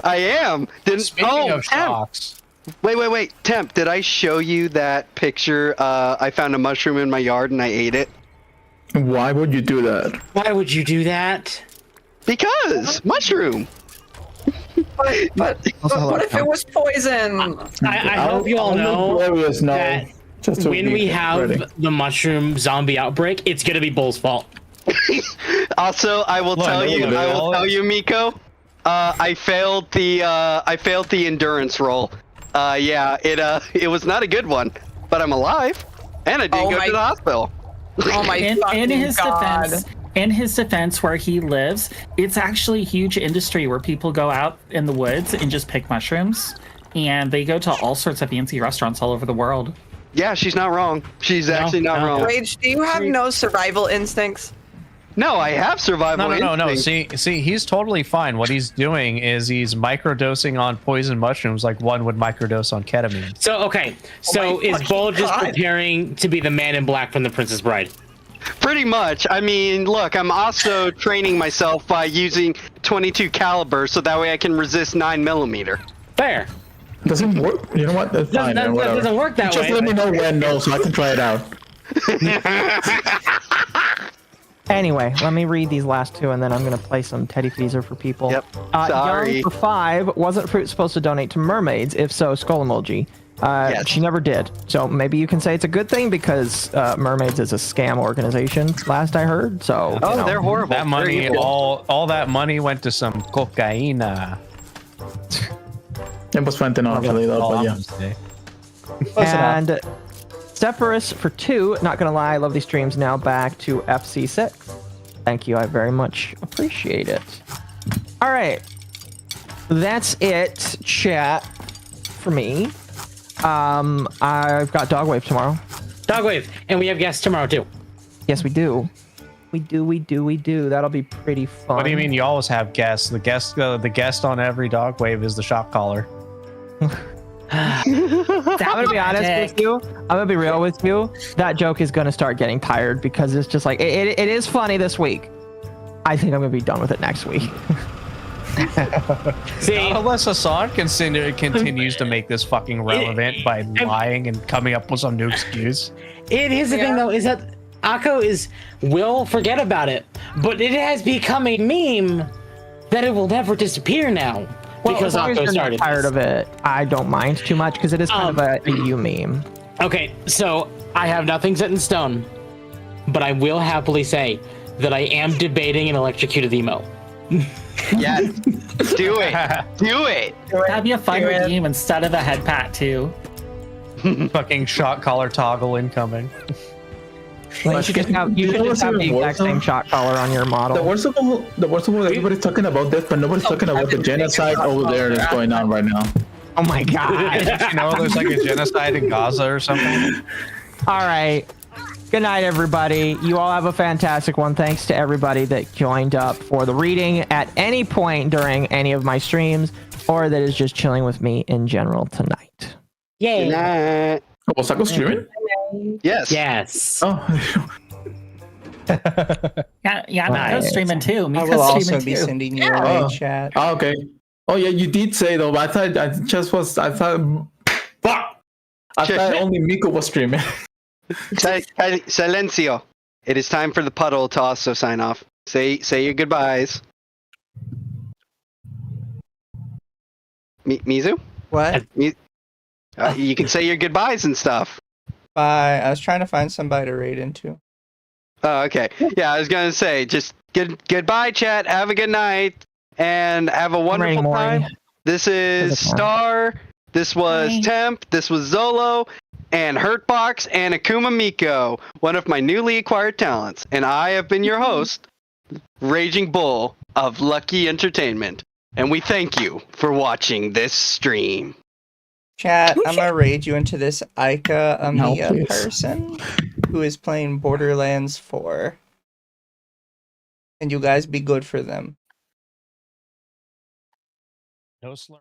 I am. Speaking of shocks. Wait. Temp, did I show you that picture? I found a mushroom in my yard and I ate it. Why would you do that? Why would you do that? Because mushroom. But what if it was poison? I hope you all know that just when we have the mushroom zombie outbreak, it's gonna be Bull's fault. Also, I will tell you, Miko. I failed the endurance roll. Yeah, it was not a good one, but I'm alive, and I didn't go to the hospital. Oh my in his God. defense, in his defense, where he lives, it's actually a huge industry where people go out in the woods and just pick mushrooms, and they go to all sorts of fancy restaurants all over the world. Yeah, she's not wrong. She's actually not wrong. Rage, do you have no survival instincts? No, I have survival instincts. No. See, he's totally fine. What he's doing is he's microdosing on poison mushrooms like one would microdose on ketamine. So is Bull just preparing to be the man in black from The Princess Bride? Pretty much. I mean, look, I'm also training myself by using 22 caliber so that way I can resist 9mm. Fair. Doesn't work. You know what? That's fine. That doesn't work that way. Just let me know when, though, so I can try it out. Anyway, let me read these last two, and then I'm going to play some Teddy Feezer for people. Yep. Sorry. Young for 5, wasn't Fruit supposed to donate to mermaids? If so, skull emoji. Yes. She never did. So maybe you can say it's a good thing because mermaids is a scam organization, last I heard. So they're horrible. That money, all that money went to some cocaine. It was fentanyl, actually, though, but yeah. And Zephyrus for 2, not gonna lie, I love these streams. Now back to FC6. Thank you, I very much appreciate it. All right, that's it, chat, for me. I've got Dogwave tomorrow. Dogwave, and we have guests tomorrow too. Yes, we do. We do. That'll be pretty fun. What do you mean you always have guests? The guest on every Dogwave is the shot caller. I'm gonna be honest with you. I'm gonna be real with you. That joke is gonna start getting tired because it's just like it is funny this week. I think I'm gonna be done with it next week. See, unless Hassan continues to make this fucking relevant by lying and coming up with some new excuse. Here's the thing, though, is that Akko will forget about it, but it has become a meme that it will never disappear now. Because Akko started tired of it. I don't mind too much because it is kind of a you meme. Okay, so I have nothing set in stone, but I will happily say that I am debating an electrocuted emo. Yes, do it. That'd be a fun redeem instead of a head pat too. Fucking shot collar toggle incoming. You should just have the exact same shot collar on your model. The worst of all, everybody's talking about this, but nobody's talking about the genocide over there that's going on right now. Oh my god! You know, there's like a genocide in Gaza or something. All right. Good night, everybody. You all have a fantastic one. Thanks to everybody that joined up for the reading at any point during any of my streams, or that is just chilling with me in general tonight. Yay! Was Akko streaming? Yes. Oh. Yeah, Miko's streaming too. I Miko's will also streaming be too. sending you a raid chat. Oh, okay. Oh yeah, you did say though, but I thought only Miko was streaming. Silencio. It is time for the puddle to also sign off. Say your goodbyes. Mizu? What? You can say your goodbyes and stuff. Bye. I was trying to find somebody to raid into. Oh, okay. Yeah, I was gonna say, just goodbye, chat. Have a good night, and have a wonderful time. This is Star. This was Temp. This was Zolo, and Hurtbox, and Akuma Miko, one of my newly acquired talents. And I have been your host, Raging Bull of Lucky Entertainment. And we thank you for watching this stream. Chat, I'm gonna raid you into this Aika Amiya please. person who is playing Borderlands 4. And you guys be good for them. No slur.